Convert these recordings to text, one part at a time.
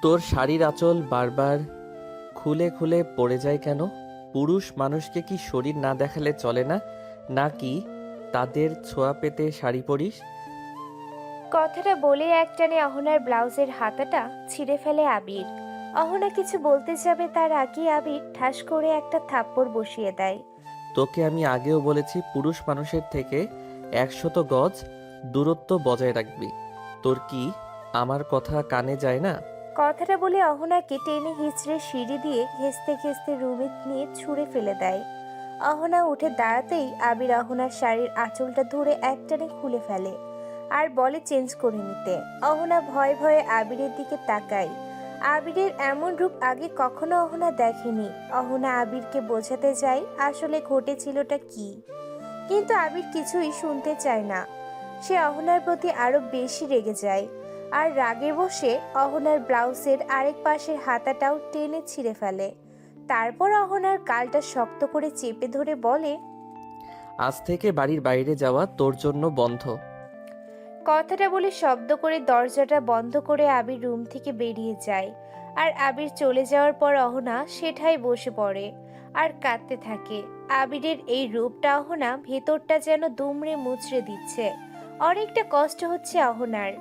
তোর শাড়ির আঁচল বারবার খুলে খুলে পড়ে যায় কেন? পুরুষ মানুষকে কি শরীর না দেখালে চলে না, নাকি তাদের ছোঁয়া পেতে শাড়ি পরিস? কথাটা বলে একটানে অহনার ব্লাউজের হাতাটা ছিঁড়ে ফেলে আবির। অহনা কিছু বলতে যাবে তার আগে আবির ঠাস করে একটা থাপ্পড় বসিয়ে দেয়। তোকে আমি আগেও বলেছি পুরুষ মানুষের থেকে 100 গজ দূরত্ব বজায় রাখবি। তোর কি আমার কথা কানে যায় না? কথাটা বলে অহনাকে টেনে হিঁচড়ে সিঁড়ি দিয়ে ঘেঁষতে ঘেঁষতে রুমে নিয়ে ছুঁড়ে ফেলে দেয়। অহনা উঠে দাঁড়াতেই আবির অহনার শাড়ির আঁচলটা ধরে একটানে খুলে ফেলে আর বলে চেঞ্জ করে নিতে। অহনা ভয়ে ভয়ে আবিরের দিকে তাকায়। আবিরের এমন রূপ আগে কখনো অহনা দেখেনি। অহনা আবিরকে বোঝাতে যায় আসলে ঘটেছিলটা কি, কিন্তু আবির কিছুই শুনতে চায় না। সে অহনার প্রতি আরো বেশি রেগে যায় আর রাগে বসে অহনার ব্লাউজের আরেক পাশের হাতাটাও টেনে ছিঁড়ে ফেলে। তারপর অহনার গালটা শক্ত করে চেপে ধরে বলে, আজ থেকে বাড়ির বাইরে যাওয়া তোর জন্য বন্ধ। কথাটা বলে শব্দ করে দরজাটা বন্ধ করে আবির রুম থেকে বেরিয়ে যায়। আর আবির চলে যাওয়ার পর অহনা সেটাই বসে পড়ে আর কাঁদতে থাকে। আবিরের এই রূপটা অহনা ভেতরটা যেন দুমড়ে মুচড়ে দিচ্ছে। অনেকটা কষ্ট হচ্ছে অহনার।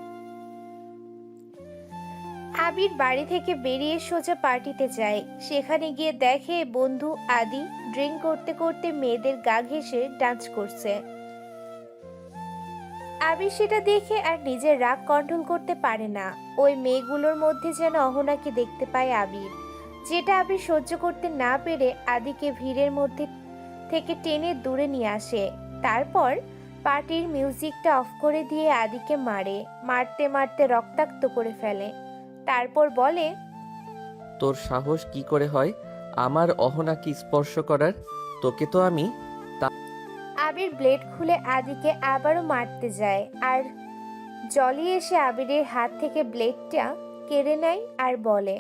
আবির বাড়ি থেকে বেরিয়ে সোজা পার্টিতে যায়। সেখানে গিয়ে দেখে বন্ধু আদি ড্রিঙ্ক করতে করতে মেয়েদের গা ঘেঁষে ডান্স করছে। আবির সেটা দেখে আর নিজের রাগ কন্ট্রোল করতে পারে না। ওই মেয়েগুলোর মধ্যে যেন অহনাকে দেখতে পায় আবির, যেটা আবির সহ্য করতে না পেরে আদিকে ভিড়ের মধ্যে থেকে টেনে দূরে নিয়ে আসে। তারপর পার্টির মিউজিকটা অফ করে দিয়ে আদিকে মারে, মারতে মারতে রক্তাক্ত করে ফেলে। তারপর বলে, তোর সাহস কি করে হয় আমার অহনাকে স্পর্শ করার? তোকে তো আমি। আবির ব্লেড খুলে আদিকে আবারও মারতে যায় আর জলি এসে আবিরের হাত থেকে ব্লেডটা কেড়ে নেয় আর বলে,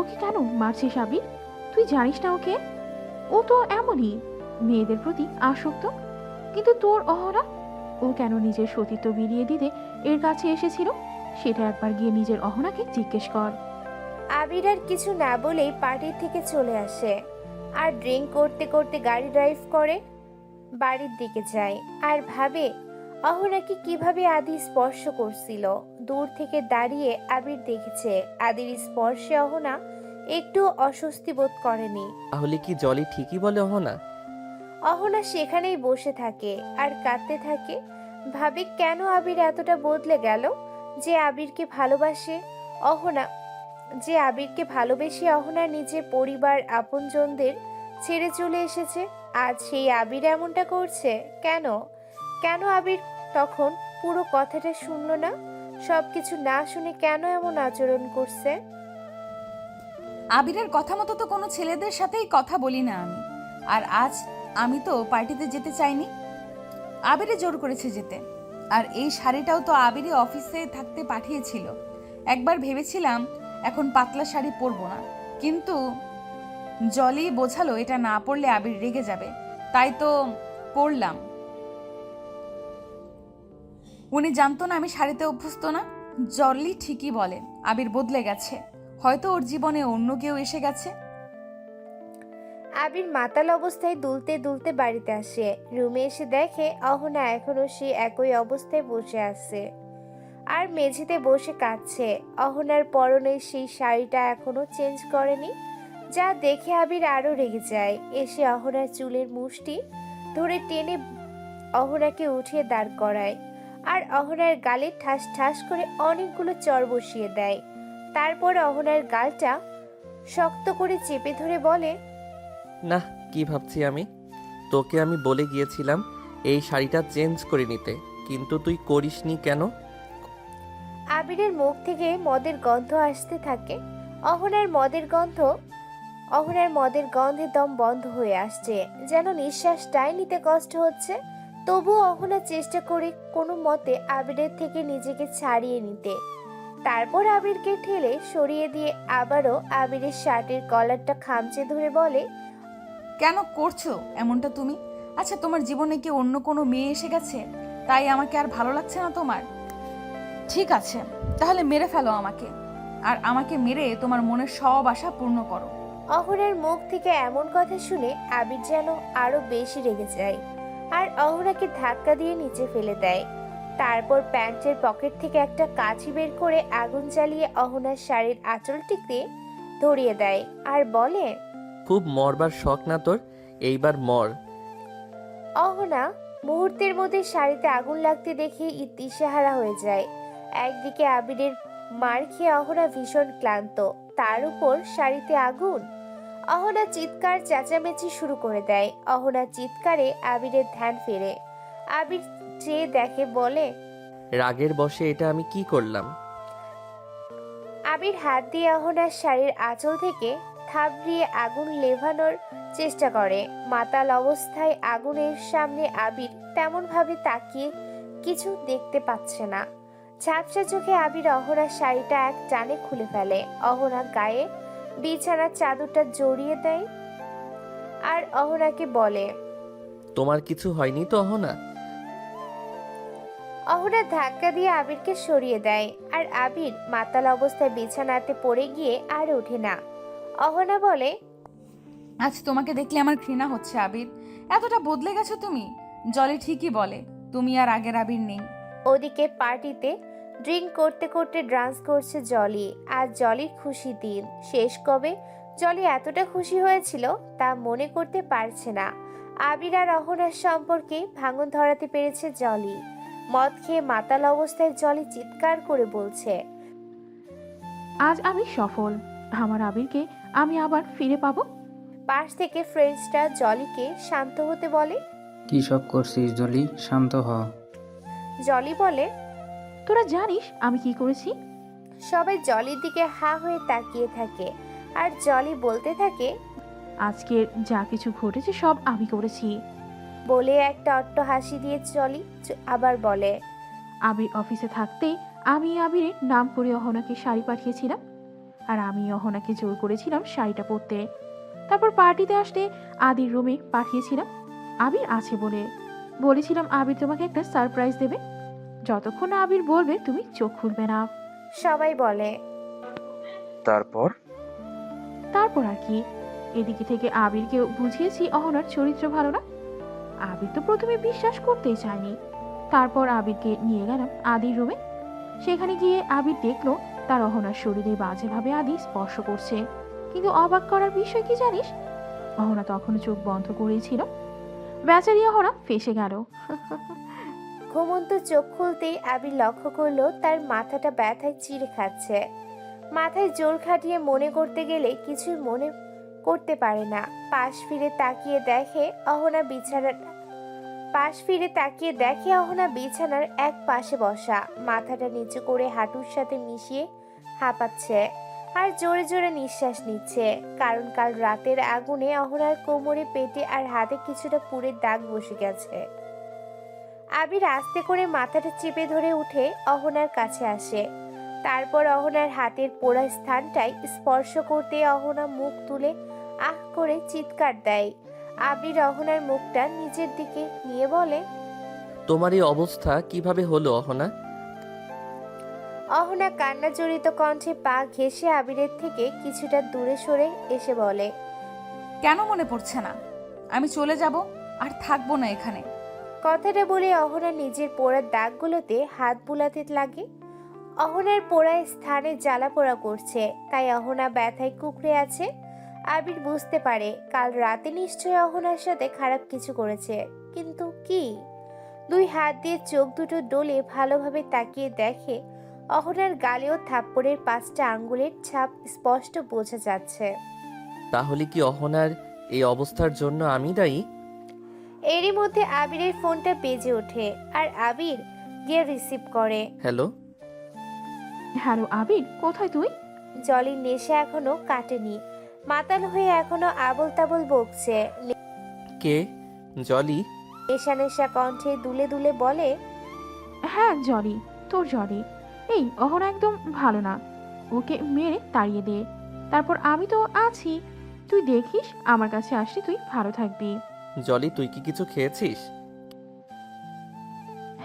ওকে কেন মারছিস আবির? তুই জানিস না ওকে? ও তো এমনই, মেয়েদের প্রতি আসক্ত। কিন্তু তোর অহরা, ও কেন নিজের সতীত্ব বিলিয়ে দিতে এর কাছে এসেছিল সেটা একবার গিয়ে নিজের অহনাকে জিজ্ঞেস কর। আবির আর কিছু না বলেই পার্টি থেকে চলে আসে আর ড্রিঙ্ক করতে করতে গাড়ি ড্রাইভ করে বাড়ির দিকে যায় আর ভাবে অহনাকে কিভাবে আদি স্পর্শ করছিল। দূর থেকে দাঁড়িয়ে আবির দেখেছে আদির স্পর্শে অহনা একটু অস্বস্তি বোধ করেনি। তাহলে কি জলি ঠিকই বলে অহনা? অহনা সেখানেই বসে থাকে আর কাঁদতে থাকে। ভাবে কেন আবির এতটা বদলে গেল, যে আবিরকে ভালোবাসে অহনা যে আবিরকে ভালোবেসে অহনা নিজের পরিবার আপনজনদের ছেড়ে চলে এসেছে। আজ সেই আবির এমনটা করছে কেন? কেন আবির তখন পুরো কথাটা শুনলো না? সবকিছু না শুনে কেন এমন আচরণ করছে? আবিরের কথা মতো তো কোনো ছেলেদের সাথেই কথা বলি না আমি। আর আজ আমি তো পার্টিতে যেতে চাইনি, আবিরে জোর করেছে যেতে। আর এই শাড়িটাও তো আবিরই অফিসে থাকতে পাঠিয়েছিল। একবার ভেবেছিলাম এখন পাতলা শাড়ি পরবো না, কিন্তু জলি বোঝালো এটা না পরলে আবির রেগে যাবে, তাই তো পরলাম। উনি জানতো না আমি শাড়িতে অভ্যস্ত না। জলি ঠিকই বলে, আবির বদলে গেছে। হয়তো ওর জীবনে অন্য কেউ এসে গেছে। আবির মাতাল অবস্থায় দুলতে দুলতে বাড়িতে আসে। রুমে এসে দেখে অহনা এখনো সে একই অবস্থায় বসে আছে আর মেঝেতে বসে কাঁদছে। অহনার পরনের সেই শাড়িটা এখনো চেঞ্জ করেনি, যা দেখে আবির আরো রেগে যায়। এসে অহনার চুলের মুষ্টি ধরে টেনে অহনাকে উঠিয়ে দাঁড় করায় আর অহনার গালে ঠাস ঠাস করে অনেকগুলো চড় বসিয়ে দেয়। তারপর অহনার গালটা শক্ত করে চেপে ধরে বলে, না, কি ভাবছি আমি? তোকে আমি বলে গিয়েছিলাম এই শাড়িটা চেঞ্জ করে নিতে, কিন্তু তুই করিসনি কেন? আবিরের মুখ থেকে মদের গন্ধ আসতে থাকে। অহনার মদের গন্ধে দম বন্ধ হয়ে আসছে, যেন নিঃশ্বাসটাই নিতে কষ্ট হচ্ছে। তবুও অহনা চেষ্টা করে কোনো মতে আবিরের থেকে নিজেকে ছাড়িয়ে নিতে। তারপর আবিরকে ঠেলে সরিয়ে দিয়ে আবারও আবিরের শার্টের কলারটা খামচে ধরে বলে, কেন করছো এমনটা তুমি? আচ্ছা, তোমার জীবনে কি অন্য কোনো মেয়ে এসে গেছে তাই আমাকে আর ভালো লাগছে না তোমার? ঠিক আছে, তাহলে মেরে ফেলো আমাকে। আর আমাকে মেরে তোমার মনের সব আশা পূর্ণ করো। অহনার মুখ থেকে এমন কথা শুনে আবির যেন আরো বেশি রেগে যায় আর অহনাকে ধাক্কা দিয়ে নিচে ফেলে দেয়। তারপর প্যান্টের পকেট থেকে একটা কাঠি বের করে আগুন জ্বালিয়ে অহনার শাড়ির আঁচলটিতে ধরিয়ে দেয় আর বলে, খুব মরবার শখ না তোর? এইবার মর। অহনা মুহূর্তের মধ্যে শাড়িতে আগুন লাগতে দেখে দিশেহারা হয়ে যায়। একদিকে আবিরের মার খেয়ে অহনা ভীষণ ক্লান্ত, তার উপর শাড়িতে আগুন। অহনা চিৎকার চেঁচামেচি শুরু করে দেয়। অহনা চিৎকারে আবিরের ধ্যান ফেরে। আবির চেয়ে দেখে, বলে, রাগের বশে এটা আমি কি করলাম? আবির হাত দিয়ে অহনার শাড়ির আঁচল থেকে থাবড়িয়ে আগুন নেভানোর চেষ্টা করে। মাতাল অবস্থায় আগুনের সামনে আবির তেমন ভাবে তাকিয়ে কিছু দেখতে পাচ্ছে না। ঝাপসা চোখে আবির অহনার শাড়িটা এক টানে খুলে ফেলে। অহনা গায়ে বিছানার চাদরটা জড়িয়ে দেয় আর অহনাকে বলে, তোমার কিছু হয়নি তো অহনা? অহনা ধাক্কা দিয়ে আবিরকে সরিয়ে দেয় আর আবির মাতাল অবস্থায় বিছানাতে পড়ে গিয়ে আর ওঠে না। অহনা বলে, আজ তোমাকে দেখলে আমার ঘৃণা হচ্ছে আবির। এতটা বদলে গেছো তুমি। জলি ঠিকই বলে, তুমি আর আগের আবির নেই। ওদিকে পার্টিতে ড্রিঙ্ক করতে করতে ডান্স করছে জলি। আর জলির খুশি দিন শেষ কবে জলি এতটা খুশি হয়েছিল তা মনে করতে পারছে না। আবির আর অহনার সম্পর্কে ভাঙন ধরাতে পেরেছে জলি। মদ খেয়ে মাতাল অবস্থায় জলি চিৎকার করে বলছে, আজ আমি সফল। আমার আবিরকে আমি আবার ফিরে পাবো। পাশ থেকে ফ্রেন্ডসটা জলিকে শান্ত হতে বলে। কি সব করছিস জলি, শান্ত হ। জলি বলে, তোরা জানিস আমি কি করেছি? সবাই জলির দিকে হা হয়ে তাকিয়ে থাকে আর জলি বলতে থাকে, আজকের যা কিছু ঘটেছে সব আমি করেছি। বলে একটা অট্ট হাসি দিয়ে জলি আবার বলে, আবির অফিসে থাকতেই আমি আবিরের নাম করে অহনাকে শাড়ি পাঠিয়েছিলাম। আর আমি অহনাকে জোর করেছিলাম শাড়িটা পরতে। তারপর পার্টিতে আসতে আদির রুমে পাঠিয়েছিলাম আবির আছে বলে। বলেছিলাম আবির তোমাকে একটা সারপ্রাইজ দেবে, যতক্ষণ না আবির বলবে তুমি চোখ খুলবে না। সবাই বলে, তারপর? তারপর আর কি, এদিকে থেকে আবিরকে বুঝিয়েছি অহনার চরিত্র ভালো না। আবির তো প্রথমে বিশ্বাস করতেই চায়নি। তারপর আবিরকে নিয়ে গেলাম আদির রুমে। সেখানে গিয়ে আবির দেখলো তার অহনার শরীরে বাজেভাবে আদি স্পর্শ করছে। কিন্তু অবাক করার বিষয় কি জানিস, অহনা তখনও চোখ বন্ধ করেছিল। বেচারি অহনা ফেঁসে গেল। ঘুমন্ত চোখ খুলতেই আবির লক্ষ্য করলো তার মাথাটা ব্যথায় চিড়ে খাচ্ছে। মাথায় জোর খাটিয়ে মনে করতে গেলে কিছুই মনে করতে পারে না। পাশ ফিরে তাকিয়ে দেখে অহনা বিছানার এক পাশে বসা, মাথাটা নিচু করে হাঁটুর সাথে মিশিয়ে হাঁপাচ্ছে আর জোরে জোরে নিঃশ্বাস নিচ্ছে। কারণ কাল রাতের আগুনে অহনার কোমরে, পেটে আর হাতে কিছুটা পুড়ে দাগ বসে গেছে। আবির আস্তে করে মাথাটা চেপে ধরে উঠে অহনার কাছে আসে। তারপর অহনার হাতের পোড়া স্থানটায় স্পর্শ করতে অহনা মুখ তুলে আহ করে চিৎকার দেয়। আবির অহনার মুখটা নিচের দিকে নিয়ে বলে, তোমার এই অবস্থা কিভাবে হলো অহনা? অহনা কান্না জড়িত কণ্ঠে পা ঘেঁষে আবিরের থেকে কিছুটা দূরে সরে এসে বলে, কেন মনে পড়ছে না? আমি চলে যাব, আর থাকবো না এখানে। কথাটা বলে অহনা নিজের পোড়া দাগগুলোতে হাত বুলাতে লাগে। অহনার পোড়া স্থানে জ্বালা পোড়া করছে, তাই অহনা ব্যথায় কুঁকড়ে আছে। আবির বুঝতে পারে কাল রাতে নিশ্চয়ই অহনার সাথে খারাপ কিছু করেছে, কিন্তু কি? দুই হাত দিয়ে চোখ দুটো ডলে ভালোভাবে তাকিয়ে দেখে অহনার গালেও থাপ্পড়ের 5টা আঙ্গুলের ছাপ স্পষ্ট বোঝা যাচ্ছে। তাহলে কি অহনার এই অবস্থার জন্য আমি দায়ী? এরই মধ্যে আবিরের ফোনটা বেজে ওঠে আর আবির গিয়ে রিসিভ করে। হ্যালো। হ্যালো আবির, কোথায় তুই? জলির নেশা এখনো কাটেনি, মাতাল হয়ে এখনো আবল তাবল বকছে। কে? জলি? নেশা নেশা কণ্ঠে দুলে দুলে বলে, হ্যাঁ জলি, তোর জলি। এই অহনা একদম ভালো না, ওকে মেরে তাড়িয়ে দে। তারপর আমি তো আছি, তুই দেখিস আমার কাছে আসলে তুই ভালো থাকবি। জলি, তুই কি কিছু খেয়েছিস?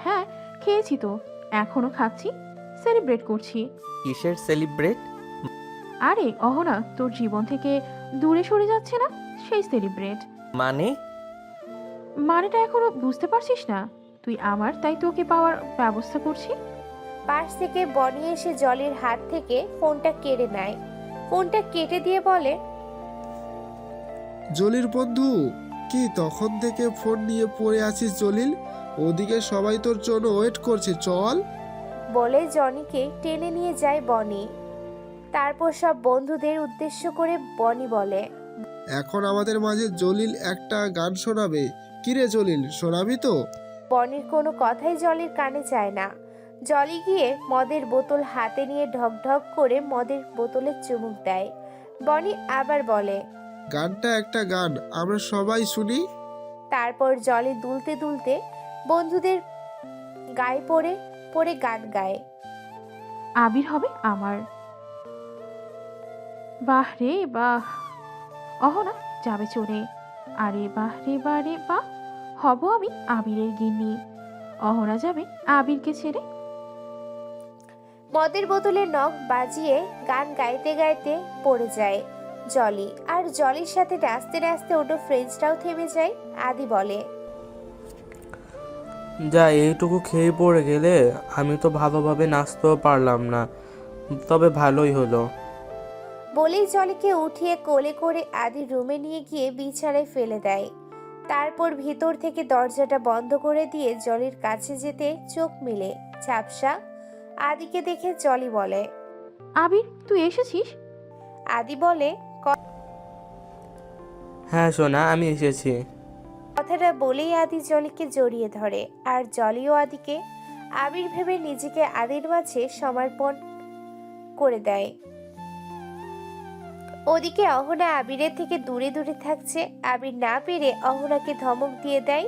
হ্যাঁ খেয়েছি তো, এখনো খাচ্ছি, সেলিব্রেট করছি। কিসের সেলিব্রেট? আরে অহনা তোর জীবন থেকে দূরে সরে যাচ্ছে না, সেই সেলিব্রেট। মানে? মানেটা এখনো বুঝতে পারছিস না? তুই আমার, তাই তোকে পাওয়ার ব্যবস্থা করছি। পাশ থেকে বনি এসে জলির হাত থেকে ফোনটা কেড়ে নেয়। ফোনটা কেটে দিয়ে বলে, জলির বন্ধু, কি তখন থেকে ফোন নিয়ে পড়ে আছিস জলিল? ওদিকে সবাই তোর জন্য ওয়েট করছে, চল। বলে জনিকে টেনে নিয়ে যায় বনি। তারপর সব বন্ধুদের উদ্দেশ্য করে বনি বলে, এখন আমাদের মাঝে জলিল একটা গান শোনাবে। কিরে জলিল, শোনাবি তো? বনির কোনো কথাই জলির কানে যায় না। জলি গিয়ে মদের বোতল হাতে নিয়ে ঢক ঢক করে মদের বোতলে চুমুক দেয়। বনি আবার বলে, গানটা একটা গান, আমরা সবাই শুনি। তারপর জলি দুলতে দুলতে বন্ধুদের গায়ে পড়ে পড়ে গান গায়। আবির হবে আমার। বাহ রে বাহ, অহনা যাবে চলে। আরে বাহ রে বাহ রে বাহ, হব আমি আবিরের গিন্নি। অহনা যাবে আবিরকে ছেড়ে। মদের বোতলে নখ বাজিয়ে গান গাইতে গাইতে পড়ে যায় জলি। আর জলির সাথে নাচতে নাচতে ওটা ফ্রেন্ডসটাও থেমে যায়। আদি বলে, যা এইটুকু খেয়ে পড়ে গেলে আমি তো ভালোভাবে নাচতেও পারলাম না, তবে ভালোই হলো। বলেই জলিকে উঠিয়ে কোলে করে আদি রুমে নিয়ে গিয়ে বিছানায় ফেলে দেয়। তারপর ভিতর থেকে দরজাটা বন্ধ করে দিয়ে জলির কাছে যেতে চোখ মিলে ঝাপসা। আদিকে দেখে জলি বলে, আবির তুই এসেছিস? আদি বলে, হ্যাঁ সোনা, আমি এসেছি। কথাটা বলেই আদি জলিকে জড়িয়ে ধরে। আর জলিও আদিকে আবির ভেবে নিজেকে আদির মাঝে সমর্পণ করে দেয়। ওদিকে অহনা আবিরের থেকে দূরে দূরে থাকছে। আবির না পেরে অহনাকে ধমক দিয়ে দেয়,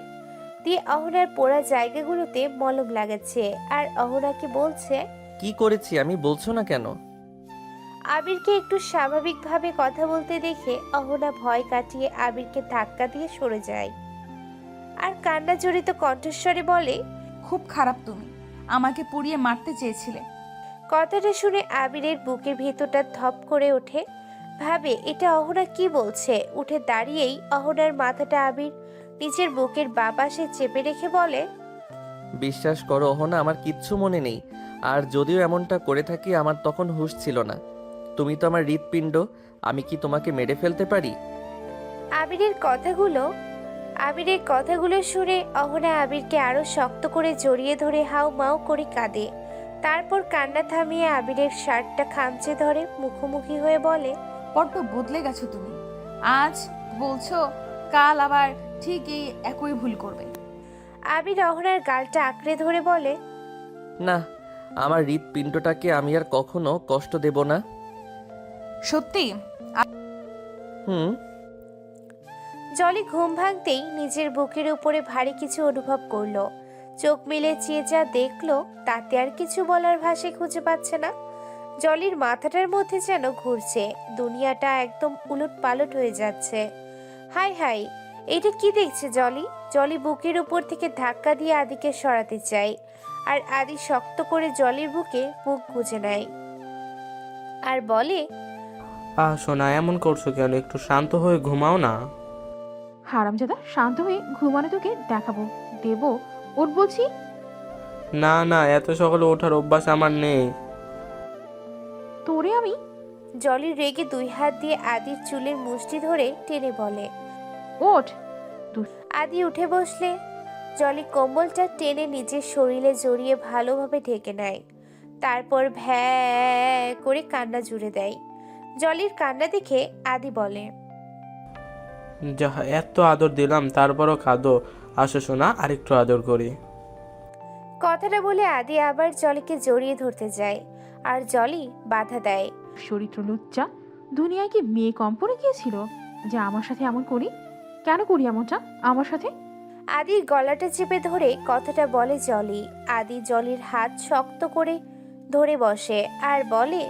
দিয়ে অহনার পোড়া জায়গাগুলোতে মলম লাগাচ্ছে। আর অহনাকে বলছে, কি করেছি আমি, বলছো না কেন? আবিরকে একটু স্বাভাবিকভাবে কথা বলতে দেখে অহনা ভয় কাটিয়ে আবিরকে ধাক্কা দিয়ে সরে যায়। আর কান্না জড়িত কণ্ঠস্বরে বলে, খুব খারাপ তুমি, আমাকে পুড়িয়ে মারতে চেয়েছিলে। কথাটা শুনে আবিরের বুকের ভেতরটা ধপ করে ওঠে। ভাবে এটা অহনা কি বলছে। উঠে দাঁড়িয়েই অহনার মাথাটা আবির নিজের বুকের বাঁ পাশে চেপে রেখে বলে, বিশ্বাস করো অহনা, আমার কিচ্ছু মনে নেই। আর যদিও এমনটা করে থাকি, আমার তখন হুঁশ ছিল না। তুমি তো আমার হৃৎপিণ্ড, আমি কি তোমাকে মেরে ফেলতে পারি? আবিরের কথাগুলো শুনে অহনা আবিরকে আরো শক্ত করে জড়িয়ে ধরে হাউ মাউ করে কাঁদে। তারপর কান্না থামিয়ে আবিরের শার্টটা খামচে ধরে মুখোমুখি হয়ে বলে, বড্ড বদলে গেছো তুমি। আজ বলছো, কাল আবার ঠিক এই একই ভুল করবে। আবির অহনার গালটা আঁকড়ে ধরে বলে, না, আমার হৃৎপিণ্ডটাকে আমি আর কখনো কষ্ট দেব না। সত্যি? হুম। জলি ঘুম ভাঙতেই নিজের বুকের উপরে ভারী কিছু অনুভব করলো। চোখ মিলে চেয়ে যা দেখলো তাতে আর কিছু বলার ভাষা খুঁজে পাচ্ছে না। জলির মাথাটার মধ্যে যেন ঘুরছে, দুনিয়াটা একদম উলট পালট হয়ে যাচ্ছে। হাই হাই, এটা কি দেখছে জলি? জলি বুকের উপর থেকে ধাক্কা দিয়ে আদিকে সরাতে চায়। আর আদি শক্ত করে জলির বুকে মুখ গুজে নেয় আর বলে, সোনা, এমন করছো কেন? একটু শান্ত হয়ে ঘুমাও না। হারামজাদা, শান্ত হয়ে ঘুমানো তোকে দেখাবো, দেবো ওর বলছি। না না, এত সকালে ওঠার অভ্যাস আমার নেই। তোরে আমি। জলি রেগে দুই হাত দিয়ে আদির চুলের মুষ্টি ধরে টেনে বলে, ওঠ। আদি উঠে বসলে জলি কম্বলটা টেনে নিজের শরীরে জড়িয়ে ভালোভাবে ঢেকে নেয়। তারপর ভ্যা করে কান্না জুড়ে দেয়। জলির কান্না দেখে আদি বলে, যা, এত আদর দিলাম তারপরও কাঁদো। আসো সোনা, আরেকটু আদর করি। কথাটা বলে আদি আবার জলিকে জড়িয়ে ধরতে যায়। আর জলি বাধা দেয়। চরিত্র লুচ্চা, দুনিয়ায় কি মেয়ে কম পড়ে গিয়েছিল যে আমার সাথে এমন করি? কেন করি এমনটা আমার সাথে? আদির গলাটা চেপে ধরে কথাটা বলে জলি। আদি জলির হাত শক্ত করে ধরে বসে আর বলে,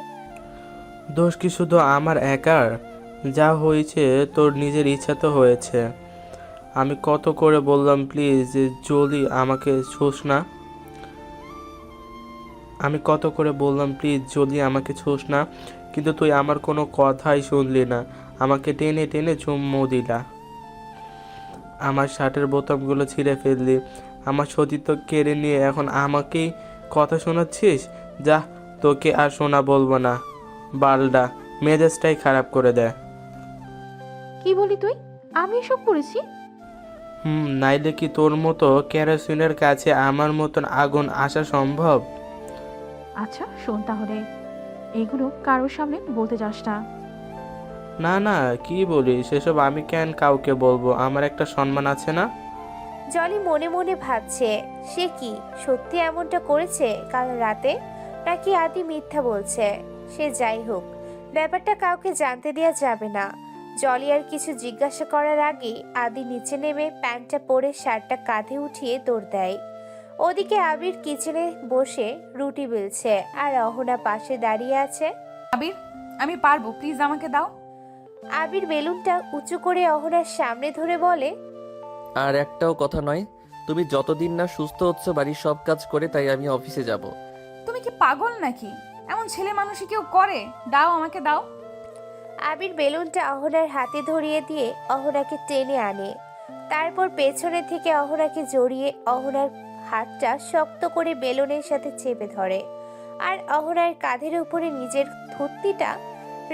দোষ কি শুধু আমার একার? যা হয়েছে তোর নিজের ইচ্ছা তো হয়েছে। আমি কত করে বললাম প্লিজ যে জলি আমাকে ছুঁস না। আমি কত করে বললাম প্লিজ জলি আমাকে ছুঁস না, কিন্তু তুই আমার কোনো কথাই শুনলি না, আমাকে টেনে টেনে চুম্মু দিলা, আমার শার্টের বোতামগুলো ছিঁড়ে ফেললি, আমার সতীত্ব কেড়ে নিয়ে এখন আমাকেই কথা শোনাচ্ছিস। যা, তোকে আর শোনা বলবো না, বালডা মেজাজটাই খারাপ করে দেয়। কি বলি তুই? আমি এসব করেছি? নাইলে কি তোর মতো কেরোসিনের কাছে আমার মতন আগুন আসা সম্ভব? আচ্ছা শোন তাহলে, এগুলো কারোর সামনে বলতে যাস না। না না, কি বলিস সেসব? আমি কেন কাউকে বলবো? আমার একটা সম্মান আছে না? জলি মনে মনে ভাবছে সে কি সত্যি এমনটা করেছে কাল রাতে, নাকি আদি মিথ্যা বলছে। সে যাই হোক, ব্যাপারটা কাউকে জানতে দেওয়া যাবে না। জলি আর কিছু জিজ্ঞাসা করার আগে আদি নিচে নেমে প্যান্টটা পরে শার্টটা কাঁধে উঠিয়ে দৌড় দেয়। ওদিকে আবির কিচেনে বসে রুটি বেলছে আর অহনা পাশে দাঁড়িয়ে আছে। আবির, আমি পারবো, প্লিজ আমাকে দাও। আবির বেলুনটা উঁচু করে অহনার সামনে ধরে বলে, আর একটাও কথা নয়, তুমি যতদিন না সুস্থ হচ্ছ বাড়ির সব কাজ করে, তাই আমি অফিসে যাব। তুমি কি পাগল নাকি? এমন ছেলে মানুষই কেউ করে? দাও, আমাকে দাও। আবির বেলুনটা অহনার হাতে ধরিয়ে দিয়ে অহনাকে টেনে আনে। তারপর পেছনে থেকে অহনাকে জড়িয়ে অহনার হাতটা শক্ত করে বেলুনের সাথে চেপে ধরে আর অহনার কাঁধের উপরে নিজের থুতনিটা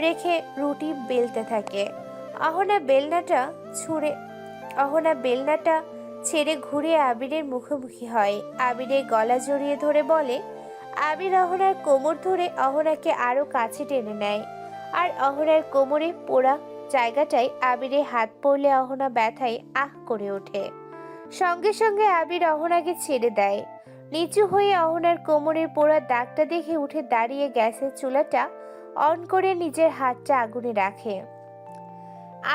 রেখে রুটি বেলতে থাকে। অহনা বেলনাটা ছেড়ে ঘুরে আবিরের মুখোমুখি হয়। আবিরের গলা জড়িয়ে ধরে বলে। আবির অহনার কোমর ধরে অহনাকে আরো কাছে টেনে নেয় আর অহনার কোমরে পোড়া জায়গাটায় আবিরের হাত পড়লে অহনা ব্যথায় আহ করে ওঠে। সঙ্গে সঙ্গে আবির অহনাকে ছেড়ে দেয়। নিচু হয়ে অহনার কোমরের পোড়া দাগটা দেখে উঠে দাঁড়িয়ে গ্যাসের চুলাটা অন করে নিজের হাতটা আগুনে রাখে।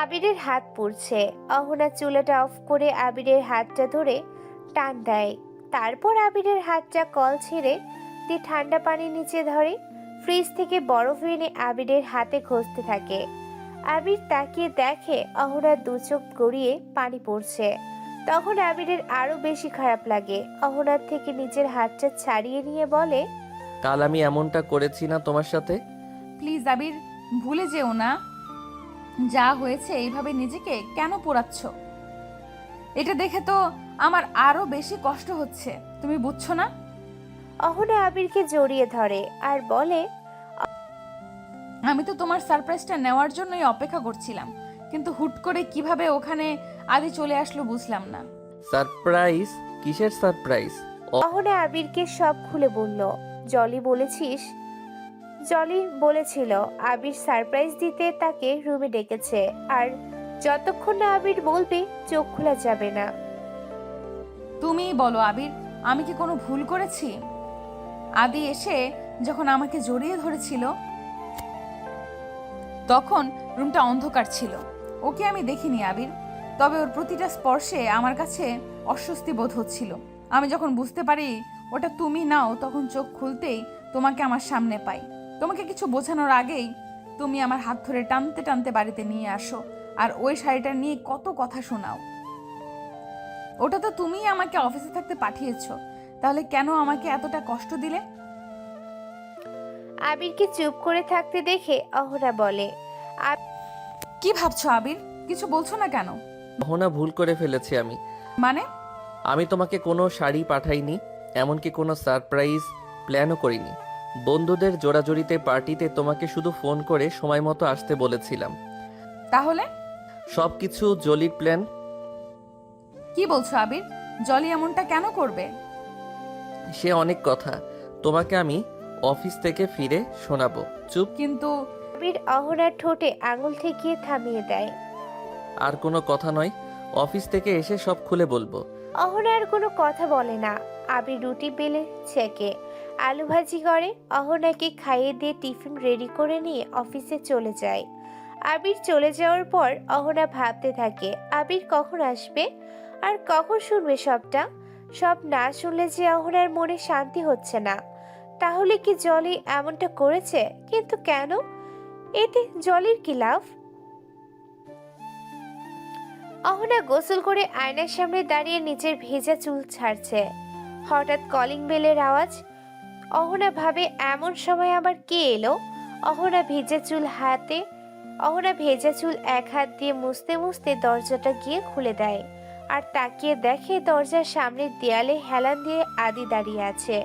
আবিরের হাত পুড়ছে। অহনা চুলাটা অফ করে আবিরের হাতটা ধরে টান দেয়। তারপর আবিরের হাতটা কল ছেড়ে দিয়ে ঠান্ডা পানির নিচে ধরে ফ্রিজ থেকে বরফ এনে আবিরের হাতে ঘষতে থাকে। আবির তাকিয়ে দেখে অহনার দু চোখ গড়িয়ে পানি পড়ছে। তখন আবিরের আরো বেশি খারাপ লাগে। অহনার থেকে নিজের হাতটা ছাড়িয়ে নিয়ে বলে, কাল আমি এমনটা করেছি না তোমার সাথে? প্লিজ আবির, ভুলে যেও না। যা হয়েছে এইভাবে নিজেকে কেন পোড়াচ্ছ? এটা দেখে তো আমার আরো বেশি কষ্ট হচ্ছে, তুমি বুঝছো না? অহনা আবিরকে জড়িয়ে ধরে আর বলে, আমি তো তোমার সারপ্রাইজটা নেওয়ার জন্যই অপেক্ষা করছিলাম, কিন্তু হুট করে কিভাবে ওখানে আদি চলে আসলো বুঝলাম না। সারপ্রাইজ? কিসের সারপ্রাইজ? অহনা আবিরকে সব খুলে বলল। জলি বলেছিল আবির সারপ্রাইজ দিতে তাকে রুমে ডেকেছে আর যতক্ষণ না আবির বলবে চোখ খোলা যাবে না। তুমিই বলো আবির, আমি কি কোনো ভুল করেছি? আদি এসে যখন আমাকে জড়িয়ে ধরেছিল তখন রুমটা অন্ধকার ছিল, ওকে আমি দেখিনি আবির। তবে ওর প্রতিটা স্পর্শে আমার কাছে অস্বস্তি বোধ হচ্ছিল। আমি যখন বুঝতে পারি ওটা তুমি নাও, তখন চোখ খুলতেই তোমাকে আমার সামনে পাই। তোমাকে কিছু বোঝানোর আগেই তুমি আমার হাত ধরে টানতে টানতে বাড়িতে নিয়ে আসো আর ওই শাড়িটা নিয়ে কত কথা শোনাও। ওটা তো তুমিই আমাকে অফিসে থাকতে পাঠিয়েছো, তাহলে কেন আমাকে এতটা কষ্ট দিলে? আবিরকে চুপ করে থাকতে দেখে অহনা বলে, কি ভাবছো আবির? কিছু বলছো না কেন? অহনা, ভুল করে ফেলেছি আমি। মানে? আমি তোমাকে কোনো শাড়ি পাঠাইনি, এমনকি কোনো সারপ্রাইজ প্ল্যানও করিনি। বন্ধুদের জোড়াজড়িতে পার্টিতে তোমাকে শুধু ফোন করে সময় মতো আসতে বলেছিলাম। তাহলে সব কিছু জলির প্ল্যান। কি বলছো আবির? জলি এমনটা কেন করবে? সে অনেক কথা, তোমাকে আমি অফিস থেকে ফিরে শোনাবো। চুপ। কিন্তু আবির অহনার ঠোঁটে আঙুল ঠেকিয়ে থামিয়ে দেয়। আর কোনো কথা নয়, অফিস থেকে এসে সব খুলে বলবো। অহনা আর কোনো কথা বলে না। আবির রুটি বেলে ছেঁকে আলু ভাজি করে অহনাকে খাইয়ে দিয়ে টিফিন রেডি করে নিয়ে অফিসে চলে যায়। আবির চলে যাওয়ার পর অহনা ভাবতে থাকে আবির কখন আসবে আর কখন শুনবে সবটা। সব না শুনলে যে অহনার মনে শান্তি হচ্ছে না। তাহলে কি জলি এমনটা করেছে? কিন্তু কেন? এতে জলির কি লাভ? অহনা গোসল করে আয়নার সামনে দাঁড়িয়ে নিজের ভেজা চুল ছাড়ছে। হঠাৎ কলিং বেলের আওয়াজ। অহনা ভাবে এমন সময় আবার কে এলো। অহনা ভেজা চুল এক হাত দিয়ে মুছতে মুছতে দরজাটা গিয়ে খুলে দেয় আর তাকিয়ে দেখে দরজার সামনের দেয়ালে হেলান দিয়ে আদি দাঁড়িয়ে আছে।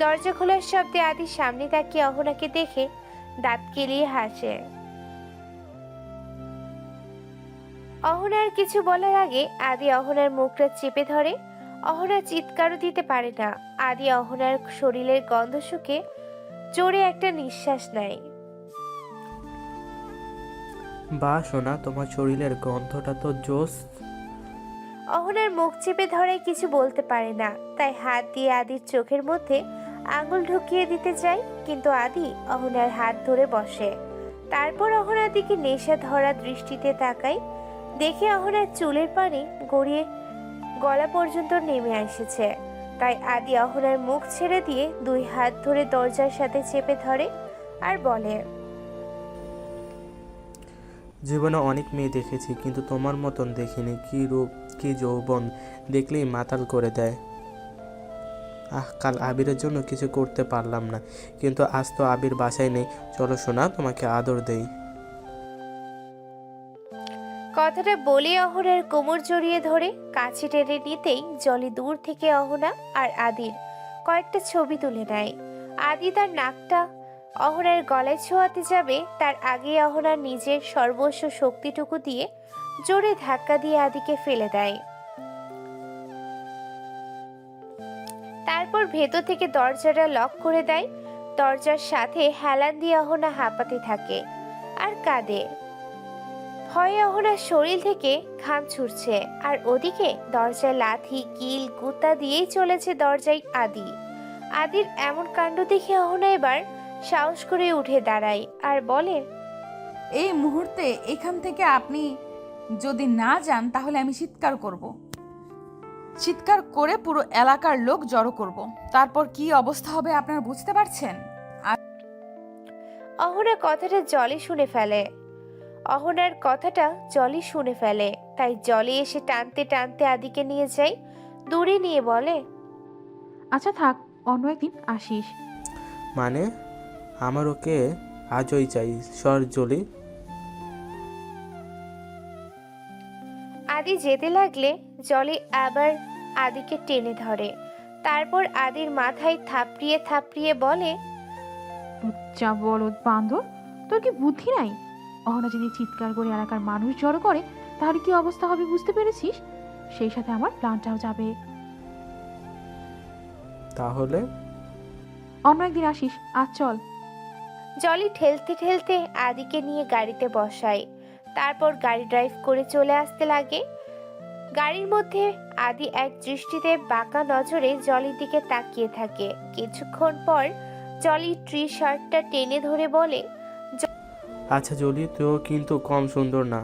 দরজা খোলার শব্দে আদি সামনে তাকিয়ে অহনাকে দেখে দাঁত কেলিয়ে হাসে। অহনার কিছু বলার আগে আদি অহনার মুখটা চেপে ধরে। অহনা চিৎকারও দিতে পারে না। আদি অহনার শরীরের গন্ধ শুকে জোরে একটা নিঃশ্বাস নেয়। বা সোনা, তোমার শরীরের গন্ধটা তো জোস। অহনার মুখ চেপে ধরে কিছু বলতে পারে না, তাই হাত দিয়ে আদির চোখের মধ্যে আঙুল ঢুকিয়ে দিতে যায়, কিন্তু আদি অহনার হাত ধরে বসে। তারপর অহনার দিকে নেশা ধরা দৃষ্টিতে তাকায়। দেখে অহনার চুলের পানি গড়িয়ে গলা পর্যন্ত নেমে এসেছে। তাই আদি অহনার মুখ ছেড়ে দিয়ে দুই হাত ধরে দরজার সাথে চেপে ধরে আর বলে, জীবনে অনেক মেয়ে দেখেছি, কিন্তু তোমার মতন দেখিনি। কি রূপ, কি যৌবন, দেখলেই মাতাল করে দেয়। কাল আবিরের জন্য কিছু করতে পারলাম না, কিন্তু আজ তো আবির বাসায় নেই। চলো সোনা, তোমাকে আদর দেই। কথাটা বলে অহনার কোমর জড়িয়ে ধরে কাছে টেনে নিতেই জলি দূর থেকে অহনা আর আদির কয়েকটা ছবি তুলে নেয়। আদি তার নাকটা অহনার গলায় ছোঁয়াতে যাবে, তার আগে অহনার নিজের সর্বস্ব শক্তিটুকু দিয়ে জোরে ধাক্কা দিয়ে আদিকে ফেলে দেয়। তারপর ভেতর থেকে দরজাটা লক করে দেয়। দরজার সাথে হেলান দিয়ে অহনা হাঁপাতে থাকে আর কাঁদে। ভয়ে অহনার শরীর থেকে ঘাম ছুটছে, আর ওদিকে দরজায় লাথি কিল গুতা দিয়েই চলেছে দরজায় আদি। আদির এমন কাণ্ড দেখে অহনা এবার সাহস করে উঠে দাঁড়ায় আর বলে, এই মুহূর্তে এখান থেকে আপনি যদি না যান তাহলে আমি চিৎকার করব। চিৎকার করে পুরো এলাকার লোক জড়ো করব। তারপর কি অবস্থা হবে আপনারা বুঝতে পারছেন? অহনার কথাটা জলি শুনে ফেলে। তাই জলি এসে টানতে টানতে আদিকে নিয়ে যায়, দূরে নিয়ে বলে, আচ্ছা থাক, অন্য একদিন আসিস। মানে আমার ওকে আজই চাই। সর জলি। আদি যেতে লাগলে জলি আবার আদিকে টেনে ধরে। তারপর আদির মাথায় থাপড়িয়ে থাপড়িয়ে বলে, যা বলদ বান্দর, তোর কি বুদ্ধি নাই? অহনা যদি চিৎকার করে এলাকার মানুষ জড়ো করে তাহলে কি অবস্থা হবে বুঝতে পেরেছিস? সেই সাথে আমার প্ল্যানটাও যাবে। তাহলে অন্য একদিন আসিস, আজ চল। জলি ঠেলতে ঠেলতে আদিকে নিয়ে গাড়িতে বসায়। তারপর গাড়ি ড্রাইভ করে চলে আসতে লাগে। গাড়ির মধ্যে আদি এক দৃষ্টিতে বাঁকা নজরে জলির দিকে তাকিয়ে থাকে। কিছুক্ষণ পর জলি ট্রি শার্টটা টেনে ধরে বলে, আচ্ছা জলি, তুইও কিন্তু কম সুন্দর না।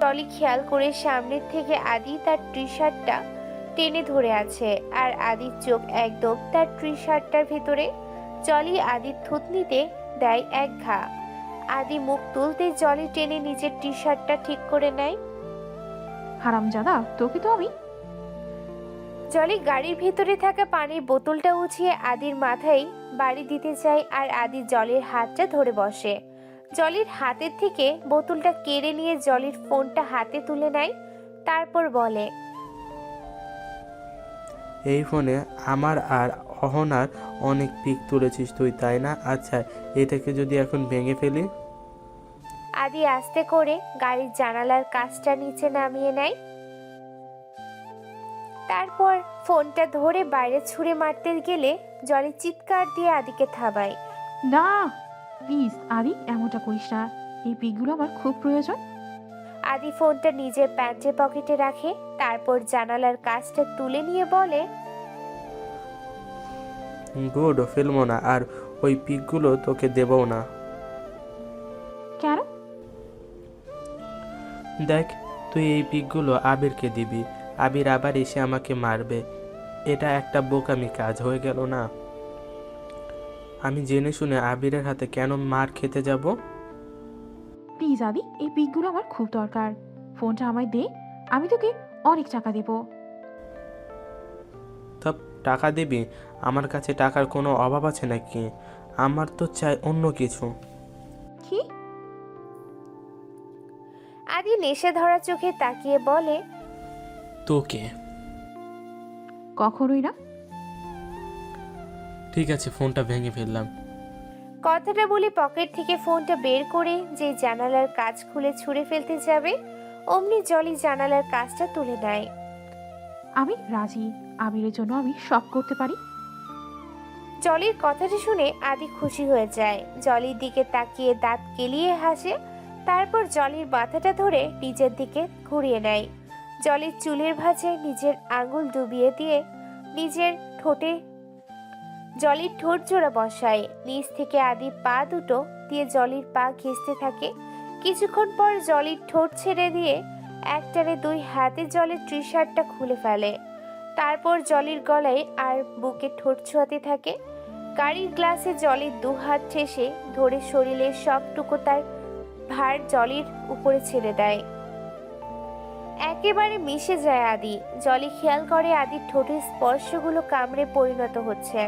জলি খেয়াল করে সামনের থেকে আদি তার ট্রি শার্টটা টেনে ধরে আছে, আর আদির চোখ একদম তার ট্রি শার্টটার ভেতরে। জলি আদির থুতনিতে দেয় এক ঘা। আদি মুখ তুলতে জলি টেনে নিজের টি শার্টটা ঠিক করে নেয়। হারামজাদা, তোকে তো আমি। জলি গাড়ির ভেতরে থাকা পানির বোতলটা উঠিয়ে আদির মাথায় বাড়ি দিতে চায়, আর আদি জলির হাতটা ধরে বসে। জলির হাতের থেকে বোতলটা কেড়ে নিয়ে জলির ফোনটা হাতে তুলে নেয়। তারপর বলে, এই ফোনে আমার আর অহনার অনেক পিক তুলেছিস তুই, তাই না? আচ্ছা, এটাকে যদি এখন ভেঙে ফেলি? আদি আস্তে করে গাড়ির জানালার কাঁচটা নিচে নামিয়ে নেয়। তারপর ফোনটা ধরে বাইরে ছুঁড়ে মারতে গেলে জলি চিৎকার দিয়ে আদিকে থামায়। না প্লিজ আদি, এমনটা করিস না। এই পিকগুলো আমার খুব প্রয়োজন। আদি ফোনটা নিজের প্যান্টের পকেটে রাখে। তারপর জানালার কাঁচটা তুলে নিয়ে বলে, গুড, ফেলবো না, আর ওই পিকগুলো তোকে দেবও না। কেন? দেখ, তুই এই পিকগুলো আবিরকে দিবি, আবির আবার এসে আমাকে মারবে। এটা একটা বোকামি কাজ হয়ে গেল না? আমি জেনে শুনে আবিরের হাতে কেন মার খেতে যাব? প্লিজ আদি, এই পিকগুলো আমার খুব দরকার। ফোনটা আমায় দে, আমি তোকে অনেক টাকা দেব। তা টাকা দিবি? আমার কাছে টাকার কোনো অভাব আছে নাকি? আমার তো চাই অন্য কিছু। নেশা ধরা চোখে তাকিয়ে বলে, তোকে। কখনোই না। ঠিক আছে, ফোনটা ভেঙে ফেললাম। কথাটা বলে পকেট থেকে ফোনটা বের করে যে জানালার কাঁচ খুলে ছুঁড়ে ফেলতে যাবে, অমনি জলি জানালার কাঁচটা তুলে নেয়। আমি রাজি, আবিরের জন্য আমি সব করতে পারি। জলির কথাটা শুনে আদি খুশি হয়ে যায়। জলির দিকে তাকিয়ে দাঁত কেলিয়ে হাসে, তারপর জলির মাথাটা ধরে নিজের দিকে ঘুরিয়ে নেয়। জলির চুলের ভাঁজে নিজের আঙুল ডুবিয়ে দিয়ে জলির ঠোঁট জোড়া বসায়। নিচ থেকে আদি পা দুটো দিয়ে জলির পা ঘেঁষতে থাকে। কিছুক্ষণ পর জলির ঠোঁট ছেড়ে দিয়ে একটানে দুই হাতে জলের টি শার্টটা খুলে ফেলে। তারপর জলির গলায় আর বুকে ঠোঁট ছোঁয়াতে থাকে। গাড়ির গ্লাসে জলির দু হাত ঠেসে ধরে শরীরের সবটুকু তার ভার জলির উপরে ছেড়ে দেয়। একেবারে মিশে যায় আদি। জলি খেয়াল করে আদির ঠোঁটের স্পর্শগুলো কামড়ে পরিণত হচ্ছে।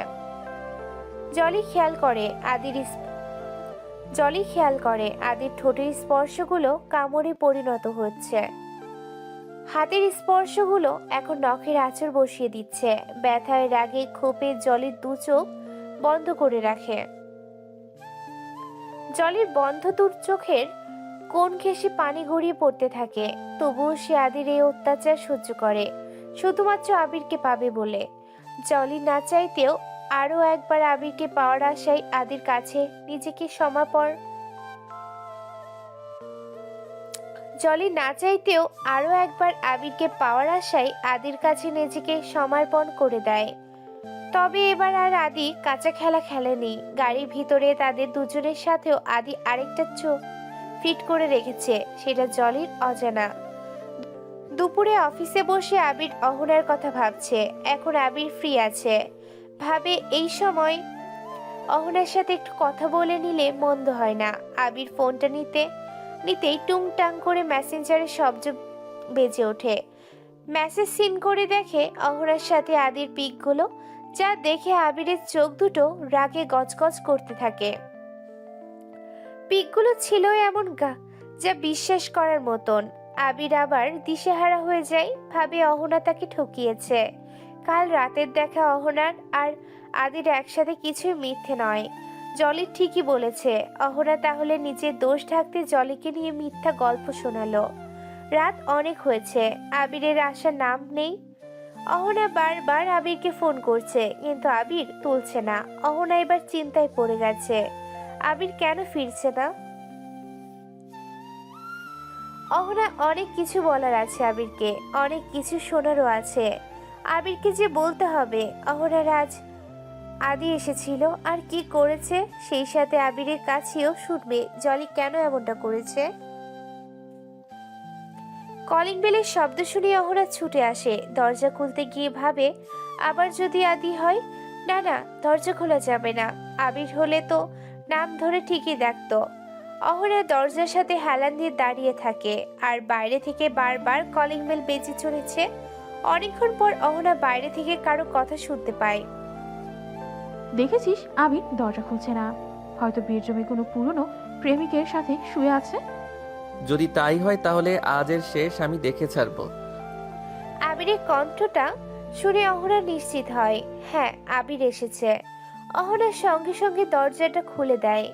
জলি খেয়াল করে আদির ঠোঁটের স্পর্শগুলো কামড়ে পরিণত হচ্ছে। হাতের স্পর্শগুলো এখন নখের আঁচড় বসিয়ে দিচ্ছে। ব্যথায় রাগে ক্ষোভে জলির দু চোখ বন্ধ করে রাখে। জলির বন্ধ দু চোখের কোণ ঘেঁষে পানি গড়িয়ে পড়তে থাকে। তবুও সে আদির এই অত্যাচার সহ্য করে, শুধুমাত্র আবিরকে পাবে বলে। জলি না চাইতেও আরো একবার আবিরকে পাওয়ার আশায় আদির কাছে নিজেকে সমর্পণ করে দেয়। তবে এবার আর আদি কাঁচা খেলা খেলেনি। গাড়ির ভিতরে তাদের দুজনের সাথেও আদি আরেকটা চোখ ফিট করে রেখেছে, সেটা জলির অজানা। দুপুরে অফিসে বসে আবির অহনার কথা ভাবছে। এখন আবির ফ্রি আছে, ভাবে এই সময় অহনার সাথে একটু কথা বলে নিলে মন্দ হয় না। আবির ফোনটা নিতেই টুংটাং করে মেসেঞ্জারের শব্দ বেজে ওঠে। মেসেজ সিন করে দেখে অহনার সাথে আদির পিকগুলো, যা দেখে আবিরের চোখ দুটো রাগে গজগজ করতে থাকে। পিকগুলো ছিল এমন যা বিশ্বাস করার মতন। আবির আবার দিশেহারা হয়ে যায়, ভাবে অহনা তাকে ঠকিয়েছে। কাল রাতের দেখা অহনার আর আদির একসাথে কিছুই মিথ্যে নয়। জলি ঠিকই বলেছে, অহনা তাহলে নিজের দোষ ঢাকতে জলিকে নিয়ে মিথ্যা গল্প শোনালো। রাত অনেক হয়েছে, আবিরের আসার নাম নেই। অহনা বারবার আবিরকে ফোন করছে, কিন্তু আবির তুলছে না। অহনা এবার চিন্তায় পড়ে গেছে, আবির কেন ফিরছে না। অহনা অনেক কিছু বলার আছে আবিরকে, অনেক কিছু শোনারও আছে। আবিরকে যে বলতে হবে অহনার আজ আদি এসেছিল আর কি করেছে, সেই সাথে আবিরের কাছেও শুনবে জলি কেন এমনটা করেছে। কলিং বেলের শব্দ শুনে অহনা ছুটে আসে। দরজা খুলতে গিয়ে ভাবে, আবার যদি আদি হয়। না, দরজা খোলা যাবে না। আবির হলে তো নাম ধরে ঠিকই ডাকতো। অহনা দরজার সাথে হেলান দিয়ে দাঁড়িয়ে থাকে, আর বাইরে থেকে বারবার কলিং বেল বেজে চলেছে। অনেকক্ষণ পর অহনা বাইরে থেকে কারো কথা শুনতে পায়। দেখেছিস আবির দরজা খুলছে না, হয়তো বীরজমে কোনো পুরনো প্রেমিকের সাথে শুয়ে আছে। যদি তাই হয় তাহলে আজের শেষ আমি দেখে ছাড়বো। আবিরের কণ্ঠটা শুনে অহনা নিশ্চিত হয়, হ্যাঁ আবির এসেছে। অহনার সঙ্গে সঙ্গে দরজাটা খুলে দেয়,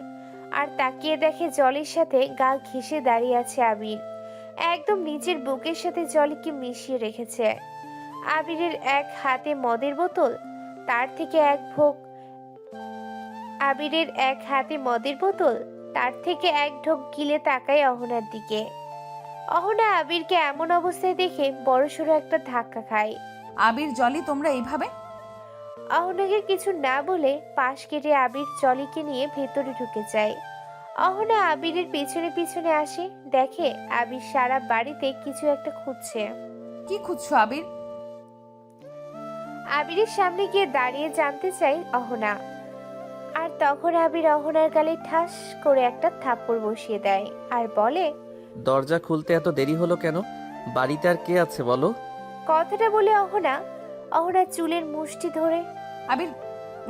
আর তাকিয়ে দেখে জলির সাথে গা ঘেঁষে দাঁড়িয়ে আছে আবির। একদম নিজের বুকের সাথে জলিকে মিশিয়ে রেখেছে। আবিরের এক হাতে মদের বোতল, তার থেকে এক ঢোক গিলে তাকায় অহনার দিকে। অহনা আবিরকে এমন অবস্থায় দেখে বড়সড় একটা ধাক্কা খায়। আবির, জলি, তোমরা এইভাবে? অহনাকে কিছু না বলে পাশ কেটে আবির জলিকে নিয়ে ভেতরে ঢুকে যায়। অহনা আবিরের পিছনে পিছনে আসে, দেখে আবির সারা বাড়িতে কিছু একটা খুঁজছে। কি খুঁজছো আবির? আবিরের সামনে গিয়ে দাঁড়িয়ে জানতে চাই অহনা। আর তখন আবির অহনার গালে ঠাস করে একটা থাপ্পড় বসিয়ে দেয় আর বলে, দরজা খুলতে এত দেরি হলো কেন? বাড়িতে আর কে আছে বলো? কথাটা বলে অহনা চুলের মুষ্টি ধরে, আবির,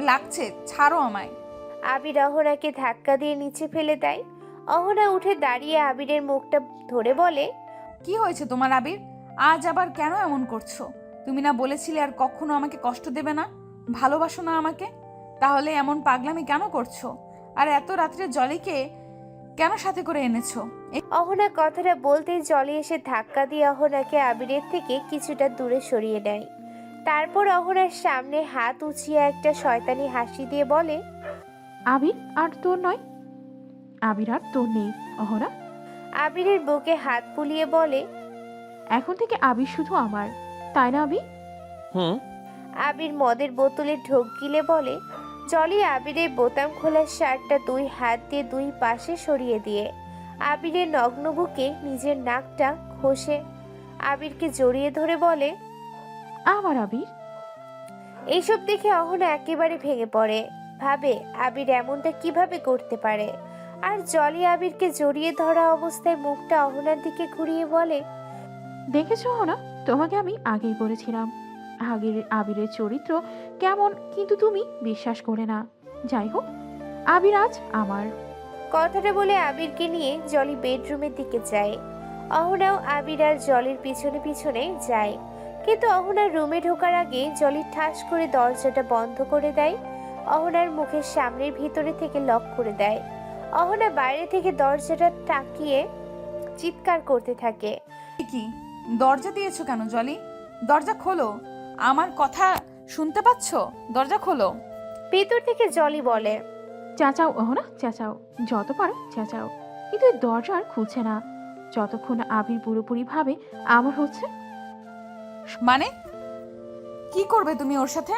লাগছে, ছাড়ো আমায়। আবির অহনাকে ধাক্কা দিয়ে নিচে ফেলে দেয়। অহনা উঠে দাঁড়িয়ে আবিরের মুখটা ধরে বলে, কি হয়েছে তোমার আবির? আজ আবার কেন এমন করছো? তুমি না বলেছিলে আর কখনো আমাকে কষ্ট দেবে না, ভালোবাসো না আমাকে? তাহলে এমন পাগলামি কেন করছো? আর এত রাত্রে জলিকে কেন সাথে করে এনেছো? অহনা কথাটা বলতেই জলি এসে ধাক্কা দিয়ে অহনাকে আবিরের থেকে কিছুটা দূরে সরিয়ে নেয়। তারপর অহনার সামনে হাত উঁচিয়ে একটা শয়তানি হাসি দিয়ে বলে, আবির আর তোর নয়, আবির আর তোর নেই অহনা। আবিরের বুকে হাত বুলিয়ে বলে, এখন থেকে আবির শুধু আমার, তাই না আবির? হুম। আবির মদের বোতলে ঢোক গিলে বলে। জলি আবিরের বোতাম খোলা শার্টটা দুই হাত দিয়ে দুই পাশে সরিয়ে দিয়ে আবিরের নগ্ন বুকে নিজের নাকটা ঘষে আবিরকে জড়িয়ে ধরে বলে, আমার আবির। এইসব দেখে অহনা একেবারে ভেঙে পড়ে। ভাবে আবির এমনটা কিভাবে করতে পারে। আর জলি আবিরকে জড়িয়ে ধরা অবস্থায় মুখটা অহনার দিকে ঘুরিয়ে বলে, দেখেছো অহনা, তোমাকে আমি আগেই বলেছিলাম আগের আবিরের চরিত্র কেমন, কিন্তু তুমি বিশ্বাস করে না। যাই হোক, আবির আজ আমার। কথাটা বলে আবিরকে নিয়ে জলি বেডরুমের দিকে যায়। অহনাও আবির আর জলির পিছনে পিছনে যায়, কিন্তু অহনার রুমে ঢোকার আগে জলি ঠাস করে দরজাটা বন্ধ করে দেয়। অহনার মুখের সামনের ভিতরে থেকে লক করে দেয়। অহনা বাইরে থেকে দরজাটা টাকিয়ে চিৎকার করতে থাকে, কি দরজা দিয়েছো কেন জলি? দরজা খোলো, আমার কথা শুনতে পাচ্ছো? দরজা খোলো। ভিতর থেকে জলি বলে, চেঁচাও অহনা, চেঁচাও, যত পারো চেঁচাও, কিন্তু এই দরজা আর খুলছে না যতক্ষণ না আবির পুরোপুরি ভাবে আমার হচ্ছে। মানে কি করবে তুমি ওর সাথে?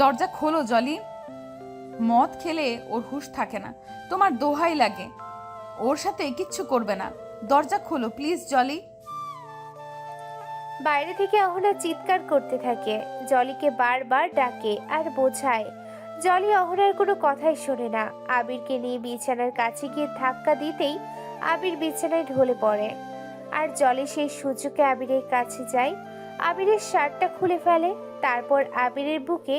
দরজা খোলো জলি। মদ খেলে ওর হুঁশ থাকে না, তোমার দোহাই লাগে। ওর সাথে কিচ্ছু করবে না, দরজা খোলো প্লিজ জলি। বাইরে থেকে অহনা চিৎকার করতে থাকে, জলিকে বারবার ডাকে আর বোঝায়। জলি অহনার কোনো কথাই শোনে না। আবিরকে নিয়ে বিছানার কাছে গিয়ে ধাক্কা দিতেই আবির বিছানায় ঢলে পড়ে। আর জলি সেই সুযোগে আবিরের কাছে যায়, আবিরের শার্টটা খুলে ফেলে, তারপর আবিরের বুকে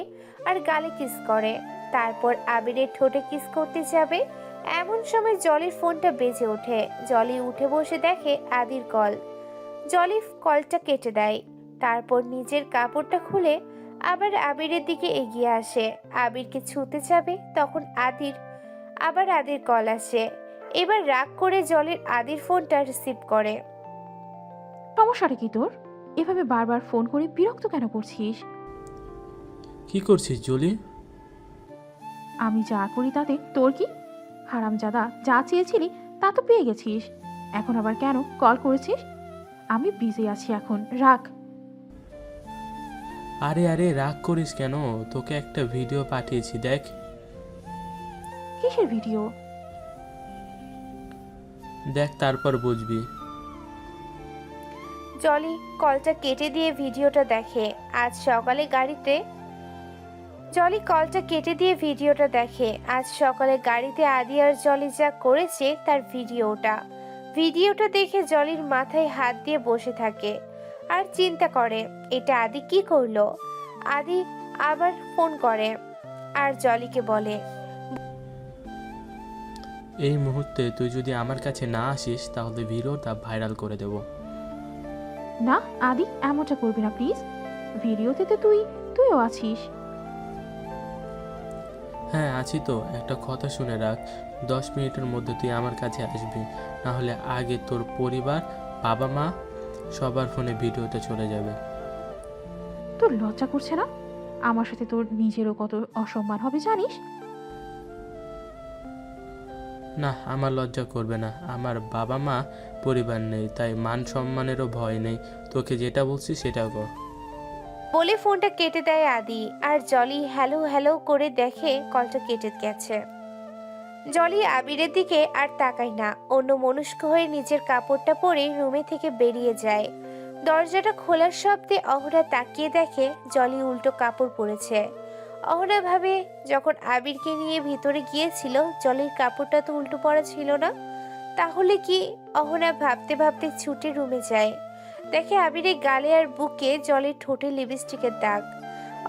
আর গালে কিস করে। তারপর আবিরের ঠোঁটে কিস করতে যাবে, এমন সময় জলির ফোনটা বেজে ওঠে। জলি উঠে বসে দেখে আদির কল। জলি কলটা কেটে দেয়, তারপর নিজের কাপড়টা খুলে আবার আবিরের দিকে এগিয়ে আসে। আবিরকে ছুঁতে যাবে, তখন আদির কল আসে। এবার রাগ করে জলির আদির ফোনটা রিসিভ করে। সমস্যাটা কি তোর? এভাবে বারবার ফোন করে বিরক্ত কেন করছিস? কি করছিস জলি? আমি যা করি তাতে তোর কি? হারামজাদা, যা চেয়েছিলি তা তো পেয়ে গেছিস, এখন আবার কেন কল করেছিস? আমি বিজি আছি এখন, রাখ। আরে আরে রাগ করিস কেন? তোকে একটা ভিডিও পাঠিয়েছি, দেখ। কিসের ভিডিও? দেখ, তারপর বুঝবি। জলি কলটা কেটে দিয়ে ভিডিওটা দেখে। আজ সকালে গাড়িতে আদি আর জলি যা করেছে তার ভিডিওটা দেখে জলির মাথায় হাত দিয়ে বসে থাকে আর চিন্তা করে, এটা আদি কি করলো। আদি আবার ফোন করে আর জলিকে বলে, এই মুহূর্তে তুই যদি আমার কাছে না আসিস তাহলে ভিডিওটা ভাইরাল করে দেব। না আদি, এমনটা করবি না প্লিজ। ভিডিওতে তো তুইও আছিস। হ্যাঁ আছি তো। একটা কথা শুনে রাখ, 10 মিনিটের মধ্যে তুই আমার কাছে আসবি, না হলে আগে তোর পরিবার, বাবা মা সবার ফোনে ভিডিওটা চলে যাবে। তোর লজ্জা করছে না? আমার সাথে তোর নিজেরও কত অসম্মান হবে জানিস? না, আমার লজ্জা করবে না। আমার বাবা মা পরিবার নেই, তাই মান সম্মানেরও ভয় নেই। তোকে যেটা বলছি সেটা কর। বলে ফোনটা কেটে দেয় আদি। আর জলি হ্যালো হ্যালো করে দেখে কলটা কেটে গেছে। জলি আবিরের দিকে আর তাকায় না, অন্য মনস্ক হয়ে নিজের কাপড়টা পরে রুমে থেকে বেরিয়ে যায়। দরজাটা খোলার শব্দে অহনা তাকিয়ে দেখে জলি উল্টো কাপড় পরেছে। অহনা ভাবে, যখন আবিরকে নিয়ে ভিতরে গিয়েছিল জলির কাপড়টা তো উল্টো পরা ছিল না, তাহলে কি? অহনা ভাবতে ভাবতে ছুটে রুমে যায়, দেখে আবিরের গালে আর বুকে জলের ঠোঁটে লিপস্টিকের দাগ।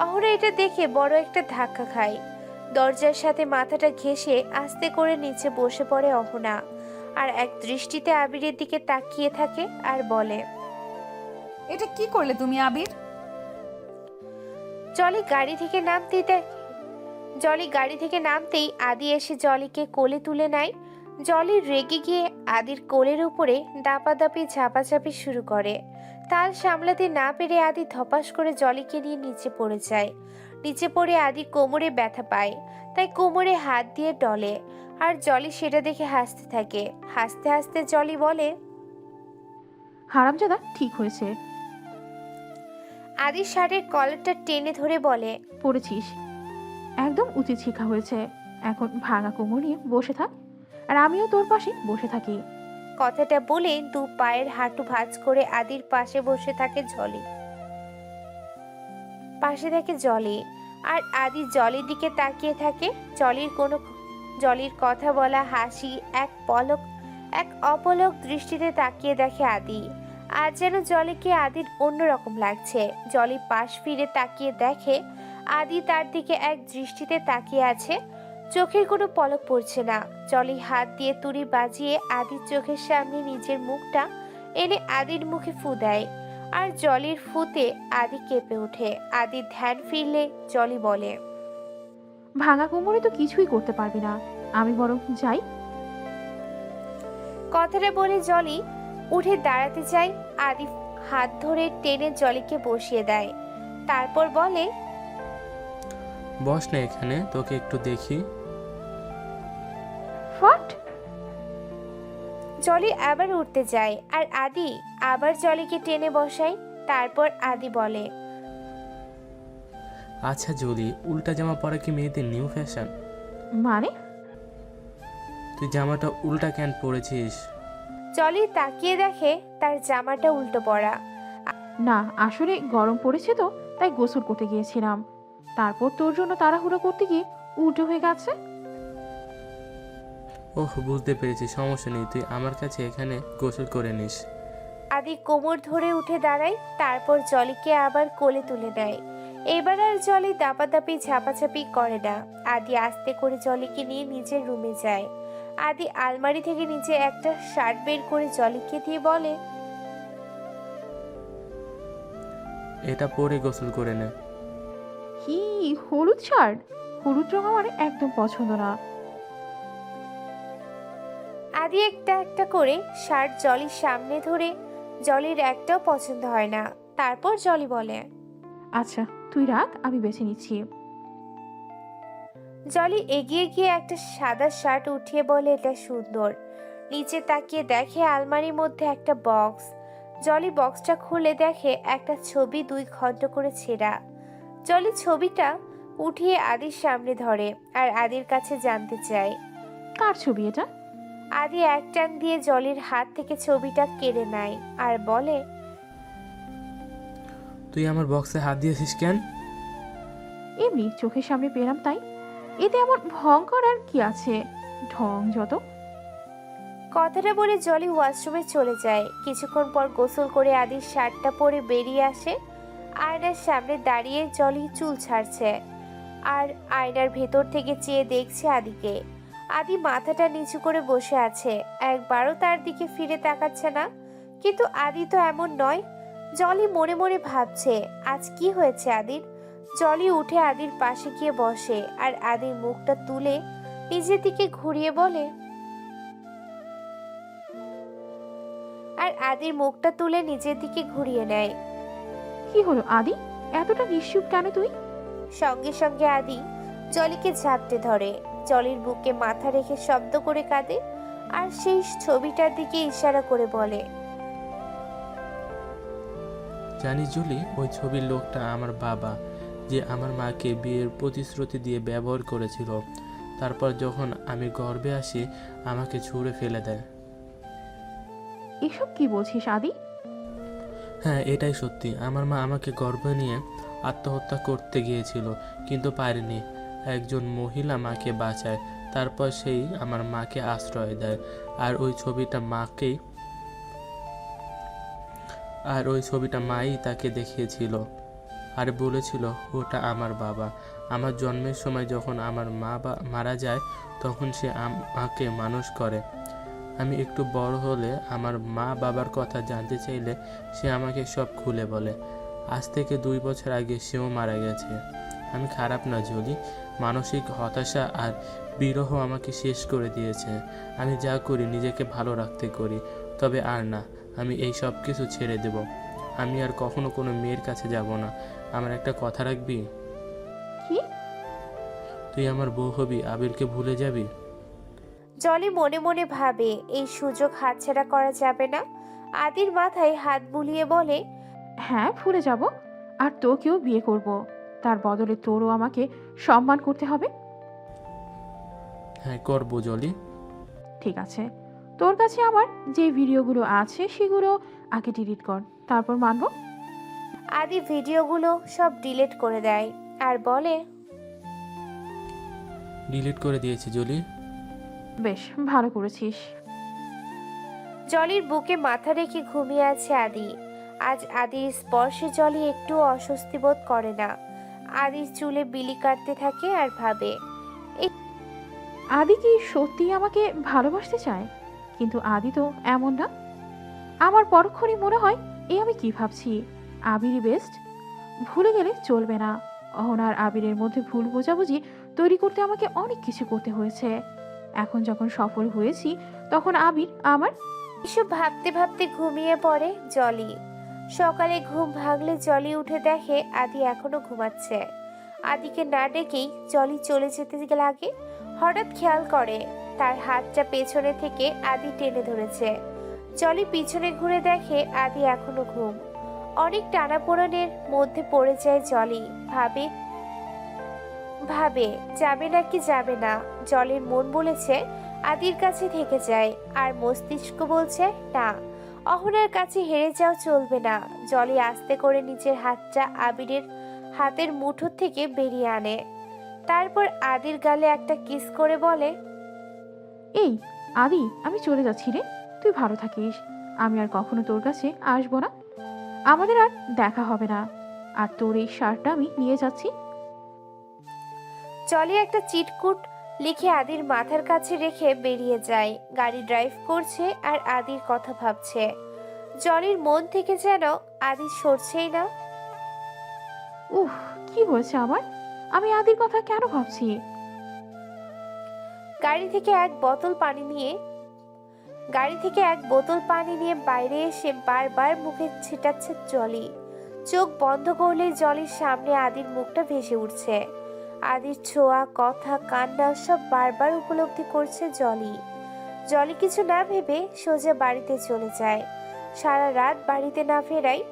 অহনা এটা দেখে বড় একটা ধাক্কা খায়। দরজার সাথে মাথাটা ঘেঁষে আস্তে করে নিচে বসে পড়ে অহনা। আর এক দৃষ্টিতে আবিরের দিকে তাকিয়ে থাকে আর বলে, এটা কি করলে তুমি আবির? জলি গাড়ি থেকে নামতেই আদি এসে জলিকে কোলে তুলে নেয়। জলি রেগে গিয়ে আদির কোলের উপরে দাপাদাপি ঝাপাঝাপি শুরু করে। তাল সামলাতে না পেরে আদি ধপাস করে জলিকে নিয়ে নিচে পড়ে যায়। নিচে পড়ে আদি কোমরে ব্যথা পায়, তাই কোমরে হাত দিয়ে ডলে। আর জলি সেটা দেখে হাসতে থাকে। হাসতে হাসতে জলি বলে, হারামজাদা ঠিক হয়েছে, আদি শার্টের কলারটা টেনে ধরে বলে, পড়েছিস, একদম উচিত শিক্ষা হয়েছে। এখন ভাঙা কোমর নিয়ে বসে থাক, আর আমিও তোর পাশে বসে থাকি। কথাটা বলে দু পায়ের হাঁটু ভাঁজ করে আদির পাশে বসে থাকে জলি। আর আদি জলির দিকে তাকিয়ে থাকে। জলির কথা বলা হাসি এক অপলক দৃষ্টিতে তাকিয়ে দেখে আদি। আর যেন জলিকে আদির অন্যরকম লাগছে। জলি পাশ ফিরে তাকিয়ে দেখে আদি তার দিকে এক দৃষ্টিতে তাকিয়ে আছে। চোখের কোনো পলক পড়ছে না। জলি হাত দিয়ে তুড়ি বাজিয়ে আদির চোখের সামনে নিজের মুখটা এনে আদির মুখে ফু দেয়। আর জলির ফুতে আদি কেঁপে ওঠে। আদির ধ্যান ফিরলে জলি বলে, ভাঙা কোমরে তো কিছুই করতে পারবি না, আমি বরং যাই। কথাটা বলে জলি উঠে দাঁড়াতে চায়। আদি হাত ধরে টেনে জলিকে বসিয়ে দেয়। তারপর বলে, বস না এখানে, তোকে একটু দেখি। হোয়াট? জলি আবার উঠতে যায় আর আদি আবার জলিকে টেনে বসায়। তারপর আদি বলে, আচ্ছা জলি, উল্টা জামা পরা কি মেয়েদের নিউ ফ্যাশন? মানে? তুই জামাটা উল্টা কেন পরেছিস? জলি তাকিয়ে দেখে তার জামাটা উল্টো পড়া। না, আসলে গরম পড়েছে তো, তাই গোসল করতে গিয়েছিলাম। তারপর তোর জন্য তাড়াহুড়ো করতে গিয়ে উল্টো হয়ে গেছে। ওহ, বুঝতে পেরেছি, সমস্যা নেই, তুই আমার কাছে এখানে গোসল করে নিস। আদি কোমর ধরে উঠে দাঁড়ায়। তারপর জলিকে আবার কোলে তুলে নেয়। এবার আর জলি দাপাদাপি ঝাপাঝাপি করে না। আদি আস্তে করে জলিকে নিয়ে নিজের রুমে যায়। আদি আলমারি থেকে নিচে একটা শার্ট বের করে জলিকে দিয়ে বলে, এটা পরে গোসল করে নে। কি হলুদ শার্ট? হলুদ রং আমার একদম পছন্দ না। আদি একটা একটা করে শার্ট জলির সামনে ধরে। জলির একটাও পছন্দ হয় না। তারপর জলি বলে, আচ্ছা তুই রাখ, আমি বেছে নিচ্ছি। জলি এগিয়ে গিয়ে একটা সাদা শার্ট উঠিয়ে বলে, এটা সুন্দর। নিচে তাকিয়ে দেখে আলমারির মধ্যে একটা বক্স। জলি বক্সটা খুলে দেখে একটা ছবি 2 খণ্ড করে ছেঁড়া। জলি ছবিটা উঠিয়ে আদির সামনে ধরে আর আদির কাছে জানতে চায়, কার ছবি এটা? আদি এক টান দিয়ে জলির হাত থেকে ছবিটা কেড়ে নেয় আর বলে, তুই আমার বক্সে হাত দিয়েছিস কেন? এমনি চোখের সামনে পেলাম তাই। এতে আমার ভং করার কি আছে? ঢং যত। কথাটা বলে জলি ওয়াশরুমে চলে যায়। কিছুক্ষণ পর গোসল করে আদির শার্টটা পরে বেরিয়ে আসে। আয়নার সামনে দাঁড়িয়ে জলি চুল ছাড়ছে আর আয়নার ভেতর থেকে চেয়ে দেখছে আদিকে। আদি মাথাটা নিচু করে বসে আছে, একবারও তার দিকে ফিরে তাকাচ্ছে না। কিন্তু আদি তো এমন নয়। জলি মনে মনে ভাবছে, আজ কি হয়েছে আদির। জলি উঠে আদির পাশে গিয়ে বসে আর আদির মুখটা তুলে নিজের দিকে ঘুরিয়ে বলে, নেয়। কি হলো আদি, এতটা নিশ্চুপ কেন তুই? সঙ্গে সঙ্গে আদি জলিকে ঝাপটে ধরে। জলির বুকে মাথা রেখে শব্দ করে কাঁদে আর সেই ছবিটার দিকে ইশারা করে বলে, জানিস জুলি, ওই ছবির লোকটা আমার বাবা, যে আমার মাকে বিয়ের প্রতিশ্রুতি দিয়ে ব্যবহার করেছিল। তারপর যখন আমি গর্ভে আসি আমাকে ছুঁড়ে ফেলে দেয়। এসব কি বলছিস আদি? হ্যাঁ, এটাই সত্যি। আমার মা আমাকে গর্ভে নিয়ে আত্মহত্যা করতে গিয়েছিল, কিন্তু পারেনি। একজন মহিলা মাকে বাঁচায়, তারপর সেই আমার মাকে আশ্রয় দেয়। আর ওই ছবিটা মাই তাকে দেখিয়েছিল আর বলেছিল ওটা আমার বাবা। আমার জন্মের সময় যখন আমার মা মারা যায় তখন সে আমাকে মানুষ করে। আমি একটু বড় হলে আমার মা বাবার কথা জানতে চাইলে সে আমাকে সব খুলে বলে। আজ থেকে 2 বছর আগে সেও মারা গেছে। আমি খারাপ না জলি, মানসিক হতাশা আর বিরহ আমাকে শেষ করে দিয়েছে। আমি যা করি নিজেকে ভালো রাখতে করি, তবে আর না, আমি এই সব কিছু ছেড়ে দেব। আমি আর কখনো কোনো মেয়ের কাছে যাব না। আমার একটা কথা রাখবি? কি? তুই আমার বউ হবি, আবিরকে ভুলে যাবি। জলি মনে মনে ভাবে এই সুযোগ হাতছাড়া করা যাবে না। আদির মাথায় হাত বুলিয়ে বলে, হ্যাঁ, ভুলে যাব। আর তোকেও বিয়ে করব। তার বদলে তোরও আমাকে সম্মান করতে হবে। হ্যাঁ করবো জলি। ঠিক আছে, তোর কাছে আমার যে ভিডিওগুলো আছে সেগুলো আগে ডিলিট কর, তারপর মানবো। আদি ভিডিওগুলো সব ডিলিট করে দেয় আর বলে, ডিলিট করে দিয়েছি জলি। বেশ ভালো করেছিস। জলির বুকে মাথা রেখে ঘুমিয়ে আছে আদি। আজ আদির স্পর্শে জলি একটু অস্বস্তি বোধ করে না। আদির চুলে বিলি কাটতে থাকে আর ভাবে, আদি কি সত্যি আমাকে ভালোবাসতে চায়? কিন্তু আদি তো এমন না। আমার পরক্ষণই মনে হয় এই আমি কি ভাবছি, আবিরই বেস্ট। ভুলে গেলে চলবে না। অহনার আবিরের মধ্যে ভুল বোঝাবুঝি তৈরি করতে আমাকে অনেক কিছু করতে হয়েছে। এখন যখন সফল হয়েছি তখন আবির আমার। এসব ভাবতে ভাবতে ঘুমিয়ে পড়ে জলি। সকালে ঘুম ভাঙলে জলি উঠে দেখে আদি এখনো ঘুমাচ্ছে। আদিকে না ডেকেই জলি চলে যেতে লাগে। হঠাৎ খেয়াল করে তার হাতটা পেছনে থেকে আদি টেনে ধরেছে। জলি পিছনে ঘুরে দেখে আদি এখনো ঘুম। অনেক টানাপোড়েনের মধ্যে পড়ে যায় জলি। ভাবে যাবে নাকি যাবে না। জলির মন বলেছে আদির কাছে থেকে যায়, আর মস্তিষ্ক বলছে না, অহনার কাছে হেরে যাও চলবে না। জলি আস্তে করে নিজের হাতটা আবিরের হাতের মুঠো থেকে বেরিয়ে আনে। তারপর আদির গালে একটা কিস করে বলে, এই আদি, আমি চলে যাচ্ছি রে, তুই ভালো থাকিস। আমি আর কখনো তোর কাছে আসবো না। আমাদের আর দেখা হবে না। আর তোর এই শার্টটা আমি নিয়ে যাচ্ছি। জলি একটা চিটকুট লিখে আদির মাথার কাছে রেখে বেরিয়ে যায়। গাড়ি ড্রাইভ করছে আর আদির কথা ভাবছে। জলির মন থেকে যেন আদি সরছেই না। উফ, কি হয়েছে আমার? আমি আদির কথা কেন ভাবছি? গাড়ি থেকে এক বোতল পানি নিয়ে বাইরে এসে বারবার মুখে ছিটাচ্ছে জলি। চোখ বন্ধ করলেই জলির সামনে আদির মুখটা ভেসে উঠছে। আদির ছোঁয়া, কথা, কান্না সব বারবার উপলব্ধি করছে জলি। জলি কিছু না ভেবে সোজা বাড়িতে চলে যায়। সারা রাত বাড়িতে না ফেরায়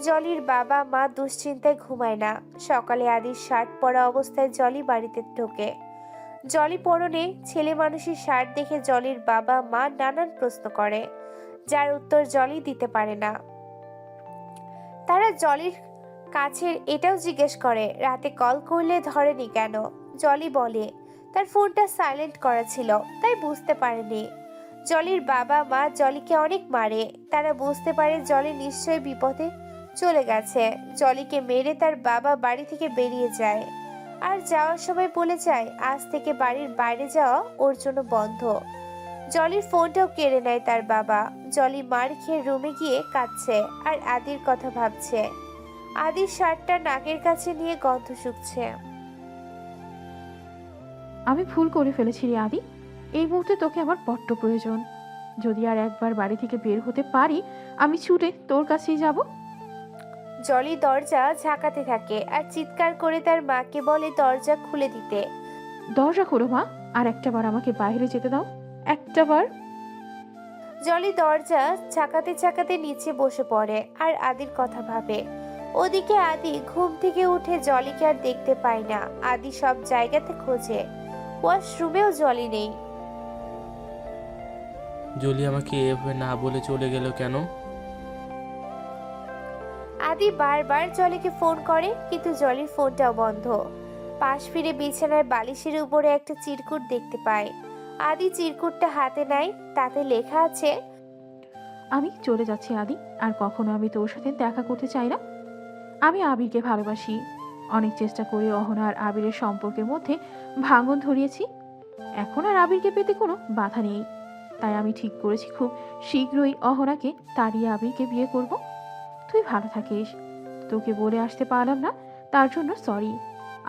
জলির বাবা মা দুশ্চিন্তায় ঘুমায় না। সকালে আদির শার্ট পরা অবস্থায় জলি বাড়িতে ঢোকে। জলি পরনে ছেলে মানুষের শার্ট দেখে জলির বাবা মা নানান প্রশ্ন করে, যার উত্তর জলি দিতে পারে না। তারা জলির কাছে এটাও জিজ্ঞেস করে রাতে কল করলে ধরেনি কেন। জলি বলে তার ফোনটা সাইলেন্ট করা ছিল, তাই বুঝতে পারেনি। জলির বাবা মা জলিকে অনেক মারে। তারা বুঝতে পারে জলি নিশ্চয়ই বিপদে চলে গেছে। জলিকে মেরে তার বাবা বাড়ি থেকে বেরিয়ে যায়, আর যাওয়ার সময় বলে যায় আজ থেকে বাড়ির বাইরে যাওয়া ওর জন্য বন্ধ। জলির ফোনটাও কেড়ে নেয় তার বাবা। জলি মার খেয়ে রুমে গিয়ে কাঁদছে আর আদির কথা ভাবছে। আদির শার্টটা নাকের কাছে নিয়ে গন্ধ শুকছে। আমি ভুল করে ফেলেছি রে আদি। এই মুহূর্তে তোকে আমার বড্ড প্রয়োজন। যদি আর একবার বাড়ি থেকে বের হতে পারি, আমি ছুটে তোর কাছেই যাব। জলি দরজা ঝাঁকাতে থাকে আর চিৎকার করে তার মাকে বলে দরজা খুলে দিতে। দরজা খোলো মা, আর একটাবার আমাকে বাইরে যেতে দাও, একটাবার। জলি দরজা ঝাঁকাতে ঝাঁকাতে নিচে বসে পড়ে আর আদির কথা ভাবে। ওদিকে আদি ঘুম থেকে উঠে জলিকে আর দেখতে পায় না। আদি সব জায়গাতে খোঁজে, ওয়াশরুমেও জলি নেই। জলি আমাকে এভাবে না বলে চলে গেল কেন? আদি বারবার জলিকে ফোন করে, কিন্তু জলির ফোনটাও বন্ধ। পাশ ফিরে বিছানার বালিশের উপরে একটা চিরকুট দেখতে পায়। আদি চিরকুটটা হাতে নেয়, তাতে লেখা আছে, আমি চলে যাচ্ছি আদি, আর কখনো আমি তোর সাথে দেখা করতে চাই না। আমি আবিরকে ভালোবাসি। অনেক চেষ্টা করে অহনা আর আবিরের সম্পর্কের মধ্যে ভাঙন ধরিয়েছি। এখন আর আবিরকে পেতে কোনো বাধা নেই। তাই আমি ঠিক করেছি খুব শীঘ্রই অহনাকে তাড়িয়ে আবিরকে বিয়ে করব। তুই ভালো থাকিস। তোকে বলে আসতে পারলাম না, তার জন্য সরি।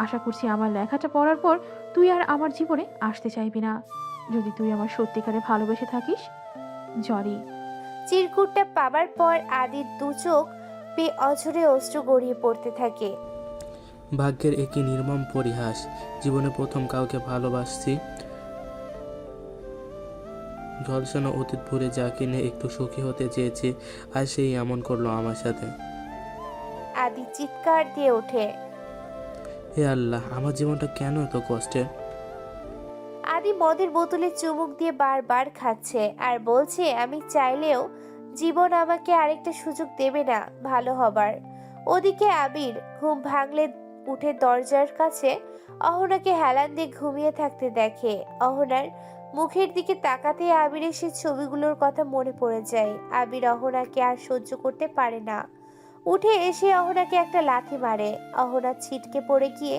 আশা করছি আমার লেখাটা পড়ার পর তুই আর আমার জীবনে আসতে চাইবি না, যদি তুই আমার সত্যিকারে ভালোবেসে থাকিস। জলি। চিরকুটটা পাবার পর আদির দু চোখ বেয়ে অঝরে অশ্রু গড়িয়ে পড়তে থাকে। ভাগ্যের একই নির্মম পরিহাস। জীবনে প্রথম কাউকে ভালোবাসছি, ঝলসানো অতীত ভুলে যাকে নিয়ে একটু সুখী হতে চেয়েছি, আর সেই এমন করলো আমার সাথে। আদি চিৎকার দিয়ে ওঠে। হে আল্লাহ, আমার জীবনটা কেন এত কষ্টের? আদি মদের বোতলে চুমুক দিয়ে বারবার খাচ্ছে আর বলছে, আমি চাইলেও জীবন আমাকে আরেকটা সুযোগ দেবে না ভালো হবার। ওদিকে আবির ঘুম ভাঙলে উঠে দরজার কাছে অহনাকে হেলান দিয়ে ঘুমিয়ে থাকতে দেখে। অহনার মুখের দিকে তাকাতেই আবিরের সে ছবিগুলোর কথা মনে পড়ে যায়। আবির অহনাকে আর সহ্য করতে পারে না, উঠে এসে অহনাকে একটা লাথি মারে। অহনা ছিটকে পড়ে গিয়ে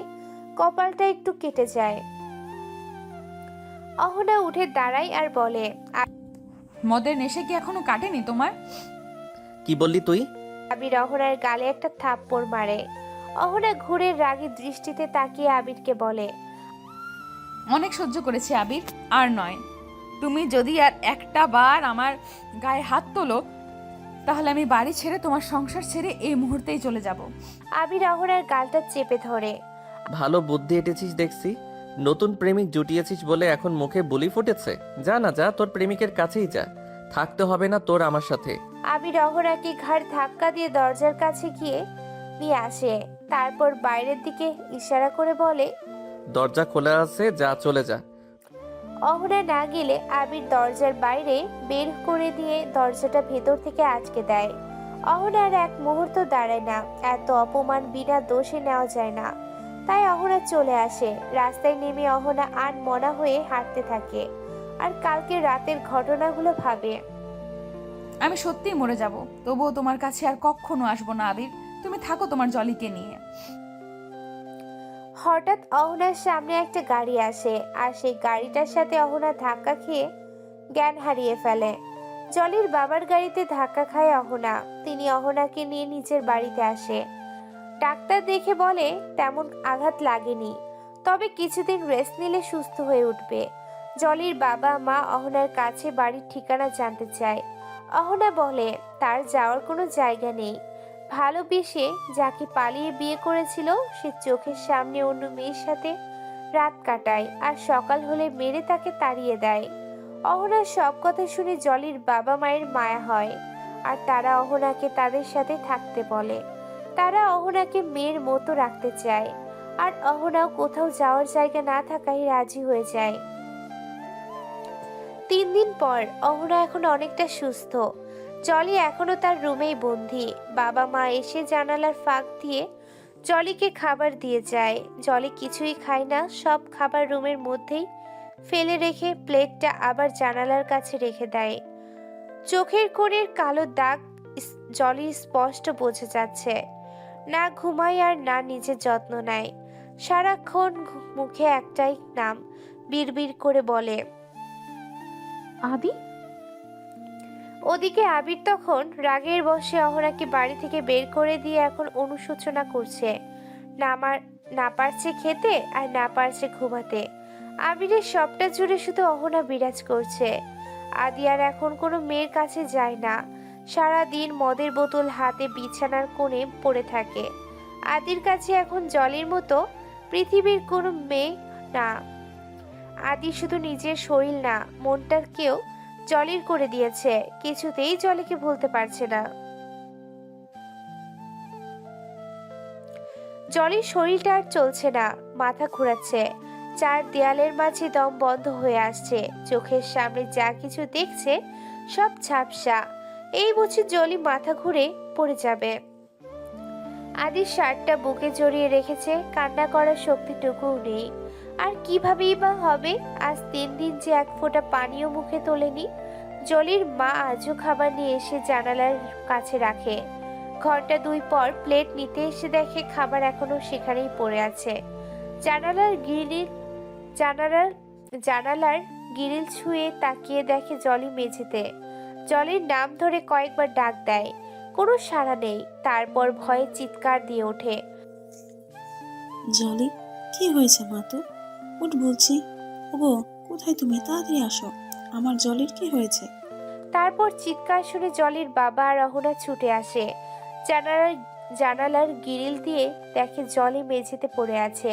কপালটা একটু কেটে যায়। অহনা উঠে দাঁড়ায় আর বলে, মদের নেশা কি এখনো কাটেনি তোমার? কি বললি তুই? আবির অহনার গালে একটা থাপ্পড় মারে। অহনা ঘুরে রাগী দৃষ্টিতে তাকিয়ে আবিরকে বলে, অনেক সহ্য করেছি আবির, আর নয়। তুমি যদি আর একটা বার আমার গায়ে হাত তোলো, তাহলে আমি বাড়ি ছেড়ে তোমার সংসার ছেড়ে এই মুহূর্তেই চলে যাব। আবির অহনার গালটা চেপে ধরে। ভালো বুদ্ধি এঁটেছিস দেখছি। নতুন প্রেমিক জুটিয়েছিস বলে এখন মুখে বুলি ফুটেছে। যা না যা, তোর প্রেমিকের কাছেই যা, থাকতে হবে না তোর আমার সাথে। আবির অহনাকে ঘাড় ধাক্কা দিয়ে দরজার কাছে গিয়ে নিয়ে আসে, তারপর বাইরের দিকে ইশারা করে বলে, দরজা খোলা আছে, যা চলে যা। অহনা না গেলে আবির দরজার বাইরে বের করে দিয়ে দরজাটা ভেতর থেকে আটকে দেয়। অহনা আর এক মুহূর্ত দাঁড়ায় না, এত অপমান বিনা দোষে নেওয়া যায় না। তাই অহনা চলে আসে। রাস্তায় নেমে অহনা আনমনা হয়ে হাঁটতে থাকে আর কালকে রাতের ঘটনাগুলো ভাবে। আমি সত্যিই মরে যাব, তবুও তোমার কাছে আর কখনো আসবো না আবির। তুমি থাকো তোমার জলিকে নিয়ে। হঠাৎ অহনার সামনে একটা গাড়ি আসে আর সেই গাড়িটার সাথে অহনা ধাক্কা খেয়ে জ্ঞান হারিয়ে ফেলে। জলির বাবার গাড়িতে ধাক্কা খায় অহনা। তিনি অহনাকে নিয়ে নিজের বাড়িতে আসে। ডাক্তার দেখে বলে তেমন আঘাত লাগেনি, তবে কিছুদিন রেস্ট নিলে সুস্থ হয়ে উঠবে। জলির বাবা মা অহনার কাছে বাড়ির ঠিকানা জানতে চায়। অহনা বলে তার যাওয়ার কোনো জায়গা নেই। ভালোবেসে যাকে পালিয়ে বিয়ে করেছিল সে চোখের সামনে অন্য মেয়ের সাথে রাত কাটায় আর সকাল হলে মেরে তাকে তাড়িয়ে দেয়। অহনার সব কথা শুনে জলির বাবা মায়ের মায়া হয় আর তারা অহনাকে তাদের সাথে থাকতে বলে। তারা অহনাকে মেয়ের মতো রাখতে চায় আর অহনাও কোথাও যাওয়ার জায়গা না থাকায় রাজি হয়ে যায়। 3 দিন পর অহনা এখন অনেকটা সুস্থ। জলি এখনো তার রুমেই বন্দি। বাবা মা এসে জানালার ফাঁক দিয়ে জলিকে খাবার দিয়ে যায়। জলি কিছুই খায় না, সব খাবার রুমের মধ্যেই ফেলে রেখে প্লেটটা আবার জানালার কাছে রেখে দেয়। চোখের কোণের কালো দাগ জলি স্পষ্ট বোঝা যাচ্ছে। না ঘুমায় আর না নিজের যত্ন নেয়। সারাক্ষণ মুখে একটাই নাম বিড়বিড় করে বলে, আদি। ওদিকে আবির তখন রাগের বশে অহনাকে বাড়ি থেকে বের করে দিয়ে এখন অনুশোচনা করছে। না পারছে খেতে আর না পারছে ঘুমাতে। আবিরের সবটা জুড়ে শুধু অহনা বিরাজ করছে। আদি আর এখন কোনো মেয়ের কাছে যায় না। সারা দিন মদের বোতল হাতে বিছানার কোণে পড়ে থাকে। আদির কাছে এখন জলের মতো পৃথিবীর কোনো মেয়ে না। আদি শুধু নিজের শরীর না, মনটাকেও জলির করে দিয়েছে। কিছুতেই জলিকে ভুলতে পারছে না। জলির শরীরটা আর চলছে না, মাথা ঘোরাচ্ছে। চার দেয়ালের মাঝে দম বন্ধ হয়ে আসছে। চোখের সামনে যা কিছু দেখছে সব ঝাপসা। এই বুঝি জলি মাথা ঘুরে পড়ে যাবে। আদির শার্টটা বুকে জড়িয়ে রেখেছে, কান্না করার শক্তিটুকুও নেই। আর কিভাবেই বা হবে? আজ 3 দিন যে এক ফোঁটা পানিও মুখে তোলেনি। জলির মা আজও খাবার নিয়ে এসে জানালার কাছে রাখে। ঘন্টা 2 পর প্লেট নিতে এসে দেখে খাবার এখনো সেখানেই পড়ে আছে। জানালার গ্রিল ছুঁয়ে তাকিয়ে দেখে জলি মেঝেতে। জলির নাম ধরে কয়েকবার ডাক দেয়, কোনো সাড়া নেই। তারপর ভয়ে চিৎকার দিয়ে ওঠে। জলি, কি হয়েছে মা? তো উঠ বলছি। ওগো, কোথায় তুমি? তাড়াতাড়ি আসো। আমার জলির কি হয়েছে? তারপর চিৎকার শুনে জলির বাবা আর অহনা ছুটে আসে। জানালার গ্রিল দিয়ে দেখে জলি মেঝেতে পড়ে আছে।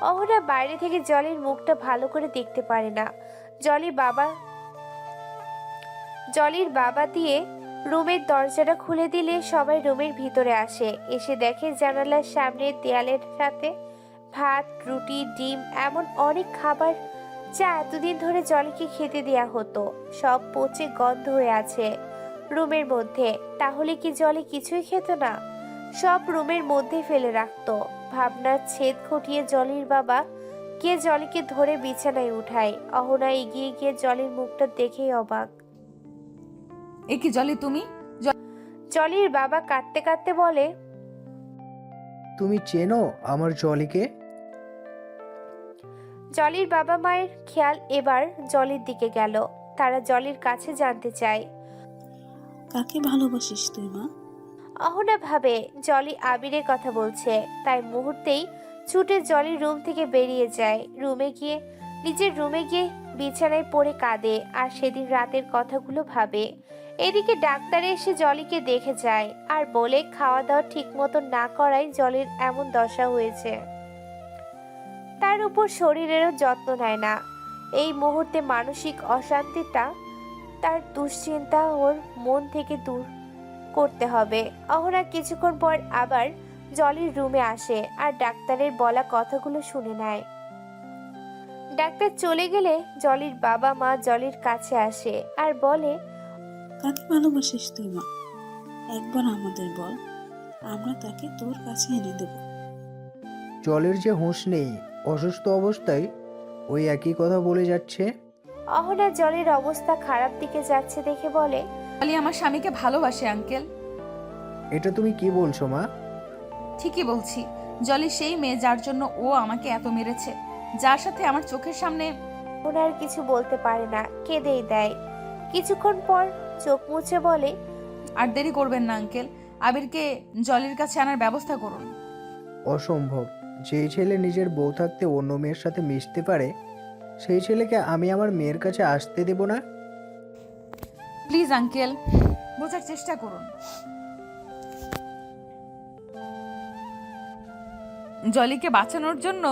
অহনা বাইরে থেকে জলির মুখটা ভালো করে দেখতে পারে না। জলির বাবা দিয়ে রুমের দরজাটা খুলে দিলে সবাই রুমের ভিতরে আসে। এসে দেখে জানালার সামনে দেয়ালের সাথে ভাত, রুটি, ডিম, এমন অনেক খাবার যা এতদিন ধরে জলিকে খেতে দেয়া হতো, সব পচে গন্ধ হয়ে আছে রুমের মধ্যে। তাহলে কি জলি কিছুই খেত না? সব রুমের মধ্যে ফেলে রাখতো। ভাবনার ছেদ ঘটিয়ে জলির বাবা গিয়ে জলিকে ধরে বিছানায় উঠায়। অহনা এগিয়ে গিয়ে জলির মুখটা দেখেই অবাক। এ কি জলি, তুমি? জলির বাবা কাঁদতে কাঁদতে বলে, তুমি চেনো আমার জলিকে? জলির বাবা মায়ের খেয়াল এবার জলির দিকে গেল। তারা জলির কাছে জানতে চায়, কাকে ভালোবাসিস তুই মা? অহনা ভাবে জলি আবিরের কথা বলছে, তাই মুহূর্তেই ছুটে জলি রুম থেকে বেরিয়ে যায়। নিজের রুমে গিয়ে বিছানায় পড়ে কাঁদে আর সেদিন রাতের কথাগুলো ভাবে। এদিকে ডাক্তার এসে জলিকে দেখে যায় আর বলে খাওয়া দাওয়া ঠিক মতো না করায় জলির এমন দশা হয়েছে। তার উপর শরীরেরও যত্ন নেয় না। এই মুহূর্তে মানসিক অশান্তিটা তার দুশ্চিন্তা ওর মন থেকে দূর করতে হবে। অহনা কিছুক্ষণ পর আবার জলির রুমে আসে আর ডাক্তারের বলা কথাগুলো শুনে নেয়। ডাক্তার চলে গেলে জলির বাবা মা জলির কাছে আসে আর বলে, কাকে ভালোবাসিস তুই মা? একবার আমাদের বল, আমরা তাকে তোর কাছে এনে দেব। জলের যে হুঁশ নেই, অসুস্থ অবস্থায় ওই একই কথা বলে যাচ্ছে। অহনা জলির অবস্থা খারাপ দিকে যাচ্ছে দেখে বলে, জলি আমার স্বামীকে ভালোবাসে আঙ্কেল। এটা তুমি কি বলছো মা? ঠিকই বলছি। জলি সেই মেয়ে যার জন্য ও আমাকে এত মেরেছে, যার সাথে আমার চোখের সামনে। ওনার কিছু বলতে পারে না, কেঁদেই দেয়। কিছুক্ষণ পর চোখ মুছে বলে, আর দেরি করবেন না আঙ্কেল, আবিরকে জলির কাছে আনার ব্যবস্থা করুন। অসম্ভব। যেই ছেলে নিজের বউ থাকতে অন্য মেয়ের সাথে মিশতে পারে, সেই ছেলেকে আমি আমার মেয়ের কাছে আসতে দেব না। প্লিজ আঙ্কেল, বোঝার চেষ্টা করুন। জলিকে বাঁচানোর জন্য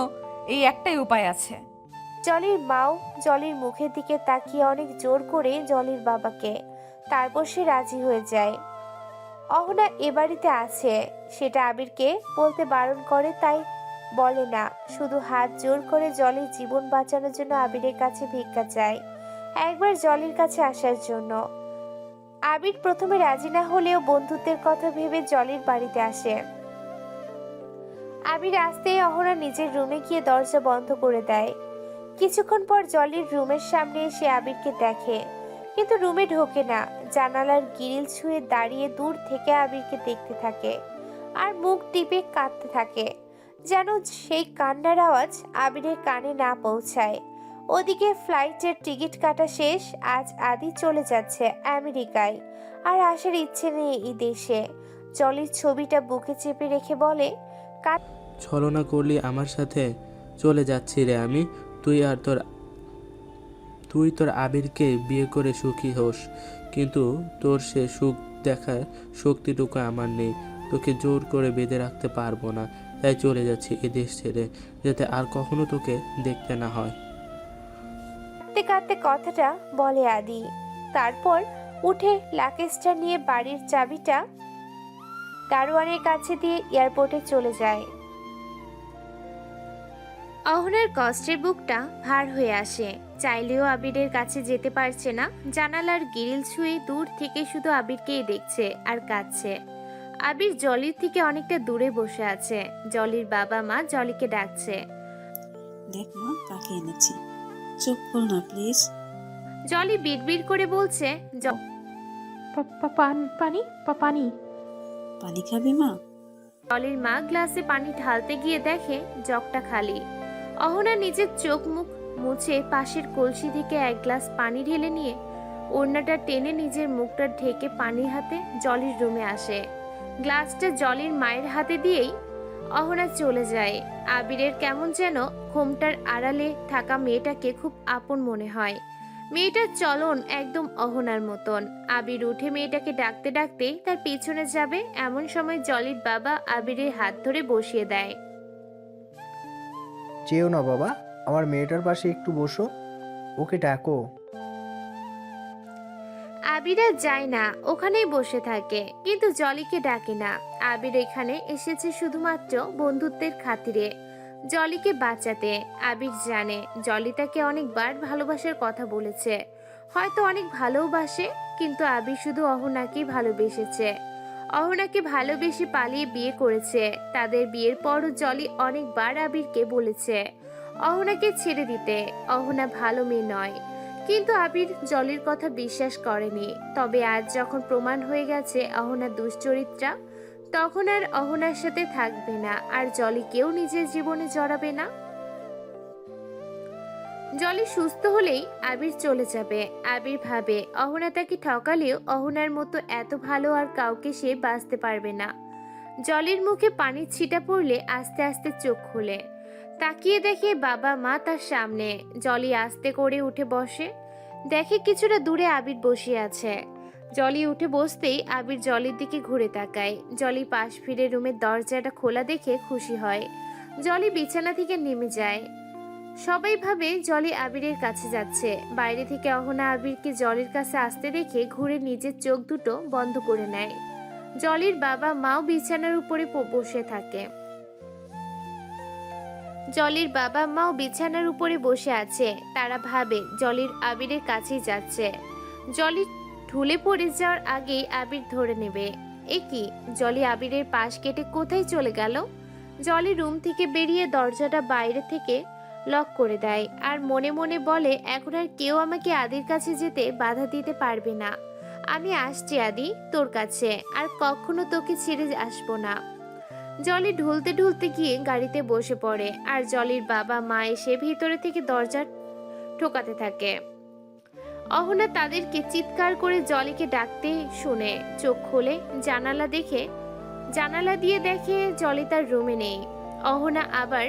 এই একটাই উপায় আছে। জলির মাও জলির মুখের দিকে তাকিয়ে অনেক জোর করে জলির বাবাকে, তারপর সে রাজি হয়ে যায়। অহনা এ বাড়িতে আছে সেটা আবিরকে বলতে বারণ করে, তাই বলে না। শুধু হাত জোর করে জলির জীবন বাঁচানোর জন্য আবিরের কাছে ভিক্ষা চায়, একবার জলির কাছে আসার জন্য। আবির প্রথমে রাজি না হলেও বন্ধুত্বের কথা ভেবে জলির বাড়িতে আসে। আবির আসতেই অহনা নিজের রুমে গিয়ে দরজা বন্ধ করে দেয়। কিছুক্ষণ পর জলির রুমের সামনে এসে আবিরকে দেখে, কিন্তু রুমে ঢোকে না। জানালার গ্রিল ছুঁয়ে দাঁড়িয়ে দূর থেকে আবিরকে দেখতে থাকে আর মুখ টিপে কাঁদতে থাকে, যেন সেই কান্নার আওয়াজ আবিরের কানে না পৌঁছায়। ওদিকে ফ্লাইটের টিকিট কাটা শেষ। আজ আদি চলে যাচ্ছে আমেরিকায়, আর আসার ইচ্ছে নেই এই দেশে। জলির ছবিটা বুকে চেপে রেখে বলে, ছলনা করলি আমার সাথে? চলে যাচ্ছি রে আমি। তুই তোর আবিরকে বিয়ে করে সুখী হোস, কিন্তু তোর সে সুখ দেখার শক্তিটুকু আমার নেই। তোকে জোর করে বেঁধে রাখতে পারবো না, তাই চলে যাচ্ছি এ দেশ ছেড়ে, যাতে আর কখনো তোকে দেখতে না হয়। কাঁদতে কাঁদতে কথাটা বলে আদি। তারপর উঠে লাগেজটা নিয়ে বাড়ির চাবিটা দারোয়ানের কাছে দিয়ে এয়ারপোর্টে চলে যায়। অহনার কষ্টের বুকটা ভার হয়ে আসে, চাইলেও আবিরের কাছে যেতে পারছে না। জানালার গ্রিল ছুঁয়ে দূর থেকে শুধু আবিরকেই দেখছে আর কাঁদছে। আবির জলির থেকে অনেকটা দূরে বসে আছে। জলির বাবা মা জলিকে ডাকছে। দেখ মা, কাকে এনেছি। চুপ কর না প্লিজ। জলি বিড়বিড় করে বলছে, পানি পানি পানি খাবি মা? জলির মা গ্লাসে পানি ঢালতে গিয়ে দেখে জগটা খালি। অহনা নিজের চোখ মুখ মুছে পাশের কলসি থেকে এক গ্লাস পানি ঢেলে নিয়ে ওড়নাটা টেনে নিজের মুখটা ঢেকে পানির হাতে জলির রুমে আসে। গ্লাসটা জলির মায়ের হাতে দিয়েই অহনা চলে যায়। আবিরের কেমন যেন ঘোমটার আড়ালে থাকা মেয়েটাকে খুব আপন মনে হয়। মেয়েটার চলন একদম অহনার মতন। আবির উঠে মেয়েটাকে ডাকতে ডাকতে তার পিছনে যাবে, এমন সময় জলির বাবা আবিরের হাত ধরে বসিয়ে দেয়। যেও না বাবা, আমার মেয়েটার পাশে একটু বসো, ওকে ডাকো। আবির আর যায় না, ওখানেই বসে থাকে, কিন্তু জলিকে ডাকে না। আবির এখানে এসেছে শুধুমাত্র বন্ধুত্বের খাতিরে, জলিকে বাঁচাতে। আবির জানে জলি তাকে অনেকবার ভালোবাসার কথা বলেছে, হয়তো অনেক ভালোবাসে, কিন্তু আবির শুধু অহনাকেই ভালোবেসেছে। অহনাকে ভালোবেসে পালিয়ে বিয়ে করেছে। তাদের বিয়ের পরও জলি অনেকবার আবিরকে বলেছে অহনাকে ছেড়ে দিতে, অহনা ভালো মেয়ে নয়, কিন্তু আবির জলির কথা বিশ্বাস করেনি। তবে আজ যখন প্রমাণ হয়ে গেছে অহনা দুশ্চরিত্রা, তখন আর অহনার সাথে থাকবে না, আর জলিকেও নিজের জীবনে জড়াবে না। জলি সুস্থ হলেই আবির চলে যাবে। আবির ভাবে অহনা তাকে ঠকালেও অহনার মতো এত ভালো আর কাউকে সে বাঁচতে পারবে না। জলির মুখে পানির ছিটা পড়লে আস্তে আস্তে চোখ খুলে তাকিয়ে দেখে বাবা মা তার সামনে। জলি আস্তে করে উঠে বসে, দেখে কিছুটা দূরে আবির বসে আছে। জলি উঠে বসতেই আবির জলির দিকে ঘুরে তাকায়। জলি পাশ ফিরে রুমের দরজাটা খোলা দেখে খুশি হয়। জলি বিছানা থেকে নেমে যায়। সবাই ভাবে জলি আবিরের কাছে যাচ্ছে। বাইরে থেকে অহনা আবিরকে জলির কাছে আসতে দেখে ঘুরে নিজের চোখ দুটো বন্ধ করে নেয়। জলির বাবা মাও বিছানার উপরে বসে থাকে। জলির বাবা মাও বিছানার উপরে বসে আছে। তারা ভাবে জলির আবিরের কাছেই যাচ্ছে। জলি ঢুলে পড়ে যাওয়ার আগেই আবির ধরে নেবে। এ কি, জলি আবিরের পাশ কেটে কোথায় চলে গেল? জলি রুম থেকে বেরিয়ে দরজাটা বাইরে থেকে লক করে দেয় আর মনে মনে বলে, এখন আর কেউ আমাকে আদির কাছে যেতে বাধা দিতে পারবে না। আমি আসছি আদি তোর কাছে, আর কখনো তোকে ছেড়ে আসবো না। জলি ঢুলতে ঢুলতে গিয়ে গাড়িতে বসে পড়ে, আর জলির বাবা মা এসে ভিতরে থেকে দরজা ঠোকাতে থাকে। অহনা তাদেরকে চিৎকার করে জলিকে ডাকতে শুনে চোখ খুলে জানালা দিয়ে দেখে জলি তার রুমে নেই। অহনা আবার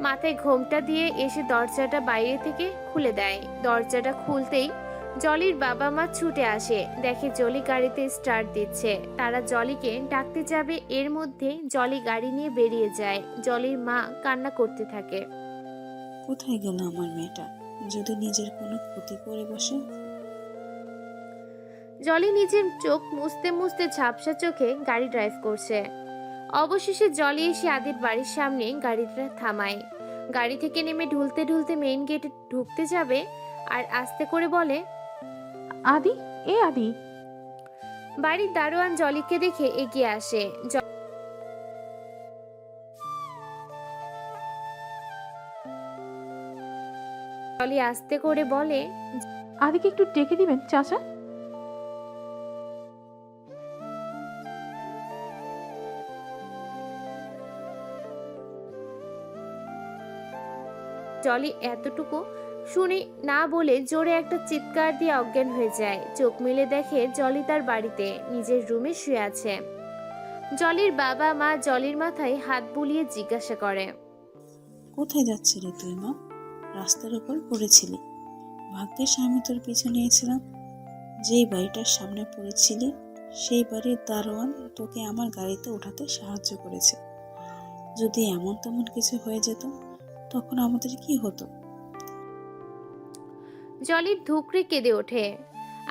মাথায় ঘোমটা দিয়ে এসে দরজাটা বাইরে থেকে খুলে দেয়। দরজাটা খুলতেই জলির বাবা মা ছুটে আসে, দেখে জলি গাড়িতে স্টার্ট দিচ্ছে। তারা জলিকে ডাকতে যাবে, এর মধ্যে জলি গাড়ি নিয়ে বেরিয়ে যায়। জলির মা কান্না করতে থাকে। কোথায় গেল আমার মেয়েটা? যদি নিজের কোনো ক্ষতি করে বসে। জলি নিজের চোখ মুছতে মুছতে ঝাপসা চোখে গাড়ি ড্রাইভ করছে। অবশেষে জলি এসে আদির বাড়ির সামনে গাড়িটা থামায়। গাড়ি থেকে নেমে ঢুলতে ঢুলতে মেইন গেটে ঢুকতে যাবে আর আস্তে করে বলে, আদি, এ আদি। বাড়ির দারোয়ান জলিকে দেখে এগিয়ে আসে। জলি আস্তে করে বলে, আদিকে একটু ডেকে দিবেন চাচা? জলি এতটুকু শুনে না বলে জোরে একটা চিৎকার দিয়ে অজ্ঞান হয়ে যায়। চোখ মেলে দেখে জলি তার বাড়িতে নিজের রুমে শুয়ে আছে। জলির বাবা মা জলির মাথায় হাত বুলিয়ে জিজ্ঞাসা করে, কোথায় যাচ্ছে রে তুই মা? রাস্তার উপর পড়েছিলি, ভাগ্যিস আমি তোর পিছু নিয়েছিলাম। যেই বাড়িটার সামনে পড়েছিলি সেই বাড়ির দারোয়ান তোকে আমার গাড়িতে ওঠাতে সাহায্য করেছে। যদি এমন তেমন কিছু হয়ে যেত তখন আমাদের কি হতো? জলির ধুকরে কেঁদে ওঠে।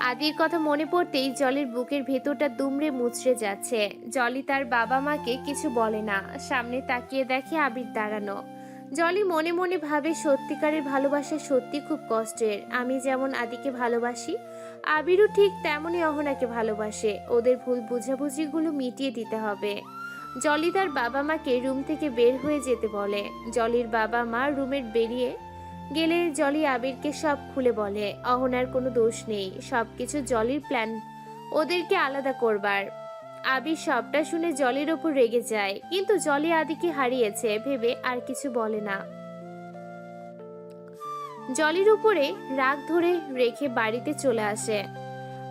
আদির কথা মনে পড়তেই জলির বুকের ভেতরটা দুমড়ে মুচড়ে যাচ্ছে। জলি তার বাবা মাকে কিছু বলে না, সামনে তাকিয়ে দেখে আবির দাঁড়ানো। জলি মনে মনে ভাবে, সত্যিকারের ভালোবাসা সত্যি খুব কষ্টের। আমি যেমন আদিকে ভালোবাসি, আবিরও ঠিক তেমনই অহনাকে ভালোবাসে। ওদের ভুল বুঝাবুঝিগুলো মিটিয়ে দিতে হবে। জলি তার বাবা মাকে রুম থেকে বের হয়ে যেতে বলে। জলির বাবা মা রুমের বেরিয়ে গেলে জলি আবিরকে সব খুলে বলে। অহনার কোনো দোষ নেই, সবকিছু জলির প্ল্যান ওদেরকে আলাদা করবার। আবির সবটা শুনে জলির ওপর রেগে যায়, কিন্তু জলি আদিকে হারিয়েছে ভেবে আর কিছু বলে না। জলির উপরে রাগ ধরে রেখে বাড়িতে চলে আসে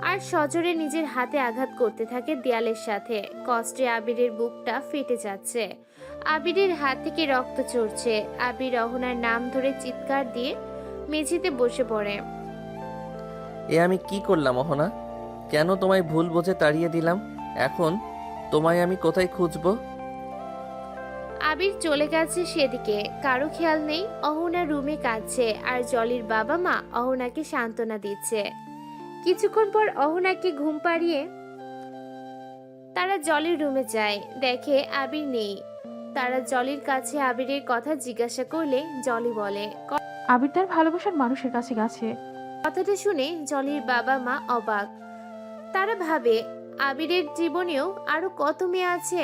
আর সজোরে নিজের হাতে আঘাত করতে থাকে দেয়ালের সাথে। কষ্টে আবিরের বুকটা ফেটে যাচ্ছে, আবিরের হাত থেকে রক্ত ঝরছে। আবির অহনার নাম ধরে চিৎকার দিয়ে মেঝেতে বসে পড়ে। এ আমি কি করলাম অহনা? কেন তোমায় ভুল বুঝে তাড়িয়ে দিলাম? এখন তোমায় আমি কোথায় খুঁজবো? আবির চলে গেছে সেদিকে, কারো খেয়াল নেই। অহনা রুমে কাঁদছে আর জলির বাবা মা অহনাকে সান্ত্বনা দিচ্ছে। কিছুক্ষণ পর অহনাকে ঘুম পাড়িয়ে তারা জলির রুমে যায়, দেখে আবির নেই। তারা জলির কাছে আবিরের কথা জিজ্ঞাসা করলে জলি বলে আবির তার ভালোবাসার মানুষের কাছে গেছে। কথাটা শুনে জলির বাবা মা অবাক। তারা ভাবে আবিরের জীবনেও আরো কত মেয়ে আছে,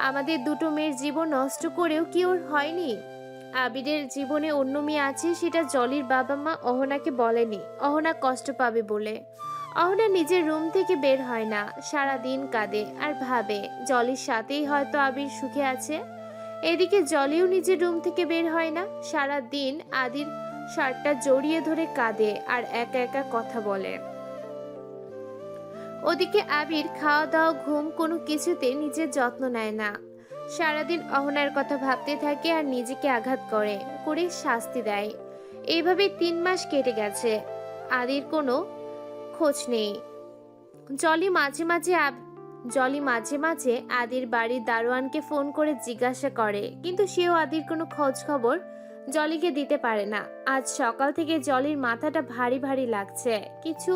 আমাদের দুটো মেয়ের জীবন নষ্ট করেও কি ওর হয়নি? আবিরের জীবনে অন্য মেয়ে আছে সেটা জলির বাবা মা অহনাকে বলেনি, অহনা কষ্ট পাবে বলে। অহনা নিজের রুম থেকে বের হয় না, সারা দিন কাঁদে আর ভাবে জলির সাথেই হয়তো আবির সুখে আছে। এদিকে জলিও নিজের রুম থেকে বের হয় না, সারা দিন আদির শার্টটা জড়িয়ে ধরে কাঁদে আর একা একা কথা বলে। ওদিকে আবির খাওয়া দাওয়া ঘুম কোনো কিছুতে নিজের যত্ন নেয় না, সারাদিন অহনার কথা ভাবতে থাকে আর নিজেকে আঘাত করে শাস্তি দেয়। এইভাবে 3 মাস কেটে গেছে, আদির কোনো খোঁজ নেই। জলি মাঝে মাঝে আদির বাড়ির দারোয়ানকে ফোন করে জিজ্ঞাসা করে, কিন্তু সেও আদির কোনো খোঁজ খবর জলিকে দিতে পারে না। আজ সকাল থেকে জলির মাথাটা ভারী ভারী লাগছে, কিছু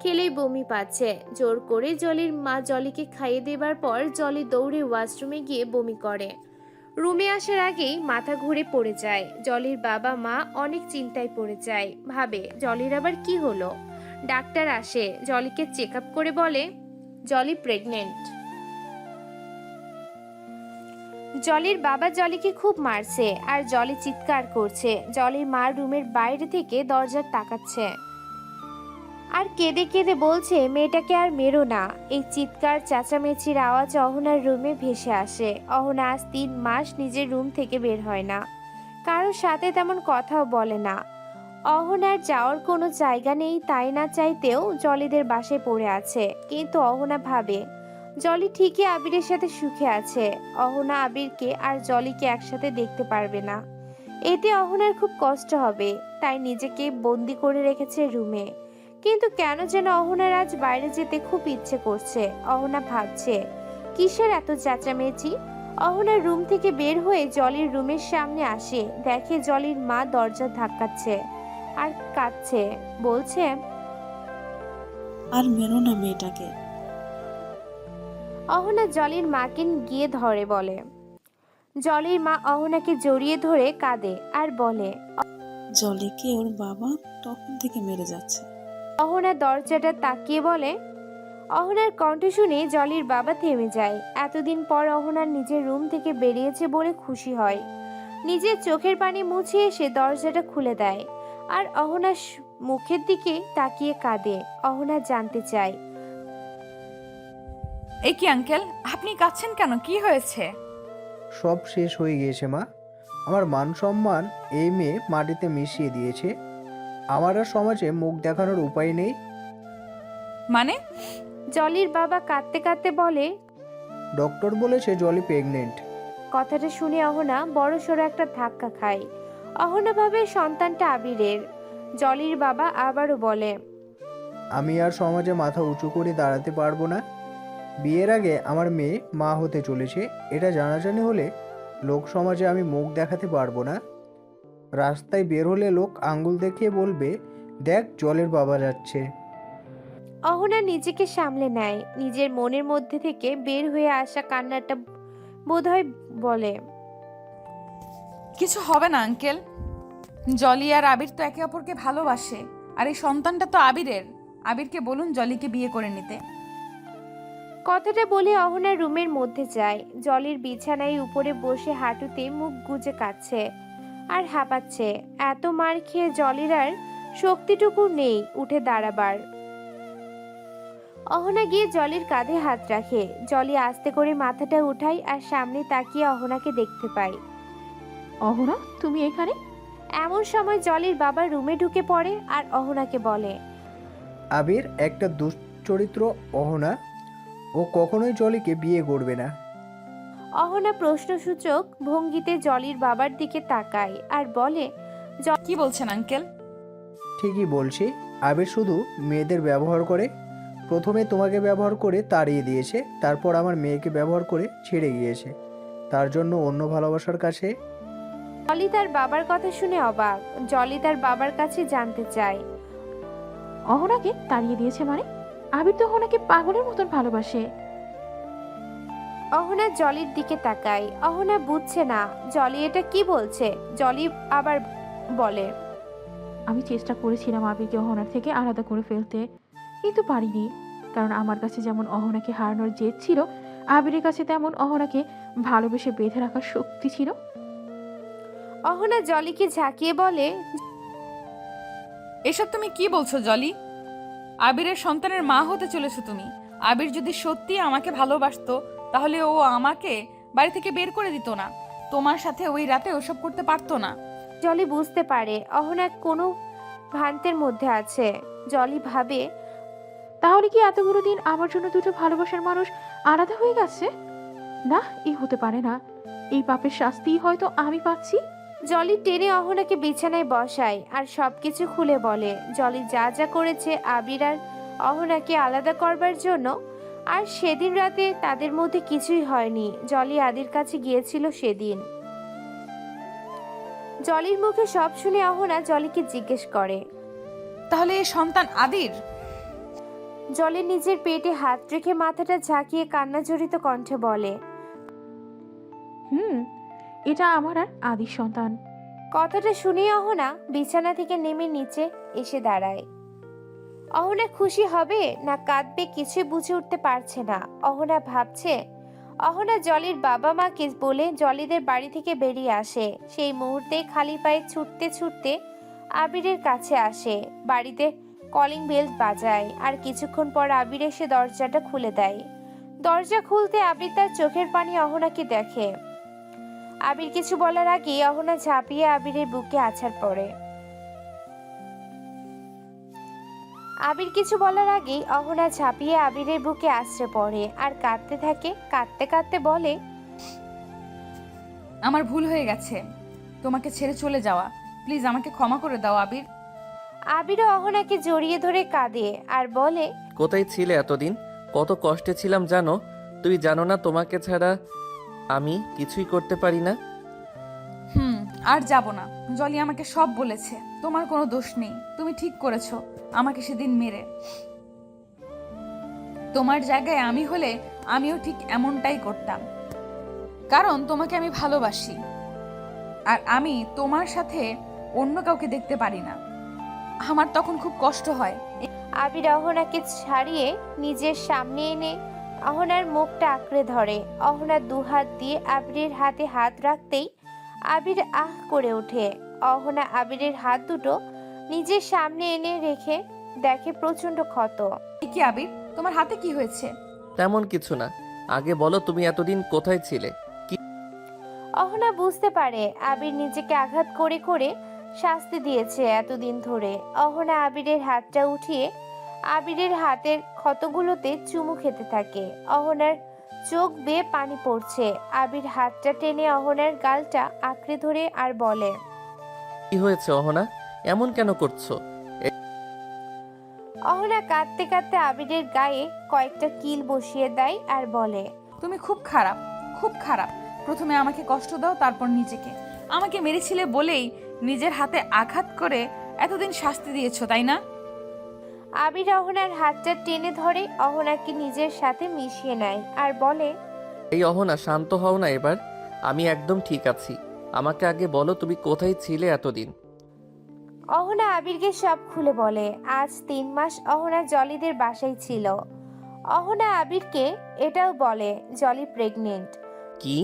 খেলেই বমি পাচ্ছে। জোর করে জলির মা জলিকে খাইয়ে দেবার পর জলি দৌড়ে ওয়াশরুমে গিয়ে বমি করে। রুমে আসার আগেই মাথা ঘুরে পড়ে যায়। জলির বাবা মা অনেক চিন্তায় পড়ে যায়, ভাবে জলির আবার কি হলো। ডাক্তার আসে, জলিকে চেক আপ করে বলে জলি প্রেগনেন্ট। জলির বাবা জলিকে খুব মারছে আর জলি চিৎকার করছে। জলির মা রুমের বাইরে থেকে দরজার তাকাচ্ছে আর কেঁদে কেঁদে বলছে মেয়েটাকে আর মেরো না। এই চিৎকার চেঁচামেচির আওয়াজ অহনার রুমে ভেসে আসে। অহনা আজ 3 মাস নিজের রুম থেকে বের হয় না, কারোর সাথে তেমন কথাও বলে না। অহনার যাওয়ার কোনো জায়গা নেই, তাই না চাইতেও জলিদের বাসায় পড়ে আছে। কিন্তু অহনা ভাবে জলি ঠিকই আবিরের সাথে সুখে আছে। অহনা আবিরকে আর জলিকে একসাথে দেখতে পারবে না, এতে অহনার খুব কষ্ট হবে। তাই নিজেকে বন্দি করে রেখেছে রুমে। কিন্তু কেন যেন অহনার আজ বাইরে যেতে খুব ইচ্ছে করছে। অহনা ভাবছে কিসের এত চেঁচামেচি। অহনার রুম থেকে বের হয়ে জলির রুমের সামনে আসে, দেখে জলির মা দরজা ধাক্কাচ্ছে আর কাঁদছে, বলছে আর মেরো না মেয়েটাকে। অহনা জলির মাকে গিয়ে ধরে, বলে জলির মা অহনাকে জড়িয়ে ধরে কাঁদে আর বলে জলিকে ওর বাবা তখন থেকে মেরে যাচ্ছে। অহনা দরজাটা তাকিয়ে বলে। অহনার কণ্ঠ শুনে জলির বাবা থেমে যায়। এতদিন পর অহনার নিজের রুম থেকে বেরিয়েছে বলে খুশি হয়। নিজের চোখের পানি মুছে এসে দরজাটা খুলে দেয় আর অহনার মুখের দিকে তাকিয়ে কাঁদে। অহনা জানতে চায়, এই কি আঙ্কেল, আপনি কাঁদছেন কেন? কি হয়েছে? সব শেষ হয়ে গিয়েছে মা। আমার মান সম্মান এই মেয়ে মাটিতে মিশিয়ে দিয়েছে। আমার আর সমাজে মুখ দেখানোর উপায় নেই। মানে? জলির বাবা কাঁদতে কাঁদতে বলে, ডক্টর বলেছে জলি প্রেগনেন্ট। কথাটা শুনে অহনা বড়সড় একটা ধাক্কা খায়। অহনা ভাবে সন্তানটা আবিরের। জলির বাবা আবারও বলে, আমি আর সমাজে মাথা উঁচু করে দাঁড়াতে পারবো না। বিয়ের আগে আমার মেয়ে মা হতে চলেছে, এটা জানাজানি হলে লোক সমাজে আমি মুখ দেখাতে পারবো না। রাস্তায় বের হলে লোক আঙ্গুল দেখিয়ে বলবে, দেখ জলের বাবা যাচ্ছে। অহনা নিজেকে সামলে নেয়। নিজের মনের মধ্যে থেকে বের হয়ে আসা কান্নাটা বোধহয় বলে, কিছু হবে না আঙ্কেল, জলি আর আবির তো একে অপরকে ভালোবাসে, আর এই সন্তানটা তো আবিরের। আবিরকে বলুন জলিকে বিয়ে করে নিতে। কথাটা বলে অহনা রুমের মধ্যে যায়। জলির বিছানায় উপরে বসে হাঁটুতে মুখ গুজে কাচ্ছে আর হাঁপাচ্ছে। এত মার খেয়ে জলির আর শক্তিটুকু নেই উঠে দাঁড়াবার। অহনা গিয়ে জলির কাঁধে হাত রাখে। জলি আস্তে করে মাথাটা উঠায় আর সামনে তাকিয়ে অহনাকে দেখতে পায়। অহনা, তুমি এখানে? এমন সময় জলির বাবা রুমে ঢুকে পড়ে আর অহনাকে বলে, আবির একটা দুশ্চরিত্র অহনা, ও কখনোই জলিকে বিয়ে করবে না। অহনা প্রশ্নসূচক ভঙ্গিতে জলির বাবার দিকে তাকায় আর বলে, কি বলছেন আঙ্কেল? ঠিকই বলছি, আবির শুধু মেয়েদের ব্যবহার করে। প্রথমে তোমাকে ব্যবহার করে তাড়িয়ে দিয়েছে, তারপর আমার মেয়েকে ব্যবহার করে ছেড়ে গিয়েছে, তার জন্য অন্য ভালোবাসার কাছে। জলি তার বাবার কথা শুনে অবাক। জলি তার বাবার কাছে জানতে চায়, অহনাকে তাড়িয়ে দিয়েছে মানে? আবির তো অহনাকে পাগলের মতন ভালোবাসে। অহনা জলির দিকে তাকায়। অহনা বুঝছে না জলি এটা কি বলছে। জলি আবার বলে, আমি চেষ্টা করেছিলাম আবিরকে অহনার থেকে আলাদা করে ফেলতে, কিন্তু পারিনি। কারণ আমার কাছে যেমন অহনাকে হারানোর জেদ ছিল, আবিরের কাছে তেমন অহনাকে ভালোবেসে বেঁধে রাখার শক্তি ছিল। অহনা জলিকে ঝাঁকিয়ে বলে, এসব তুমি কি বলছো জলি? আবিরের সন্তানের মা হতে চলেছো তুমি। আবির যদি সত্যি আমাকে ভালোবাসতো তাহলে ও আমাকে বাড়ি থেকে বের করে দিত না, তোমার সাথে ওই রাতে ওসব করতে পারতো না। জলি বুঝতে পারে অহনা কোনো ভ্রান্তের মধ্যে আছে। জলি ভাবে, তাহলে কি এতগুলো দিন আমার জন্য দুটো ভালোবাসার মানুষ আলাদা হয়ে গেছে? না, এই হতে পারে না। এই পাপের শাস্তিই হয়তো আমি পাচ্ছি। জলি টেনে অহনাকে বিছানায় বসায় আর সবকিছু খুলে বলে। জলি যা যা করেছে আবির আর অহনাকে আলাদা করবার জন্য। আর সেদিন রাতে তাদের মধ্যে কিছুই হয়নি। জলি আদির কাছে গিয়েছিল সেদিন। জলির মুখে সব শুনে অহনা জলিকে জিজ্ঞেস করে, তাহলে এই সন্তান আদির? জলি নিজের পেটে হাত রেখে মাথাটা ঝাঁকিয়ে কান্নাজড়িত কণ্ঠে বলে, এটা আমার আর আদির সন্তান। কথাটা শুনে অহনা বিছানা থেকে নেমে নিচে এসে দাঁড়ায়। অহনা খুশি হবে না কাঁদবে কিছুই বুঝে উঠতে পারছে না। অহনা ভাবছে, অহনা জলির বাবা মাকে বলে জলিদের বাড়ি থেকে বেরিয়ে আসে। সেই মুহূর্তে খালি পায়ে ছুটতে ছুটতে আবিরের কাছে আসে। বাড়িতে কলিং বেল বাজায় আর কিছুক্ষণ পর আবির এসে দরজাটা খুলে দেয়। দরজা খুলতে আবির তার চোখের পানি অহনাকে দেখে। আবির কিছু বলার আগে অহনা ঝাঁপিয়ে আবিরের বুকে আছাড় পড়ে। আবির কিছু বলার আগেই অহনা ঝাঁপিয়ে আবিরের বুকে আছড়ে পড়ে আর কাঁদতে থাকে। কাঁদতে কাঁদতে বলে, আমার ভুল হয়ে গেছে তোমাকে ছেড়ে চলে যাওয়া, প্লিজ আমাকে ক্ষমা করে দাও আবির। আবিরও অহনাকে জড়িয়ে ধরে কাঁদে আর বলে, কোথায় ছিলে এতদিন? কত কষ্টে ছিলাম জানো? তুই জানো না তোমাকে ছাড়া আমি কিছুই করতে পারি না। আর যাব না। জলি আমাকে সব বলেছে, তোমার কোনো দোষ নেই। তুমি ঠিক করেছো আমাকে সেদিন মেরে। তোমার জায়গায় আমি হলে আমিও ঠিক এমনটাই করতাম, কারণ তোমাকে আমি ভালোবাসি আর আমি তোমার সাথে অন্য কাউকে দেখতে পারি না। আমার তখন খুব কষ্ট হয়। আবির অহনাকে ছাড়িয়ে নিজের সামনে এনে অহনার মুখটা আঁকড়ে ধরে। অহনা দুহাত দিয়ে আবিরের হাতে হাত রাখতেই আবির আহ করে ওঠে। অহনা আবিরের হাত দুটো নিজের সামনে এনে রেখে দেখে প্রচন্ড ক্ষত। কি আবির, তোমার হাতে কি হয়েছে? তেমন কিছু না, আগে বলো তুমি এতদিন কোথায় ছিলে? অহনা বুঝতে পারে আবির নিজেকে আঘাত করে করে শাস্তি দিয়েছে এতদিন ধরে। অহনা আবিরের হাতটা উঠিয়ে আবিরের হাতের ক্ষতগুলোতে চুমু খেতে থাকে। অহনার চোখ বেয়ে পানি পড়ছে। আবির হাতটা টেনে অহনার গালটা আঁকড়ে ধরে আর বলে, কি হয়েছে অহনা, এমন কেন করছো? অহনা কাঁদতে কাঁদতে আবিরের গায়ে কয়েকটা কিল বসিয়ে দেয় আর বলে, তুমি খুব খারাপ, খুব খারাপ। প্রথমে আমাকে কষ্ট দাও, তারপর নিজেকে। আমাকে মেরেছিলে বলেই নিজের হাতে আঘাত করে এতদিন শাস্তি দিয়েছো, তাই না? আবির অহনার হাতটা টেনে ধরে অহনাকে নিজের সাথে মিশিয়ে নেয় আর বলে, এই অহনা শান্ত হও না এবার, আমি একদম ঠিক আছি। আমাকে আগে বলো তুমি কোথায় ছিলে এতদিন? অহনা আবিরকে সব খুলে বলে। আজ 3 মাস অহনা জলিদের বাসায় ছিল। অহনা আবিরকে এটাও বলে জলি প্রেগনেন্ট। কি?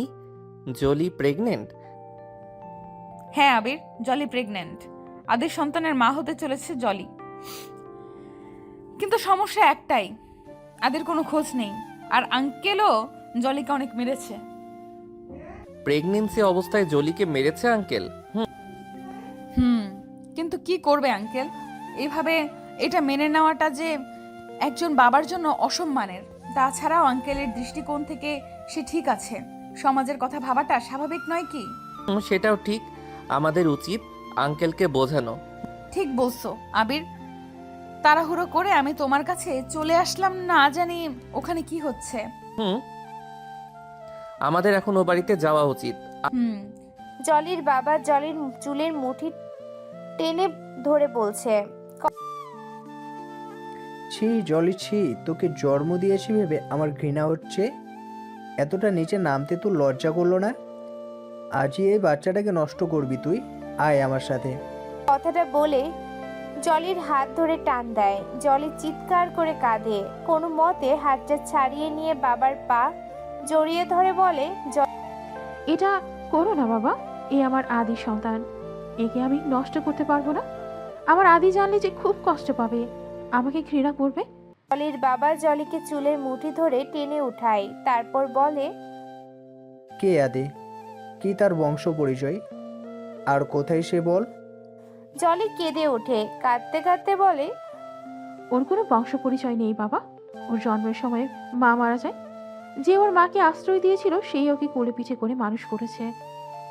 জলি প্রেগনেন্ট? হ্যাঁ আবির, জলি প্রেগনেন্ট। আদির সন্তানের মা হতে চলেছে জলি। কিন্তু সমস্যা একটাই, আদির কোনো খোঁজ নেই আর আঙ্কেলও জলিকে অনেক মেরেছে। প্রেগনেন্সি অবস্থায় জলিকে মেরেছে আঙ্কেল? কি করবে আঙ্কেল? এইভাবে এটা মেনে নেওয়াটা যে একজন বাবার জন্য অসম্মানের। তাছাড়াও আঙ্কেলের দৃষ্টিকোণ থেকে সে ঠিক আছে, সমাজের কথা ভাবাটা স্বাভাবিক নয় কি? সেটাও ঠিক, আমাদের উচিত আঙ্কেলকে বোঝানো। ঠিক বলছো আবির। তাড়াহুড়ো করে আমি তোমার কাছে চলে আসলাম, না জানি ওখানে কি হচ্ছে। আমাদের এখন ও বাড়িতে যাওয়া উচিত। জলির বাবা জলির চুলের মুঠি টেনে ধরে বলছে, ছি জলি ছি, তোকে জন্ম দিয়েছি ভেবে আমার ঘৃণা হচ্ছে। এতটা নিচে নামতে তো লজ্জা করলো না? আজই এই বাচ্চাটাকে নষ্ট করবি তুই? আয় আমার সাথে। কথাটা বলে জলির হাত ধরে টান দেয়। জলি চিৎকার করে কাঁদে। কোনো মতে হাতটা ছাড়িয়ে নিয়ে বাবার পা জড়িয়ে ধরে বলে, এটা করো না বাবা, এ আমার আদি সন্তান, একে আমি নষ্ট করতে পারবো না। আমার আদি জানলে যে খুব কষ্ট পাবে, আমাকে ঘৃণা করবে। জলির বাবা জলিকে চুলের মুঠি ধরে টেনে উঠায়, তারপর বলে, কে আদে? কি তার বংশ পরিচয়? আর কোথায় সে বল? জলি কেঁদে ওঠে, কাঁদতে কাঁদতে বলে, ওর কোনো বংশ পরিচয় নেই বাবা। ওর জন্মের সময় মা মারা যায়। যে ওর মাকে আশ্রয় দিয়েছিল সেই ওকে কোলে পিঠে করে মানুষ করেছে।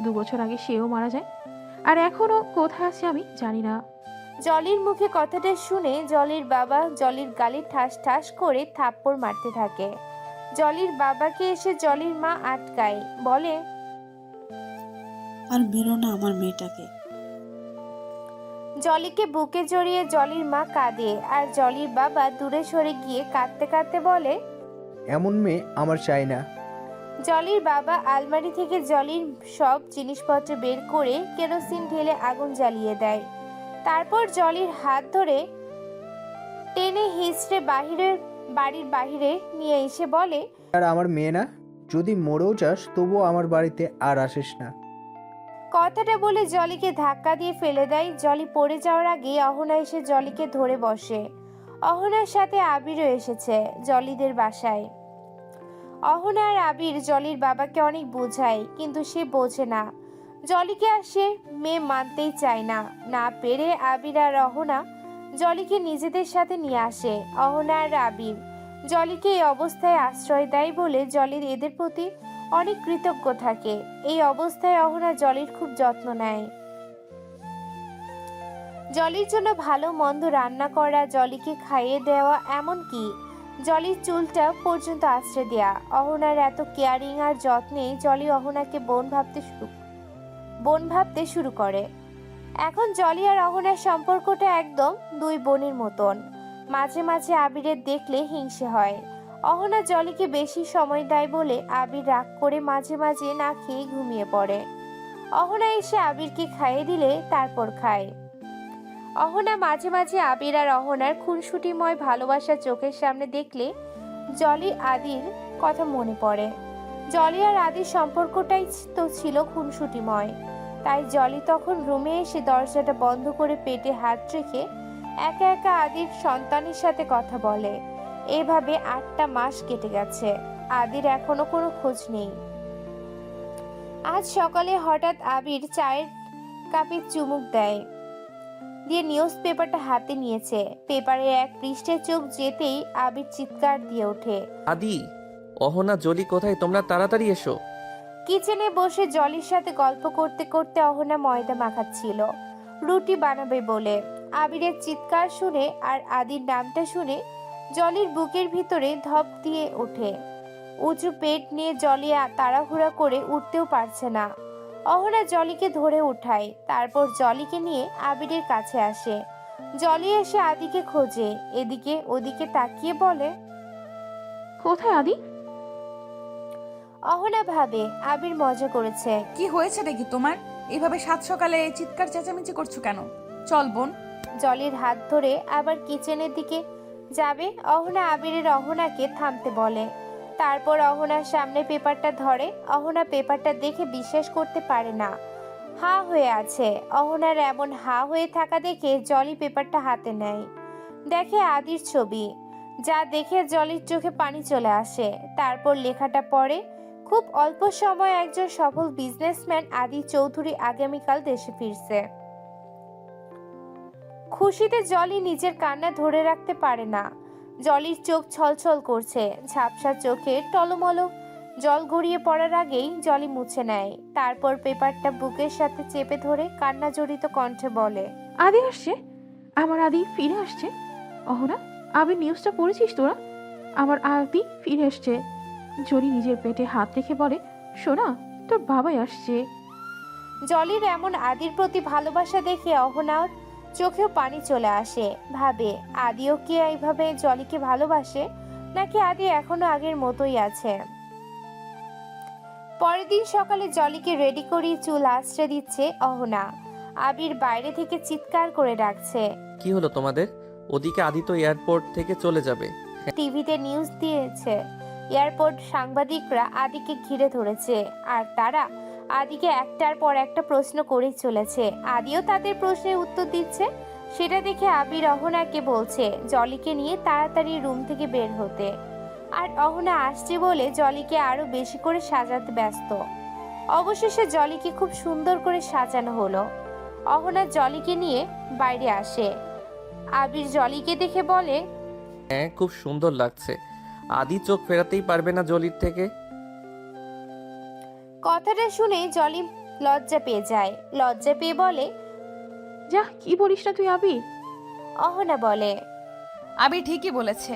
2 বছর আগে সেও মারা যায়। আর এখনও কোথায় আছে আমি জানি না। জলির মুখে কথাটা শুনে জলির বাবা জলির গালে ঠাস ঠাস করে থাপ্পড় মারতে থাকে। জলির বাবাকে এসে জলির মা আটকায়, বলে, আর মেরো না আমার মেয়েটাকে। জলিকে বুকে জড়িয়ে জলির মা কাঁদে, আর জলির বাবা দূরে সরে গিয়ে কাঁদতে কাঁদতে বলে, এমন মেয়ে আমার চাই না। জলির বাবা আলমারি থেকে জলির সব জিনিসপত্র বের করে কেরোসিন ঢেলে আগুন জ্বালিয়ে দেয়। তারপর জলির হাত ধরে টেনে হিঁচড়ে বাড়ির বাহিরে নিয়ে এসে বলে, আর আমার মেয়ে না, যদি মরেও যাস তবুও আমার বাড়িতে আর আসিস না। কথাটা বলে জলিকে ধাক্কা দিয়ে ফেলে দেয়। জলি পড়ে যাওয়ার আগে অহনা এসে জলিকে ধরে বসে। অহনার সাথে আবিরও এসেছে জলিদের বাসায়। অহনা আর আবির জলির বাবাকে অনেক বোঝায়, কিন্তু সে বোঝে না। জলিকে আর সে মেয়ে মানতেই চায় না। না পেরে আবির আর অহনা জলিকে নিজেদের সাথে নিয়ে আসে। অহনা আর আবির জলিকে এই অবস্থায় আশ্রয় দেয় বলে জলির এদের প্রতি অনেক কৃতজ্ঞ থাকে। এই অবস্থায় অহনা জলির খুব যত্ন নেয়। জলির জন্য ভালো মন্দ রান্না করা, জলিকে খাইয়ে দেওয়া, এমনকি জলির চুলটা পর্যন্ত আশ্রয় দেয়া। অহনার এত কেয়ারিং আর যত্নে জলি অহনাকে বোন ভাবতে শুরু করে। এখন জলি আর অহনার সম্পর্কটা একদম 2 বোনের মতন। মাঝে মাঝে আবিরের দেখলে হিংসে হয়। অহনা জলিকে বেশি সময় দেয় বলে আবির রাগ করে মাঝে মাঝে না খেয়ে ঘুমিয়ে পড়ে। অহনা এসে আবিরকে খাইয়ে দিলে তারপর খায়। অহনা মাঝে মাঝে আবির আর অহনার খুনসুটিময় ভালোবাসা চোখের সামনে দেখলে জলি আদির কথা মনে পড়ে। জলি আর আদির সম্পর্কটাই তো ছিল খুনসুটিময়। তাই জলি তখন রুমে এসে দরজাটা বন্ধ করে পেটে হাত রেখে একা একা আদির সন্তানের সাথে কথা বলে। এভাবে 8টা মাস কেটে গেছে। আদির এখনো কোনো খোঁজ নেই। আজ সকালে হঠাৎ আবির চায়ের কাপে চুমুক দিয়ে নিউজ পেপারটা হাতে নিয়েছে। পেপারের এক পৃষ্ঠে চোখ যেতেই আবির চিৎকার দিয়ে ওঠে, আদি, অহনা, জলি কোথায়? তোমরা তাড়াতাড়ি এসো। কিচেনে বসে জলির সাথে গল্প করতে করতে অহনা ময়দা মাখাচ্ছিল রুটি বানাবে বলে। আবিরের চিৎকার শুনে আর আদির নামটা শুনে জলির বুকের ভিতরে ধপ দিয়ে ওঠে। উঁচু পেট নিয়ে জলি তাড়াহুড়া করে উঠতেও পারছে না। অহনা জলিকে ধরে উঠায়, তারপর জলিকে নিয়ে আবিরের কাছে আসে। জলি এসে আদিকে খোঁজে, এদিকে ওদিকে তাকিয়ে বলে, কোথায় আদি? অহনা ভাবে আবির মজা করেছে। কি হয়েছে নাকি তোমার? এইভাবে সাত সকালে চিৎকার চেঁচামেচি করছো কেন? চল বোন। জলির হাত ধরে আবার কিচেনের দিকে যাবে অহনা আবিরের অহনাকে থামতে বলে। তারপর অহনার সামনে পেপারটা ধরে। অহনা পেপারটা দেখে বিশ্বাস করতে পারে না, হা হয়ে আছে। অহনার এমন হা হয়ে থাকা দেখে জলি পেপারটা হাতে নেয়, দেখে আদির ছবি। যা দেখে জলির চোখে পানি চলে আসে। তারপর লেখাটা পড়ে, খুব অল্প সময় একজন সফল বিজনেসম্যান আদি চৌধুরী আগামীকাল দেশে ফিরছে। খুশিতে জলি নিজের কান্না ধরে রাখতে পারে না। জলির চোখ ছলছল করছে, ঝাপসা চোখে টলমলো জল গড়িয়ে পড়ার আগেই জলি মুছে নেয়। তারপর পেপারটা বুকের সাথে চেপে ধরে কান্না জড়িত কণ্ঠে বলে, আদি আসছে, আমার আদি ফিরে আসছে। অহনা, আবির নিউজটা পড়েছিস তোরা? আমার আদি ফিরে আসছে। জলি নিজের পেটে হাত রেখে বলে, শোনা, তোর বাবাই আসছে। জলির এমন আদির প্রতি ভালোবাসা দেখে অহনার চোখেও পানি চলে আসে। ভাবে, আদিও কি এইভাবে জলিকে ভালোবাসে, নাকি আদি এখনো আগের মতোই আছে। পরের দিন সকালে জলিকে রেডি করিয়ে চুল আঁচড়ে দিচ্ছে অহনা। আবির বাইরে থেকে চিৎকার করে ডাকছে, কি হলো তোমাদের? ওদিকে আদি তো এয়ারপোর্ট থেকে চলে যাবে। টিভিতে নিউজ দিয়েছে। এয়ারপোর্ট সাংবাদিকরা আদিকে ঘিরে ধরেছে, আর তারা আদিকে একটার পর একটা প্রশ্ন করেই চলেছে। আদিও তাদের প্রশ্নের উত্তর দিচ্ছে। সেটা দেখে আবির অহনাকে বলছে জলিকে নিয়ে তাড়াতাড়ি রুম থেকে বের হতে। আর অহনা আসছে বলে জলিকে আরো বেশি করে সাজাতে ব্যস্ত। অবশেষে জলিকে খুব সুন্দর করে সাজানো হলো। অহনা জলিকে নিয়ে বাইরে আসে। আবির জলিকে দেখে বলে, হ্যাঁ, খুব সুন্দর লাগছে। আদি চোখ ফেরাতেই পারবে না জলির থেকে। কথাটা শুনে জলি লজ্জা পেয়ে যায়। লজ্জা পেয়ে বলে, যা, কি বলিস না তুই আবির? অহনা বলে, আবির ঠিকই বলেছে।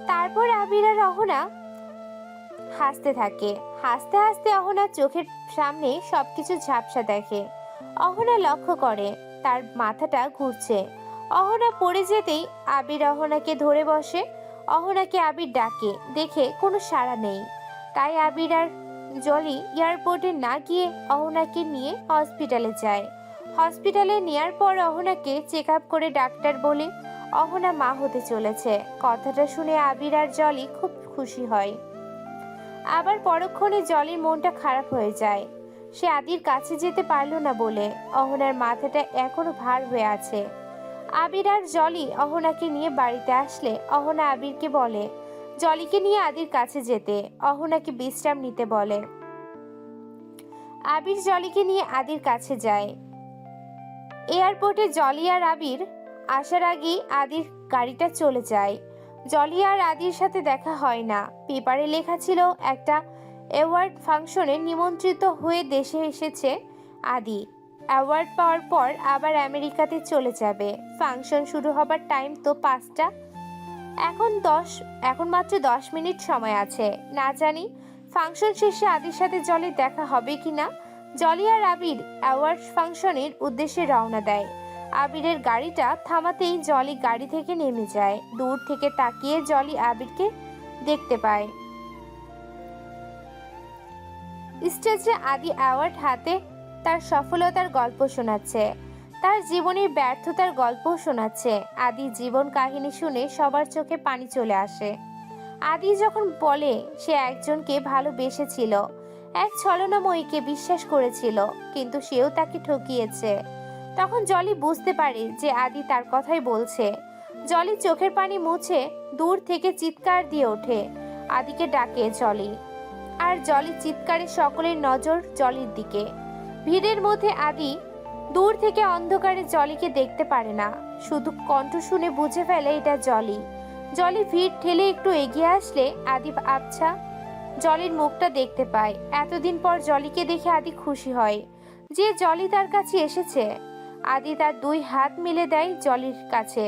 তারপর আবির আর অহনা হাসতে থাকে। হাসতে হাসতে অহনার চোখের সামনে সবকিছু ঝাপসা দেখে। অহনা লক্ষ্য করে তার মাথাটা ঘুরছে। অহনা পড়ে যেতেই আবির অহনাকে ধরে বসে। অহনাকে আবির ডাকে, দেখে কোনো সাড়া নেই। তাই আবির আর জলি এয়ারপোর্টে না গিয়ে অহনাকে নিয়ে হসপিটালে যায়। হসপিটালে নেয়ার পর অহনাকে চেক আপ করে ডাক্তার বলে অহনা মা হতে চলেছে। কথাটা শুনে আবির আর জলি খুব খুশি হয়। আবার পরক্ষণে জলির মনটা খারাপ হয়ে যায়। সে আদির কাছে যেতে পারলো না বলে অহনার মাথাটা এখনো ভার হয়ে আছে। আবির আর জলি অহনাকে নিয়ে বাড়িতে আসলে অহনা আবিরকে বলে জলিকে নিয়ে আদির কাছে যেতে, অহনাকে বিশ্রাম নিতে বলে। আবির জলিকে নিয়ে আদির কাছে যায়। এয়ারপোর্টে জলি আর আবির আসার আগেই আদির গাড়িটা চলে যায়। জলি আর আদির সাথে দেখা হয় না। পেপারে লেখা ছিল একটা অ্যাওয়ার্ড ফাংশনে নিমন্ত্রিত হয়ে দেশে এসেছে আদি। অ্যাওয়ার্ড পাওয়ার পর আবার আমেরিকাতে চলে যাবে। ফাংশন শুরু হবার টাইম তো 5টা। এখন মাত্র 10 মিনিট সময় আছে। না জানি ফাংশন শেষে আদির সাথে জলির দেখা হবে কিনা। জলি আর আবির অ্যাওয়ার্ড ফাংশনের উদ্দেশ্যে রওনা দেয়। আবিরের গাড়িটা থামাতেই জলি গাড়ি থেকে নেমে যায়। দূর থেকে তাকিয়ে জলি আবিরকে দেখতে পায়। স্টেজে আদি অ্যাওয়ার্ড হাতে তার সফলতার গল্প শোনাচ্ছে, তার জীবনের ব্যর্থতার গল্প শোনাচ্ছে। আদি জীবন কাহিনী শুনে সবার চোখে পানি চলে আসে। আদি যখন বলে সে একজনকে ভালোবেসেছিল, এক ছলনাময়ীকে বিশ্বাস করেছিল, কিন্তু সেও তাকে ঠকিয়েছে, তখন জলি বুঝতে পারে যে আদি তার কথাই বলছে। জলি চোখের পানি মুছে দূর থেকে চিৎকার দিয়ে ওঠে। আদিকে ডাকে জলি, আর জলির চিৎকারে সকলের নজর জলির দিকে। ভিড়ের মধ্যে আদি দূর থেকে অন্ধকারে জলিকে দেখতে পারে না, শুধু কণ্ঠ শুনে বুঝে ফেলে এটা জলি। জলি ভিড় ঠেলে একটু এগিয়ে আসলে আদি আবছা জলির মুখটা দেখতে পায়। এতদিন পর জলিকে দেখে আদি খুশি হয় যে জলি তার কাছে এসেছে। আদি তার 2 হাত মিলে দেয় জলির কাছে।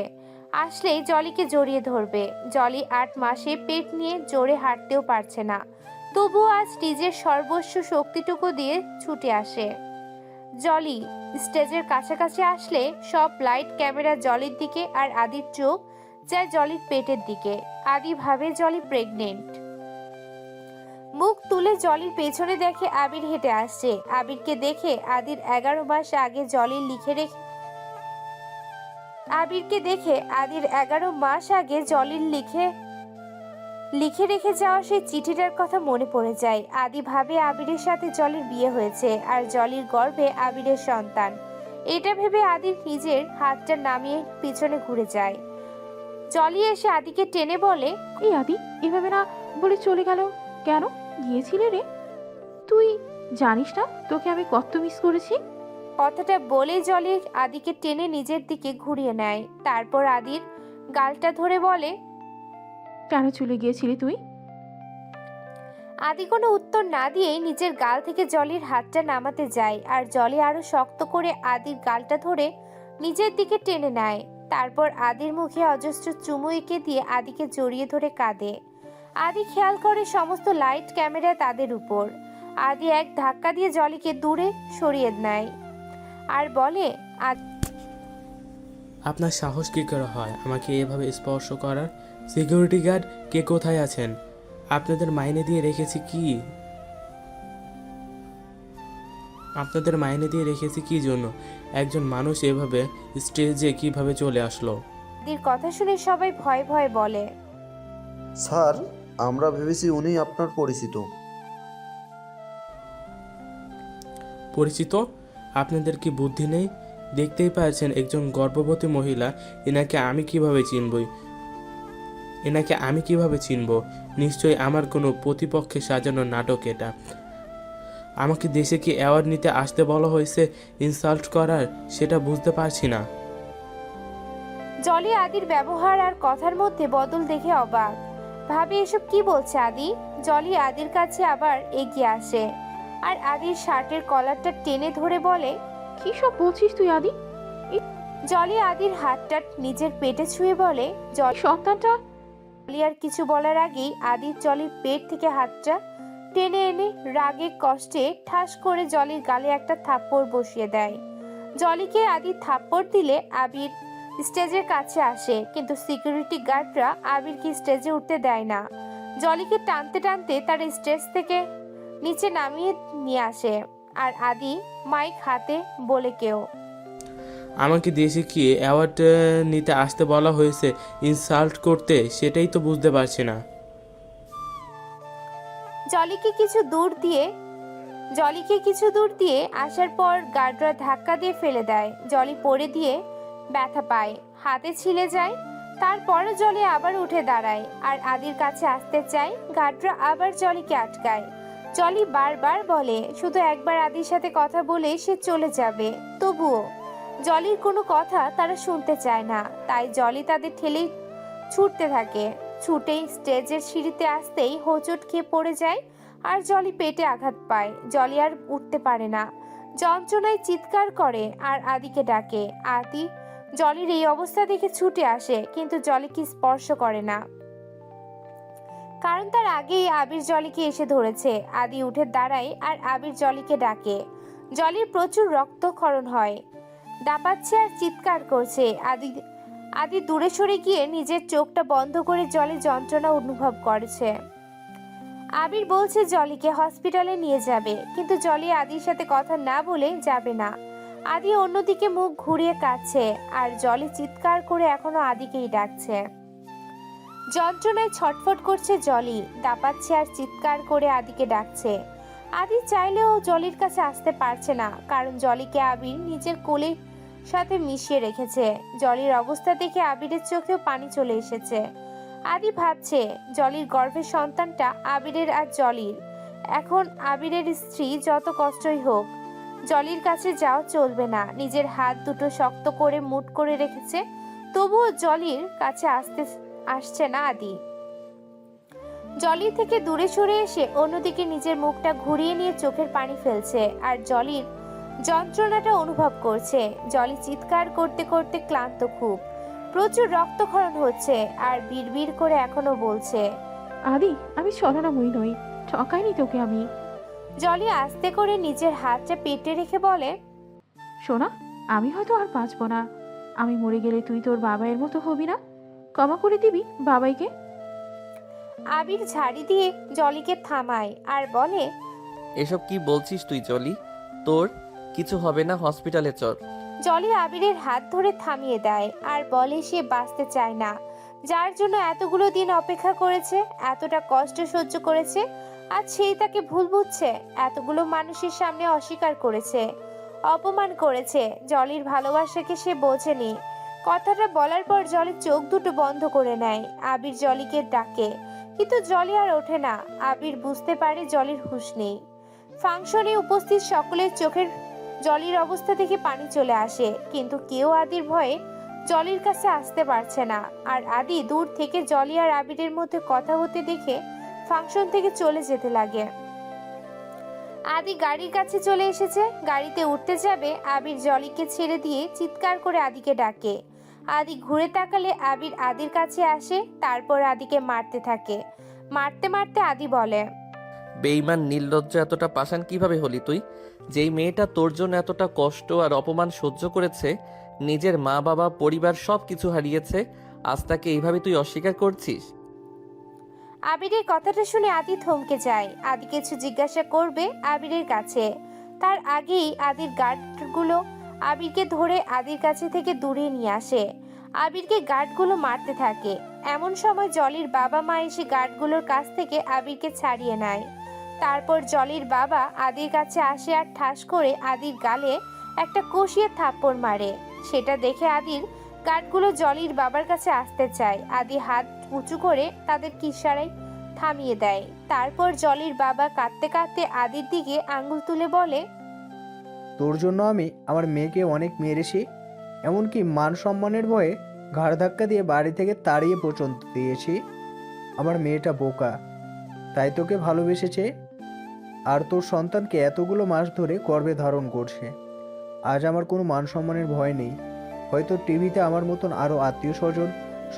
আসলেই জলিকে জড়িয়ে ধরবে। জলি 8 মাসে পেট নিয়ে জোরে হাঁটতেও পারছে না, তবুও আজ নিজের সর্বস্ব শক্তিটুকু দিয়ে ছুটে আসে। জলি স্টেজের কাছাকাছি আসলে সব লাইট ক্যামেরা জলির দিকে, আর আদির চোখ যায় জলির পেটের দিকে। আদি ভাবে জলি প্রেগনেন্ট। মুখ তুলে জলির পেছনে দেখে আবির হেঁটে আসছে। আবিরকে দেখে আদির 11 মাস আগে জলির লিখে রেখে যাওয়া সেই চিঠিটার কথা মনে পড়ে যায়। আদি ভাবে আবিরের সাথে জলির বিয়ে হয়েছে, আর জলির গর্ভে আবিরের সন্তান। এটা ভেবে আদির নিজের হাতটা নামিয়ে পিছনে ঘুরে যায়। জলি এসে আদিকে টেনে বলে, এই আদি, এভাবে না বলে চলে গেল কেন? গিয়েছিলে রে? তুই জানিস না তোকে আমি কত মিস করেছি? কথাটা বলে জলি আদিকে টেনে নিজের দিকে ঘুরিয়ে নেয়। তারপর আদির গালটা ধরে বলে, কেন চলে গিয়েছিলি তুই? আদি কোনো উত্তর না দিয়েই নিজের গাল থেকে জলির হাতটা নামাতে যায়, আর জলি আরো শক্ত করে আদির গালটা ধরে নিজের দিকে টেনে নেয়। তারপর আদির মুখে অজস্র চুমু এঁকে দিয়ে আদিকে জড়িয়ে ধরে কাঁদে। আদি খেয়াল করে সমস্ত লাইট ক্যামেরা তাদের উপর। আদি এক ধাক্কা দিয়ে জলিকে দূরে সরিয়ে নেয় আর বলে, আপনার সাহস কী করে হয় আমাকে এভাবে স্পর্শ করার? সিকিউরিটি গার্ড কে কোথায় আছেন? আপনাদের মাইনে দিয়ে রেখেছি কি জন্য? একজন মানুষ এভাবে স্টেজে কিভাবে চলে আসলো? আদির কথা শুনে সবাই ভয় ভয় বলে, স্যার, আমরা ভেবেছি উনি আপনার পরিচিত। পরিচিত? আপনাদের কি বুদ্ধি নেই? দেখতেই পাচ্ছেন একজন গর্ভবতী মহিলা। এনাকে আমি কিভাবে চিনব? নিশ্চয়ই আমার কোনো প্রতিপক্ষে সাজানো নাটক এটা। আমাকে দেশে কি অ্যাওয়ার্ড নিতে আসতে বলা হয়েছে ইনসাল্ট করার? সেটা বুঝতে পারছি না। জলি আদির ব্যবহার আর কথার মধ্যে বদল দেখে অবাক, ভাবে এসব কি বলছে আদি। জলি আদির কাছে আবার এগিয়ে আসে আর আদির শার্টের কলারটা টেনে ধরে বলে, কি সব বলছিস তুই আদি? জলি আদির হাতটা নিজের পেটে ছুঁয়ে বলে, সন্তানটা। জলি আর কিছু বলার আগেই আদির জলির পেট থেকে হাতটা টেনে এনে রাগে কষ্টে ঠাস করে জলির গালে একটা থাপ্পড় বসিয়ে দেয়। জলিকে আদি থাপ্পড় দিলে আবির স্টেজের কাছে আসে, কিন্তু সিকিউরিটি গার্ডরা আবিরকে স্টেজে উঠতে দেয় না। জলিকে টানতে টানতে তার স্টেজ থেকে নিচে নামিয়ে নিয়ে আসে, আর আদি মাইক হাতে বলে, কেউ আমাকে দেশে কি অ্যাওয়ার্ড নিতে আসতে বলা হয়েছে ইনসাল্ট করতে? সেটাই তো বুঝতে পারছি না। জলিকে কিছু দূর দিয়ে আসার পর গার্ডরা ধাক্কা দিয়ে ফেলে দেয়। জলি পড়ে দিয়ে ব্যথা পায়, হাতে ছিলে যায়। তারপরও জলি আবার উঠে দাঁড়ায় আর আদির কাছে আসতে চায়। গার্ডরা আবার জলিকে আটকায়। জলি বারবার বলে শুধু একবার আদির সাথে কথা বলে সে চলে যাবে, তবুও জলির কোনো কথা তারা শুনতে চায় না। তাই জলি তাদের ঠেলেই ছুটতে থাকে। ছুটেই স্টেজের সিঁড়িতে আসতেই হোঁচট খেয়ে পড়ে যায় আর জলি পেটে আঘাত পায়। জলি আর উঠতে পারে না, যন্ত্রণায় চিৎকার করে আর আদিকে ডাকে। আদি জলির এই অবস্থা দেখে ছুটে আসে, কিন্তু জলিকে স্পর্শ করে না, কারণ তার আগেই আবির জলিকে এসে ধরেছে। আদি উঠে দাঁড়ায় আর আবির জলিকে ডাকে। জলির প্রচুর রক্তক্ষরণ হয়, দাপাচ্ছে আর চিৎকার করছে। আদি দূরে সরে গিয়ে নিজের চোখটা বন্ধ করে জলে যন্ত্রণা অনুভব করেছে। আবির বলছে জলিকে হসপিটালে নিয়ে যাবে, কিন্তু জলি আদির সাথে কথা না বলে যাবে না। আদি অন্যদিকে মুখ ঘুরিয়ে কাঁদছে আর জলি চিৎকার করে এখনো আদিকেই ডাকছে। যন্ত্রণায় ছটফট করছে জলি, দাপাচ্ছে আর চিৎকার করে আদিকে ডাকছে। আদি চাইলেও জলির কাছে আসতে পারছে না, কারণ জলিকে আবির নিজের কোলের সাথে মিশিয়ে রেখেছে। জলির অবস্থা দেখে আবিরের চোখেও পানি চলে এসেছে। আদি ভাবছে জলির গর্ভের সন্তানটা আবিরের আর জলির। এখন আবিরের স্ত্রী যত কষ্টই হোক, জলির কাছে যাও চলবে না। নিজের হাত দুটো শক্ত করে মুঠ করে রেখেছে, তবুও জলির কাছে আসছে না আদি। জলি থেকে দূরে সরে এসে অন্যদিকে নিজের মুখটা ঘুরিয়ে নিয়ে চোখের পানি ফেলছে আর জলির যন্ত্রণাটা অনুভব করছে। জলি চিৎকার করতে করতে ক্লান্ত, খুব প্রচুর রক্তক্ষরণ হচ্ছে আর বিড়বিড় করে এখনো বলছে, আদি আমি ছলনাময়ী নই, ঠকাইনি তোকে আমি। জলি আস্তে করে নিজের হাতটা পেটে রেখে বলে, শোনা, আমি হয়তো আর বাঁচবো না। আমি মরে গেলে তুই তোর বাবাইয়ের মতো হবি না? ক্ষমা করে দিবি বাবাইকে? আবির ঝাড়ি দিয়ে জলিকে থামায় আর বলে, এসব কি বলছিস তুই জলি? তোর কিছু হবে না, হসপিটালে চল। জলি আবিরের হাত ধরে থামিয়ে দেয় আর বলে সে বাঁচতে চায় না, যার জন্য এতগুলো দিন অপেক্ষা করেছে, এতটা কষ্ট সহ্য করেছে, আজ সেই তাকে ভুল বুঝছে। এতগুলো মানুষের সামনে অস্বীকার করেছে, অপমান করেছে। জলির ভালোবাসাকে সে বোঝেনি। কথাটা বলার পর জলির চোখ দুটো বন্ধ করে নেয়। আবির জলিকে ডাকে, কিন্তু জলি আর ওঠে না। আবির বুঝতে পারে জলির হুঁশ নেই। ফাংশনে উপস্থিত সকলের চোখের জলির অবস্থা দেখে পানি চলে আসে, কিন্তু কেউ আদির ভয়ে জলির কাছে আসতে পারছে না। আর আদি দূর থেকে জলি আর আবিরের মধ্যে কথা হতে দেখে ফাংশন থেকে চলে যেতে লাগে। আদি গাড়ির কাছে চলে এসেছে, গাড়িতে উঠতে যাবে, আবির জলিকে ছেড়ে দিয়ে চিৎকার করে আদিকে ডাকে। আদি ঘুরে তাকালে আবির আদির কাছে আসে, তারপর আদিকে মারতে থাকে। মারতে মারতে আদি বলে, বেঈমান নির্লজ্জ এতটা পাষাণ কিভাবে হলি তুই? যেই মেয়েটা তোর জন্য এতটা কষ্ট আর অপমান সহ্য করেছে, নিজের মা বাবা পরিবার সব কিছু হারিয়েছে, আজ তাকে এইভাবে তুই অস্বীকার করছিস? আবিরের কথাটা শুনে আদি থমকে যায়। আদি কিছু জিজ্ঞাসা করবে আবিরের কাছে, তার আগেই আদির গার্ডগুলো আবিরকে ধরে আদির কাছে থেকে দূরে নিয়ে আসে। আবিরকে গার্ডগুলো মারতে থাকে। এমন সময় জলির বাবা মা এসে গার্ডগুলোর কাছ থেকে আবিরকে ছাড়িয়ে নেয়। তারপর জলির বাবা আদির কাছে আসে আর ঠাস করে আদির গালে একটা কষিয়ে থাপ্পড় মারে। সেটা দেখে আদির গার্ডগুলো জলির বাবার কাছে আসতে চায়। আদি হাত উঁচু করে তাদের ইশারায় থামিয়ে দেয়। তারপর জলির বাবা কাঁদতে কাঁদতে আদির দিকে আঙ্গুল তুলে বলে, তোর জন্য আমি আমার মেয়েকে অনেক মেরেছি, এমনকি মান সম্মানের ভয়ে ঘাড় ধাক্কা দিয়ে বাড়ি থেকে তাড়িয়ে পর্যন্ত দিয়েছি। আমার মেয়েটা বোকা, তাই তোকে ভালোবেসেছে আর তোর সন্তানকে এতগুলো মাস ধরে গর্ভে ধারণ করছে। আজ আমার কোনো মান সম্মানের ভয় নেই। হয়তো টিভিতে আমার মতন আরও আত্মীয় স্বজন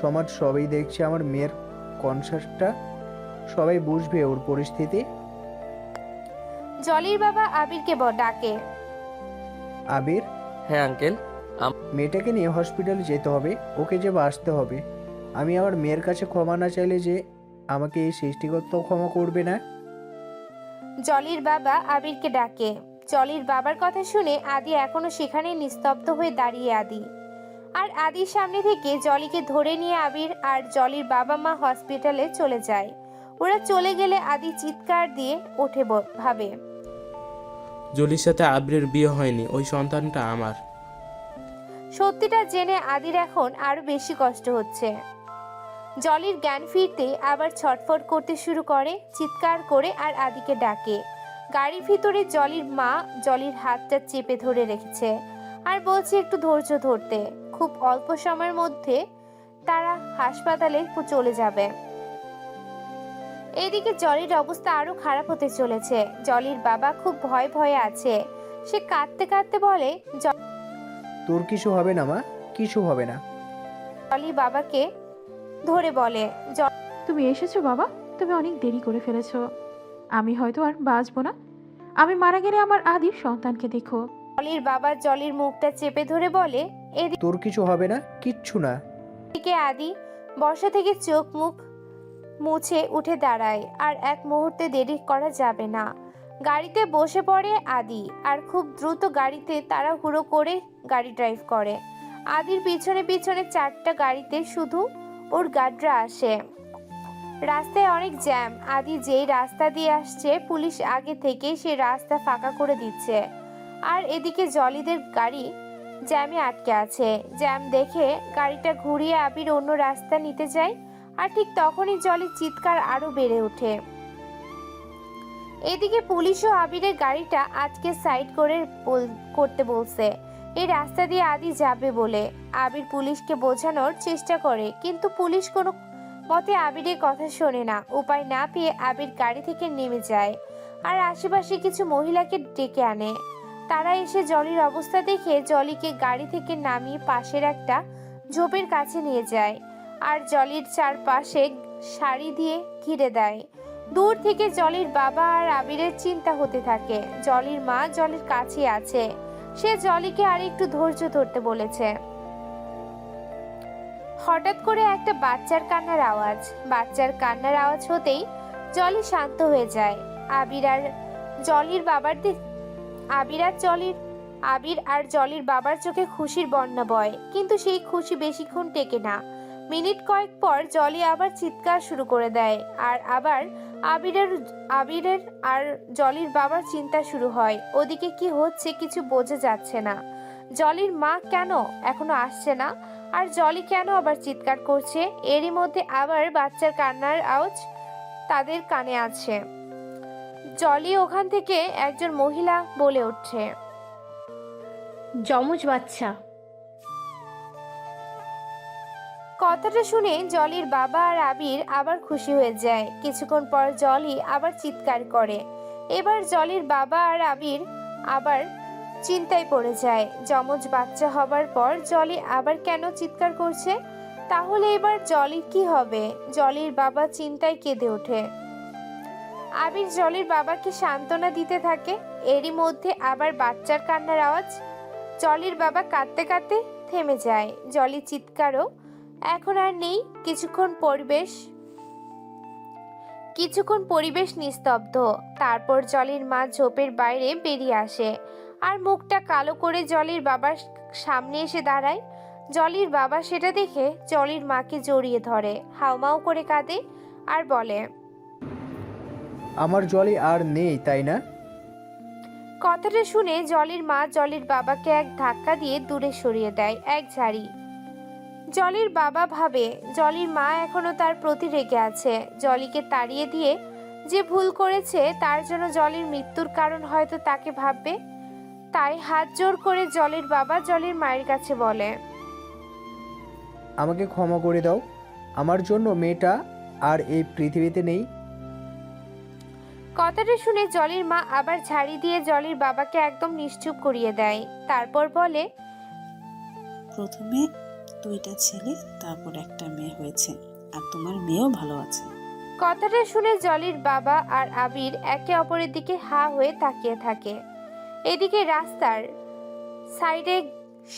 সমাজ সবাই দেখছে আমার মেয়ের কনসার্টটা, সবাই বুঝবে ওর পরিস্থিতি। জলির বাবা আবিরকে ডাকে। আবির, হ্যাঁ আঙ্কেল। মেয়েটাকে নিয়ে হসপিটালে যেতে হবে, ওকে যে বাঁচতে হবে। আমি আমার মেয়ের কাছে ক্ষমা না চাইলে যে আমাকে এই সৃষ্টিকর্তা ক্ষমা করবে না। জলির বাবা আবিরকে ডাকে। জলির বাবার কথা শুনে আদি এখনো সেখানে নিস্তব্ধ হয়ে দাঁড়িয়ে। আর আদির সামনে থেকে জলিকে ধরে নিয়ে আবির আর জলির বাবা মা হসপিটালে চলে যায়। ওরা চলে গেলে আদি চিৎকার দিয়ে ওঠে, ভাবে জলির সাথে আবিরের বিয়ে হয়নি, ওই সন্তানটা আমার। সত্যিটা জেনে আদির এখন আরো বেশি কষ্ট হচ্ছে। জলির জ্ঞান ফিরতে আবার ছটফট করতে শুরু করে, চিৎকার করে আর আদিকে ডাকে। গাড়ির ভিতরে জলির মা জলির হাতটা চেপে ধরে রেখেছে আর বলছে একটু ধৈর্য ধরতে, খুব অল্প সময়ের মধ্যে তারা হাসপাতালে চলে যাবে। এদিকে জলির অবস্থা আরো খারাপ হতে চলেছে। জলির বাবা খুব ভয়ে ভয়ে আছে। সে কাঁদতে কাঁদতে বলে, তোর কিছু হবে না মা, কিছু হবে না। জলি বাবাকে ধরে বলে, তুমি এসেছো বাবা, তুমি অনেক দেরি করে ফেলেছো। আমি হয়তো আর বাঁচবো না। আমি মারা গেলে আমার আদির সন্তানকে দেখো। জলির বাবা জলির মুখটা চেপে ধরে বলে, তোর কিছু হবে না, কিচ্ছু না। এদিকে আদি বর্ষা থেকে চোখ মুখ মুছে উঠে দাঁড়ায়। আর এক মুহূর্তে দেরি করা যাবে না। গাড়িতে বসে পড়ে আদি আর খুব দ্রুত গাড়িতে তাড়াহুড়ো করে গাড়ি ড্রাইভ করে। আদির পিছনে পিছনে 4টা গাড়িতে শুধু ওর গার্ডরা আসে। রাস্তায় অনেক জ্যাম। আদি যেই রাস্তা দিয়ে আসছে পুলিশ আগে থেকে সে রাস্তা ফাঁকা করে দিচ্ছে। আর এদিকে জলিদের গাড়ি জ্যামে আটকে আছে। জ্যাম দেখে গাড়িটা ঘুরিয়ে আবির অন্য রাস্তা নিতে যায়। আর ঠিক তখনই জলির চিৎকার আরো বেড়ে ওঠে। এদিকে পুলিশও আবিরের গাড়িটা আজকে সাইড করতে বলছে, এই রাস্তা দিয়ে আদি যাবে বলে। আবির পুলিশকে বোঝানোর চেষ্টা করে, কিন্তু পুলিশ কোনো মতে আবিরের কথা শোনে না। উপায় না পেয়ে আবির গাড়ি থেকে নেমে যায় আর আশেপাশে কিছু মহিলাকে ডেকে আনে। তারা এসে জলির অবস্থা দেখে জলিকে গাড়ি থেকে নামিয়ে পাশের একটা ঝোপের কাছে নিয়ে যায় আর জলির চারপাশে সারি দিয়ে ঘিরে দেয়। দূর থেকে জলির বাবা আর আবিরের চিন্তা হতে থাকে। জলির মা জলির কাছে আছে, সে জলিকে আর একটু ধৈর্য ধরতে বলেছে। হঠাৎ করে একটা বাচ্চার কান্নার আওয়াজ হতেই জলি শান্ত হয়ে যায়। আবির আর জলির বাবার চোখে খুশির বন্যা বয়, কিন্তু সেই খুশি বেশিক্ষণ টেকে না। মিনিট কয়েক পর জলি আবার চিৎকার শুরু করে দেয় আর আবার আবিরের আর জলির বাবার চিন্তা শুরু হয়। ওদিকে কি হচ্ছে কিছু বোঝা যাচ্ছে না। জলির মা কেন এখনো আসছে না, আর জলি কেন আবার চিৎকার করছে। এরই মধ্যে আবার বাচ্চার কান্নার আওয়াজ তাদের কানে আছে। জলি ওখান থেকে একজন মহিলা বলে ওঠে, যমজ বাচ্চা। কথাটা শুনে জলির বাবা আর আবির আবার খুশি হয়ে যায়। কিছুক্ষণ পর জলি আবার চিৎকার করে। এবার জলির বাবা আর আবির আবার চিন্তায় পড়ে যায়। যমজ বাচ্চা হবার পর জলি আবার কেন চিৎকার করছে? তাহলে এবার জলির কি হবে? জলির বাবা চিন্তায় কেঁদে ওঠে। আবির জলির বাবাকে সান্ত্বনা দিতে থাকে। এরই মধ্যে আবার বাচ্চার কান্নার আওয়াজ। জলির বাবা কাঁদতে কাঁদতে থেমে যায়। জলির চিৎকারও এখন আর নেই। কিছুক্ষণ পরিবেশ নিস্তব্ধ। তারপর জলির মা ঝোপের বাইরে বেরিয়ে আসে আর মুখটা কালো করে জলির বাবার সামনে এসে দাঁড়ায়। জলির বাবা সেটা দেখে জলির মাকে জড়িয়ে ধরে, হাউমাউ করে কাঁদে আর বলে, আমার জলি আর নেই, তাই না? কথাটা শুনে জলির মা জলির বাবাকে এক ধাক্কা দিয়ে দূরে সরিয়ে দেয় এক ঝাড়ি। জলির বাবা ভাবে জলির মা এখনো তার প্রতি রেগে আছে। জলিকে তাড়িয়ে দিয়ে যে ভুল করেছে তার জন্য জলির মৃত্যুর কারণ হয়তো তাকে ভাববে। তাই হাত জোর করে জলির বাবা জলির মায়ের কাছে বলে, আমাকে ক্ষমা করে দাও, আমার জন্য মেয়েটা আর এই পৃথিবীতে নেই। কথাটা শুনে জলির মা আবার ঝাড়ি দিয়ে জলির বাবাকে একদম নিশ্চুপ করিয়ে দেয়। তারপর বলে, প্রথমে 2টা ছেলে, তারপর একটা মেয়ে হয়েছে, আর তোমার মেয়েও ভালো আছে। কথাটা শুনে জলির বাবা আর আবির একে অপরের দিকে হা হয়ে তাকিয়ে থাকে। এদিকে রাস্তার সাইডে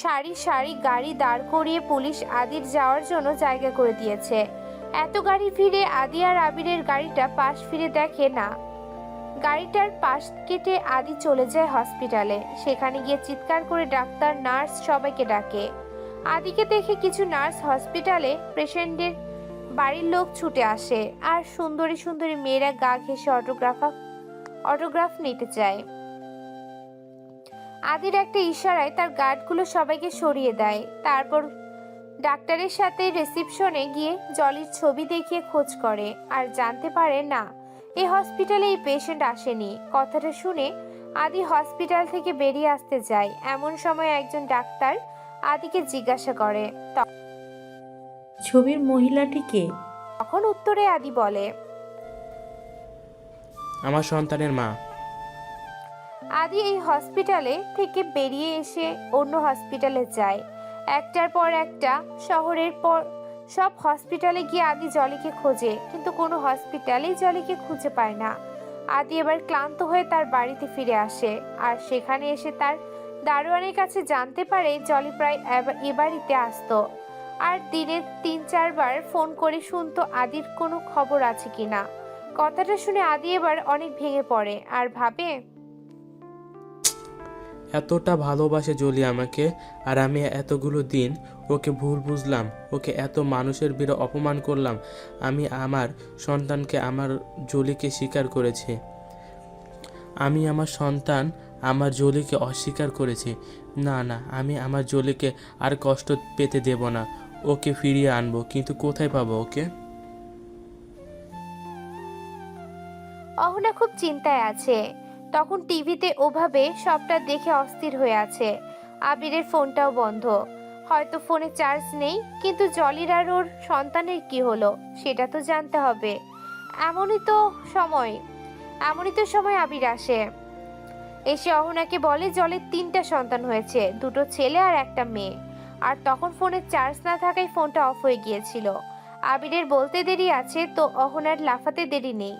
সারি সারি গাড়ি দাঁড় করিয়ে পুলিশ আদির যাওয়ার জন্য জায়গা করে দিয়েছে। এত গাড়ি ফিরে আদি আর আবিরের গাড়িটা পাশ ফিরে দেখে না। গাড়িটার পাশ কেটে আদি চলে যায় হসপিটালে। সেখানে গিয়ে চিৎকার করে ডাক্তার, নার্স সবাইকে ডাকে। আদিকে দেখে কিছু নার্স হসপিটালে পেশেন্টের বাড়ির লোক ছুটে আসে আর সুন্দরী সুন্দরী মেয়েরা গা ঘেঁষে অটোগ্রাফ নিতে চায়। আদির একটা ইশারায় তার গার্ডগুলো সবাইকে সরিয়ে দেয়। তারপর ডাক্তারের সাথে রিসেপশনে গিয়ে জলির ছবি দেখিয়ে খোঁজ করে আর জানতে পারে না, এই হসপিটালে এই পেশেন্ট আসেনি। কথাটা শুনে আদি হসপিটাল থেকে বেরিয়ে আসতে যায়। এমন সময় একজন ডাক্তার আদিকে জিজ্ঞাসা করে, ছবির মহিলাটি কে? তখন উত্তরে আদি বলে, আমার সন্তানের মা। আদি এই হসপিটালে থেকে বেরিয়ে এসে অন্য হসপিটালে যায়। একটার পর একটা শহরের পর সব হসপিটালে গিয়ে আদি জলিকে খোঁজে, কিন্তু কোনো হসপিটালেই জলিকে খুঁজে পায় না। আদি এবার ক্লান্ত হয়ে তার বাড়িতে ফিরে আসে আর সেখানে এসে তার দারোয়ানের কাছে জানতে পারে জলি প্রায় এ বাড়িতে আসতো আর দিনে 3-4 বার ফোন করে শুনতো আদির কোনো খবর আছে কিনা। কথাটা শুনে আদি এবার অনেক ভেঙে পড়ে আর ভাবে, এতটা ভালোবাসে জলি আমাকে, আর আমি এতগুলো দিন ওকে ভুল বুঝলাম, ওকে এত মানুষের ভিড়ে অপমান করলাম। আমি আমার সন্তানকে, আমার জলিকে স্বীকার করেছি। আমি আমার সন্তান, আমার জলিকে অস্বীকার করেছি। না না, আমি আমার জলিকে আর কষ্ট পেতে দেব না। ওকে ফিরিয়ে আনবো, কিন্তু কোথায় পাবো ওকে? অহনা খুব চিন্তায় আছে। তখন টিভিতে ওভাবে সবটা দেখে অস্থির হয়ে আছে। আবিরের ফোনটাও বন্ধ, হয়তো ফোনে চার্জ নেই। কিন্তু জলির আর ওর সন্তানের কি হলো সেটা তো জানতে হবে। এমনই তো সময় আবির আসে। এসে অহনাকে বলে জলের 3টা সন্তান হয়েছে, 2টো ছেলে আর একটা মেয়ে। আর তখন ফোনে চার্জ না থাকায় ফোনটা অফ হয়ে গিয়েছিল। আবিরের বলতে দেরি আছে তো অহনার লাফাতে দেরি নেই।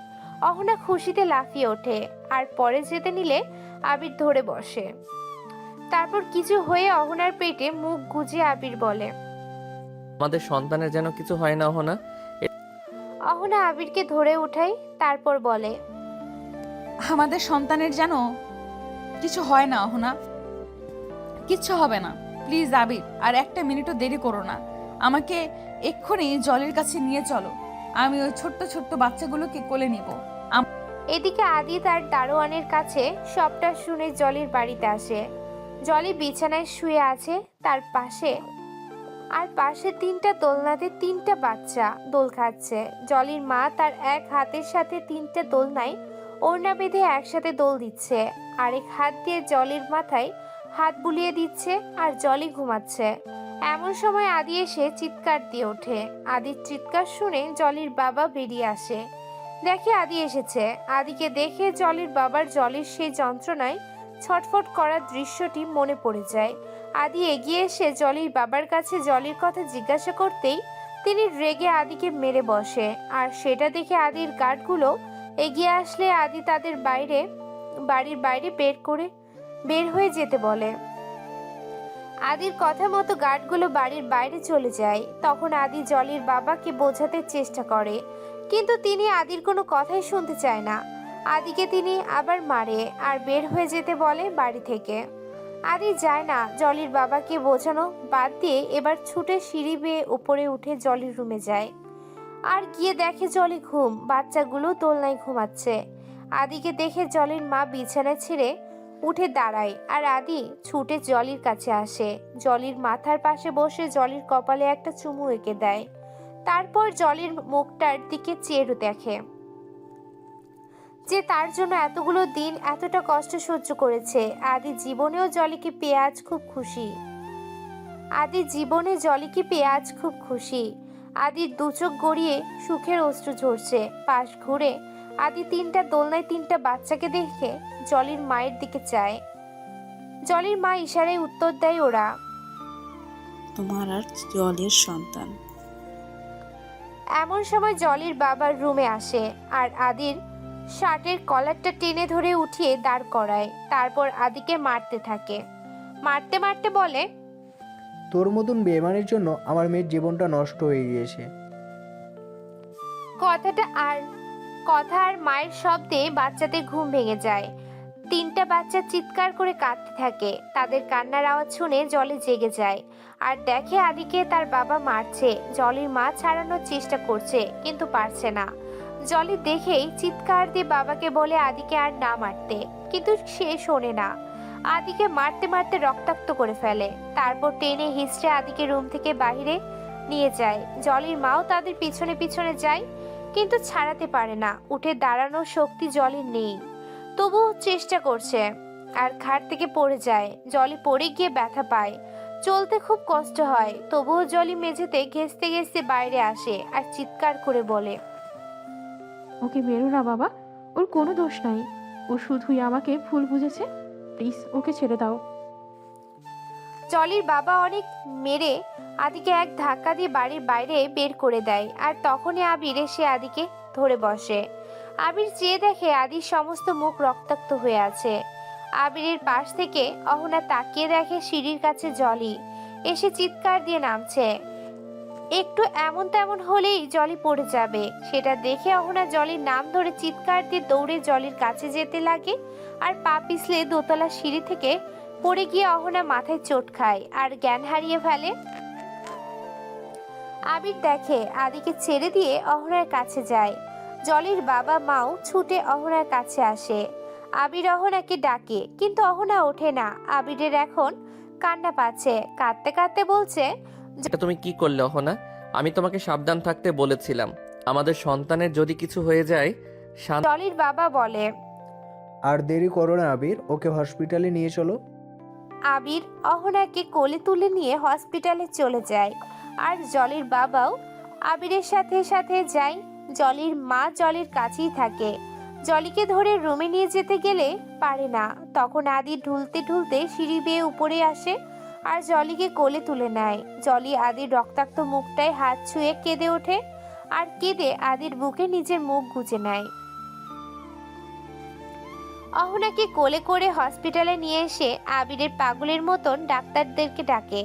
অহনা খুশিতে লাফিয়ে ওঠে আর পরে যেতে নিলে আবির ধরে বসে। তারপর কিছু হয়ে অহনার পেটে মুখ গুজে আবির বলে, আমাদের সন্তানের যেন কিছু হয় না অহনা। অহনা আবিরকে ধরে উঠায়, তারপর বলে, আমাদের সন্তানের যেন কিছু হয় না অহনা, কিচ্ছু হবে না। প্লিজ আবির, আর একটা মিনিটও দেরি করো না। আমাকে এক্ষুনি জলের কাছে নিয়ে চলো। আমি ওই ছোট্ট ছোট্ট বাচ্চাগুলোকে কোলে নিব। এদিকে আদি তার দারোয়ানের কাছে সবটা শুনে জলির বাড়িতে আসে। জলি বিছানায় শুয়ে আছে, তার পাশে 3টা দোলনাতে 3টা বাচ্চা দোল খাচ্ছে। জলির মা তার এক হাতের সাথে 3টা দোলনায় ওড়না বেঁধে একসাথে দোল দিচ্ছে, আরেক হাত দিয়ে জলির মাথায় হাত বুলিয়ে দিচ্ছে আর জলি ঘুমাচ্ছে। এমন সময় আদি এসে চিৎকার দিয়ে ওঠে। আদির চিৎকার শুনে জলির বাবা বেরিয়ে আসে। দেখে আদি এসেছে। আদিকে দেখে জলির বাবার জলির সেই যন্ত্রণায় ছটফট করার দৃশ্যটি মনে পড়ে যায়। আদি এগিয়ে এসে জলির বাবার কাছে জলির কথা জিজ্ঞাসা করতেই তিনি রেগে আদিকে মেরে বসে। আর সেটা দেখে আদির গার্ডগুলো এগিয়ে আসলে আদি তাদের বাড়ির বাইরে বের হয়ে যেতে বলে। আদির কথা মতো গার্ডগুলো বাড়ির বাইরে চলে যায়। তখন আদি জলির বাবাকে বোঝাতে চেষ্টা করে, কিন্তু তিনি আদির কোনো কথাই শুনতে চায় না। আদিকে তিনি আবার মারে আর বের হয়ে যেতে বলে বাড়ি থেকে। আদি যায় না জলির বাবাকে বোঝানো বাদ দিয়ে এবার ছুটে সিঁড়ি বেয়ে উপরে উঠে জলির রুমে যায়। আর গিয়ে দেখে জলি ঘুম, বাচ্চাগুলো দোলনায় ঘুমাচ্ছে। আদিকে দেখে জলির মা বিছানা ছেড়ে উঠে দাঁড়ায় আর আদি ছুটে জলির কাছে আসে। জলির মাথার পাশে বসে জলির কপালে একটা চুমু এঁকে দেয়। তারপর জলির মুখটার দিকে চেয়ে দেখে যে তার জন্য এতগুলো দিন এতটা কষ্ট সহ্য করেছে। আদি জীবনেও জলিকে পেয়ে আজ খুব খুশি। আদির দুচোখ গড়িয়ে সুখের অশ্রু ঝরছে। পাশ ঘুরে আদি তিনটা দোলনায় তিনটা বাচ্চাকে দেখে জলির মায়ের দিকে চায়। জলির মা ইশারায় উত্তর দেয়, ওরা তোমার আর জলের সন্তান। এমন সময় জলির বাবার রুমে আসে আর আদির শার্টের কলারটা টেনে ধরে উঠিয়ে দাঁড় করায়। তারপর আদিকে মারতে থাকে। মারতে মারতে বলে, তোর মতন বেমানের জন্য আমার মেয়ের জীবনটা নষ্ট হয়ে গিয়েছে। কথা আর মায়ের শব্দে বাচ্চাদের ঘুম ভেঙে যায়। তিনটা বাচ্চা চিৎকার করে কাঁদতে থাকে। তাদের কান্নার আওয়াজ শুনে জলি জেগে যায় আর দেখে আদিকে তার বাবা মারছে। জলির মা ছাড়ানোর চেষ্টা করছে কিন্তু পারছে না। জলি দেখেই চিৎকার দিয়ে বাবাকে বলে আদিকে আর না মারতে, কিন্তু সে শোনে না। আদিকে মারতে মারতে রক্তাক্ত করে ফেলে। তারপর টেনে হিঁচড়ে আদিকে রুম থেকে বাইরে নিয়ে যায়। জলির মাও তাদের পিছনে পিছনে যায়, কিন্তু ছাড়াতে পারে না। উঠে দাঁড়ানোর শক্তি জলির নেই, তবুও চেষ্টা করছে আর খাট থেকে পড়ে যায়। জলি পড়ে গিয়ে ব্যথা পায়, চলতে খুব কষ্ট হয়। তবুও জলি মেঝেতে ঘেঁষতে ঘেঁষতে বাইরে আসে আর চিৎকার করে বলে, ওকে মেরো না বাবা, ওর কোনো দোষ নাই। ও শুধুই আমাকে ভুল বুঝেছে। প্লিজ ওকে ছেড়ে দাও। জলির বাবা অনেক মেরে আদিকে এক ধাক্কা দিয়ে বাড়ির বাইরে বের করে দেয়। আর তখনই আবির এসে আদিকে ধরে বসে। আবির চেয়ে দেখে আদির সমস্ত মুখ রক্তাক্ত হয়ে আছে। আবিরের পাশ থেকে অহনা তাকিয়ে দেখে সিঁড়ির কাছে জলি এসে চিৎকার দিয়ে নামছে। একটু এমন তেমন হলেই জলি পড়ে যাবে। সেটা দেখে অহনা জলির নাম ধরে চিৎকার দিয়ে দৌড়ে জলির কাছে যেতে লাগে আর পা পিছলে দোতলা সিঁড়ি থেকে পড়ে গিয়ে অহনা মাথায় চোট খায় আর জ্ঞান হারিয়ে ফেলে। আবির দেখে আদিকে ছেড়ে দিয়ে অহনার কাছে যায়। জলির বাবা মাও ছুটে অহনার কাছে আসে। আবির অহনাকে ডাকে, কিন্তু অহনা ওঠে না। আবিরের এখন কান্না পাচ্ছে। কাঁদতে কাঁদতে বলছে, এটা তুমি কি করলে অহনা? আমি তোমাকে সাবধান থাকতে বলেছিলাম। আমাদের সন্তানের যদি কিছু হয়ে যায়। জলির বাবা বলে, আর দেরি করো না আবির, ওকে হসপিটালে নিয়ে চলো। আবির অহনাকে কোলে তুলে নিয়ে হসপিটালে চলে যায় আর জলির বাবাও আবিরের সাথে সাথে যায়। জলির মা জলির কাছেই থাকে। জলিকে ধরে রুমে নিয়ে যেতে গেলে পারে না। তখন আদি ঢুলতে ঢুলতে সিঁড়ি বেয়ে উপরে আসে আর জলিকে কোলে তুলে নেয়। জলি আদির রক্তাক্ত মুখটায় হাত ছুঁয়ে কেঁদে ওঠে আর কেঁদে আদির বুকে নিজের মুখ গুজে নেয়। অহনাকে কোলে করে হসপিটালে নিয়ে এসে আবিরের পাগলের মতন ডাক্তারদেরকে ডাকে।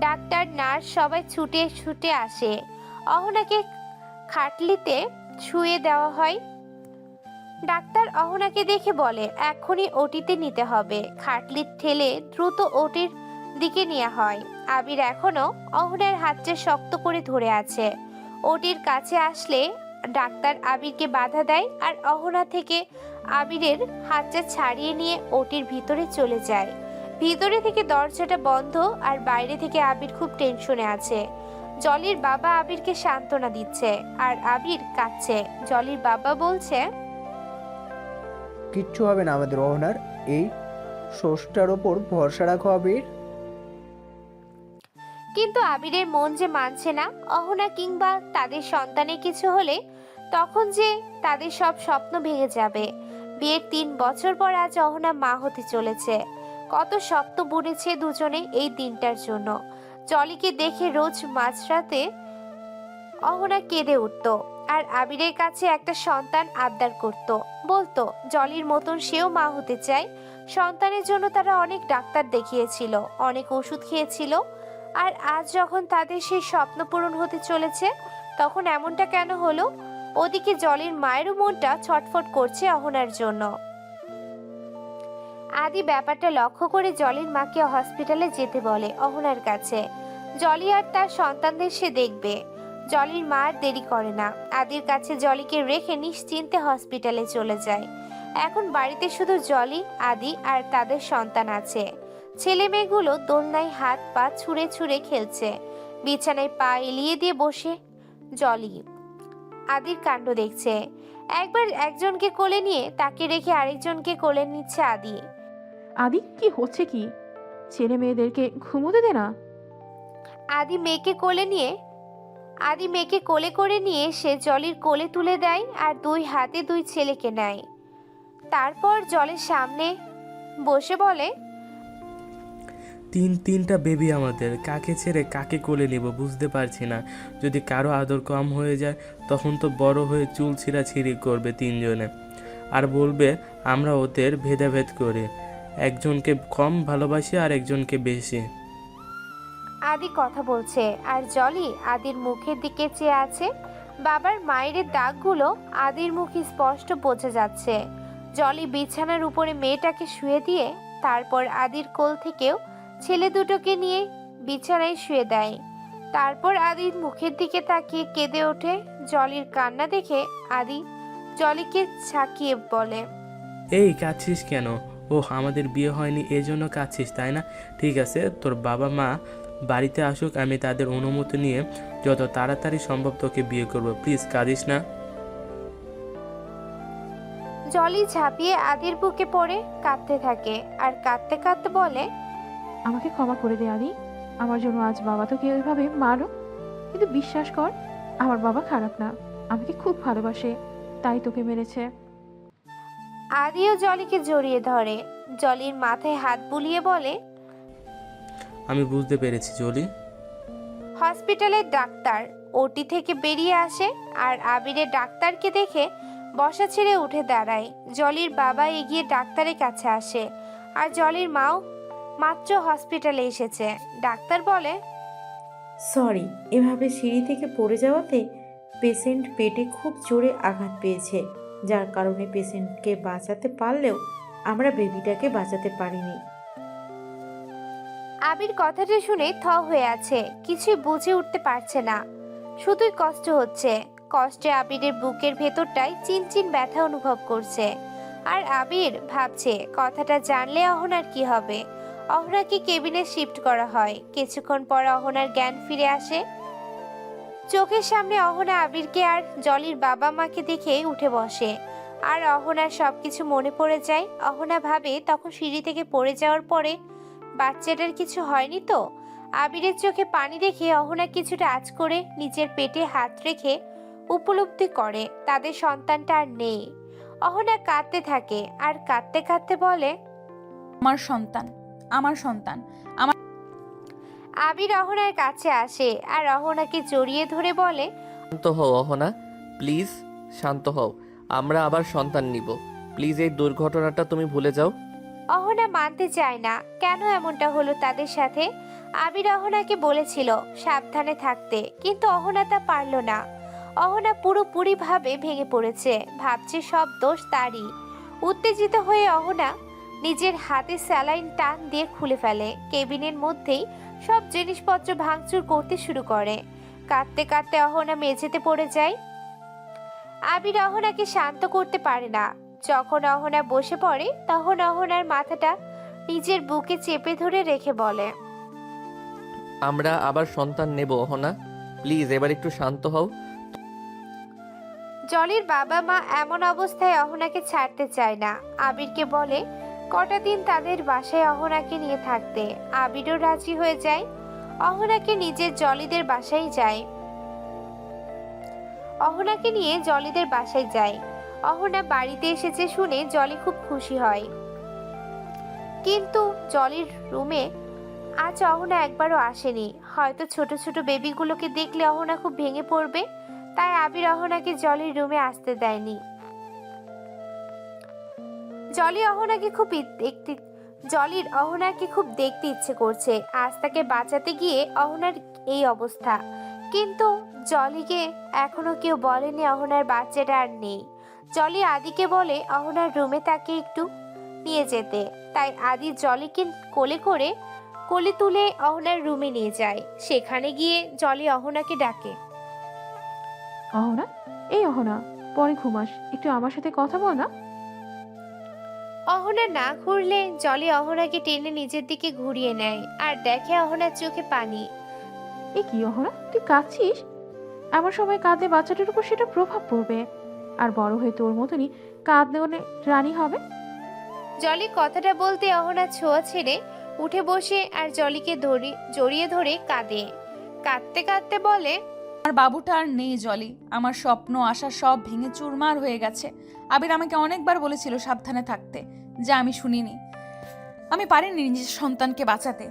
ডাক্তার নার্স সবাই ছুটে ছুটে আসে। অহনাকে খাটলিতে শুয়ে দেওয়া হয়। ডাক্তার অহনাকে দেখে বলে, এখনই ওটিতে নিতে হবে। খাটলি ঠেলে দ্রুত ওটির দিকে নেওয়া হয়। আবির এখনো অহনার হাতটা শক্ত করে ধরে আছে। ওটির কাছে আসলে ডাক্তার আবিরকে বাধা দেয় আর অহনা থেকে আবিরের হাতটা ছাড়িয়ে নিয়ে ওটির ভিতরে চলে যায়। ভিতরে থেকে দরজাটা বন্ধ আর বাইরে থেকে আবির খুব টেনশনে আছে। জলির বাবা আবিরকে সান্ত্বনা দিচ্ছে আর আবির কাঁদছে। জলির বাবা বলছে, কিচ্ছু হবে না আমাদের অহনার। এই ষষ্ঠটার ওপর ভরসা রাখো আবির। কিন্তু আবিরের মন যে মানছে না। অহনা কিংবা তাদের সন্তানের কিছু হলে তখন যে তাদের সব স্বপ্ন ভেঙে যাবে। বিয়ের 3 বছর পর আজ অহনা মা হতে চলেছে। কত স্বপ্ন বুনেছে দুজনে এই দিনটার জন্য। জলিকে দেখে রোজ মাঝরাতে অহনা কেঁদে উঠত আর আবিরের কাছে একটা সন্তান আবদার করত। বলতো জলির মতন সেও মা হতে চায়। সন্তানের জন্য তারা অনেক ডাক্তার দেখিয়েছিল, অনেক ওষুধ খেয়েছিল। আর আজ যখন তাদের সেই স্বপ্ন পূরণ হতে চলেছে তখন এমনটা কেন হলো? ওদিকে জলির মায়েরও মনটা ছটফট করছে অহনার জন্য। আদি ব্যাপারটা লক্ষ্য করে জলির মাকে হসপিটালে যেতে বলে অহনার কাছে। জলি আর তার সন্তানদের সে দেখবে। জলির মা আর দেরি করে না, আদির কাছে জলিকে রেখে নিশ্চিন্তে হসপিটালে চলে যায়। এখন বাড়িতে শুধু জলি, আদি আর তাদের সন্তান আছে। ছেলে মেয়েগুলো দোলনায় হাত পা ছুঁড়ে ছুঁড়ে খেলছে। বিছানায় পা এলিয়ে দিয়ে বসে জলি আদির কাণ্ড দেখছে। একবার একজনকে কোলে নিয়ে তাকে রেখে আরেকজনকে কোলে নিচ্ছে আদি। আদি, কি হচ্ছে কি? ছেলে মেয়েদেরকে ঘুমোতে দে না। আদি মেয়েকে কোলে করে নিয়ে সে জলির কোলে তুলে দেয় আর 2 হাতে 2 ছেলেকে নেয়। তারপর জলের সামনে বসে বলে, তিনটা বেবি আমাদের, কাকে ছেড়ে কাকে কোলে নেব বুঝতে পারছি না। যদি কারো আদর কম হয়ে যায় তখন তো বড় হয়ে চুল ছিঁড়াছিঁড়ি করবে 3 জনে, আর বলবে আমরা ওদের ভেদাভেদ করি, একজনকে কম ভালোবাসি আর একজনকে বেশি। আদি কথা বলছে আর জলি আদির মুখের দিকে চেয়ে আছে। বাবার মায়ের দাগগুলো আদির মুখে স্পষ্ট বোঝা যাচ্ছে। জলি বিছানার উপরে মেয়েটাকে শুয়ে দিয়ে তারপর আদির কোল থেকেও ছেলে দুটোকে নিয়ে বিছানায় শুয়ে দেয়। তারপর আদির মুখের দিকে তাকিয়ে কেঁদে ওঠে। জলির কান্না দেখে আদি জলিকে ঝাঁকিয়ে বলে, এই কাঁদছিস কেন? আমাদের বিয়ে হয়নি এজন্য কাঁদছিস তাই না? ঠিক আছে, তোর বাবা মা বাড়িতে আসুক, আমি তাদের অনুমতি নিয়ে যত তাড়াতাড়ি সম্ভব তোকে বিয়ে করবো, প্লিজ কাঁদিস না। জলি ঝাঁপিয়ে আদির বুকে পড়ে কাঁদতে থাকে আর কাঁদতে কাঁদতে বলে, আমাকে ক্ষমা করে দে আদি। আমার জন্য আজ বাবা তোকে ওইভাবে মারো, কিন্তু বিশ্বাস কর আমার বাবা খারাপ না, আমাকে খুব ভালোবাসে, তাই তোকে মেরেছে। আদিও জলিকে জড়িয়ে ধরে। জলির মাথায় হাত বুলিয়ে বলে, আমি বুঝতে পেরেছি জলি। হসপিটালের ডাক্তার ওটি থেকে বেরিয়ে আসে আর আবিরের ডাক্তারকে দেখে বসা ছেড়ে উঠে দাঁড়ায়। জলির বাবা এগিয়ে ডাক্তারের কাছে আসে আর জলির মাও মাত্র হসপিটালে এসেছে। ডাক্তার বলে, সরি, এভাবে সিঁড়ি থেকে পড়ে যাওয়াতে পেশেন্ট পেটে খুব জোরে আঘাত পেয়েছে, যার কারণে পেশেন্টকে বাঁচাতে পারলেও আমরা বেবিটাকে বাঁচাতে পারিনি। আবির কথাটা শুনে থ হয়ে আছে, কিছুই বুঝে উঠতে পারছে না, শুধুই কষ্ট হচ্ছে। কষ্টে আবিরের বুকের ভেতরটায় চিনচিন ব্যথা অনুভব করছে। আর আবির ভাবছে কথাটা জানলে অহনার কি হবে। অহনাকে কেবিনে শিফট করা হয়। কিছুক্ষণ পর অহনার জ্ঞান ফিরে আসে। চোখের সামনে অহনা আবিরকে আর জলির বাবা মাকে দেখে উঠে বসে আর অহনার সবকিছু মনে পড়ে যায়। অহনা ভাবে তখন সিঁড়ি থেকে পড়ে যাওয়ার পরে বাচ্চাটার কিছু হয়নি তো। আবিরের চোখে পানি দেখে অহনা কিছুটা আঁচ করে নিজের পেটে হাত রেখে উপলব্ধি করে তাদের সন্তানটা আর নেই। অহনা কাঁদতে থাকে আর কাঁদতে কাঁদতে বলে, আমার সন্তান, আমার সন্তান, আমার। আবির অহনার কাছে আসে আর অহনাকে জড়িয়ে ধরে বলে, শান্ত হও অহনা, প্লিজ শান্ত হও, আমরা আবার সন্তান নিব, প্লিজ এই দুর্ঘটনাটা তুমি ভুলে যাও। অহনা মানতে চায় না কেন এমনটা হলো তাদের সাথে। আবির অহনাকে বলেছিল সাবধানে থাকতে, কিন্তু অহনা তা পারল না। অহনা পুরোপুরি ভাবে ভেঙে পড়েছে, ভাবছে সব দোষ তারই। উত্তেজিত হয়ে অহনা নিজের হাতে স্যালাইন টান দিয়ে খুলে ফেলে। কেবিনের মধ্যেই সব জিনিসপত্র ভাঙচুর করতে শুরু করে। কাঁদতে কাঁদতে অহনা মেঝেতে পড়ে যায়। আবির অহনাকে শান্ত করতে পারে না। যখন অহনা বসে পড়ে তখন অহনার মাথাটা নিজের বুকে চেপে ধরে রেখে বলে, আমরা আবার সন্তান নেব অহনা, প্লিজ এবার একটু শান্ত হও। জলির বাবা মা এমন অবস্থায় অহনাকে ছাড়তে চায় না। আবিরকে বলে, কটা দিন তাদের বাসায় অহনাকে নিয়ে থাকতে আবিরও রাজি হয়ে যায়। অহনাকে নিজের জলিদের বাসায় যায় অহনাকে নিয়ে জলিদের বাসায় যায়। অহনা বাড়িতে এসেছে শুনে জলি খুব খুশি হয়, কিন্তু জলির রুমে আজ অহনা একবারও আসেনি। হয়তো ছোট ছোট বেবিগুলোকে দেখলে অহনা খুব ভেঙে পড়বে, তাই আবির অহনাকে জলির রুমে আসতে দেয়নি। জলির অহনাকে খুব দেখতে ইচ্ছে করছে। আজ তাকে বাঁচাতে গিয়ে অহনার এই অবস্থা, কিন্তু জলিকে এখনো কেউ বলেনি অহনার বাচ্চাটা আর নেই। জলি আদিকে বলে অহনার রুমে তাকে একটু নিয়ে যেতে, তাই আদি জলিকে কোলে তুলে অহনার রুমে নিয়ে যায়। সেখানে গিয়ে জলি অহনাকে ডাকে, অহনা, এই অহনা, পরে ঘুমাস, একটু আমার সাথে কথা বল না। অহনা না ঘুরলে জলি অহনাকে টেনে নিজের দিকে ঘুরিয়ে নেয় আর দেখে অহনার চোখে পানি। এ কি অহনা, তুই কাঁদছিস? এমন সময় কাঁদলে বাচ্চাটার উপর সেটা প্রভাব পড়বে, আর বড় হয়ে তোর মতনই কাঁদলে রানী হবে। জলি কথাটা বলতে অহনা ছোঁয়া ছেড়ে উঠে বসে আর জলিকে জড়িয়ে ধরে কাঁদে। কাঁদতে কাঁদতে বলে, আমার বাবুটা আর নেই জলি, আমার স্বপ্ন আশা সব ভেঙে চুরমার হয়ে গেছে। আবির আমাকে অনেকবার বলেছিল সাবধানে থাকতে, যা আমি শুনিনি। আমি পারিনি নিজের সন্তানকে বাঁচাতে।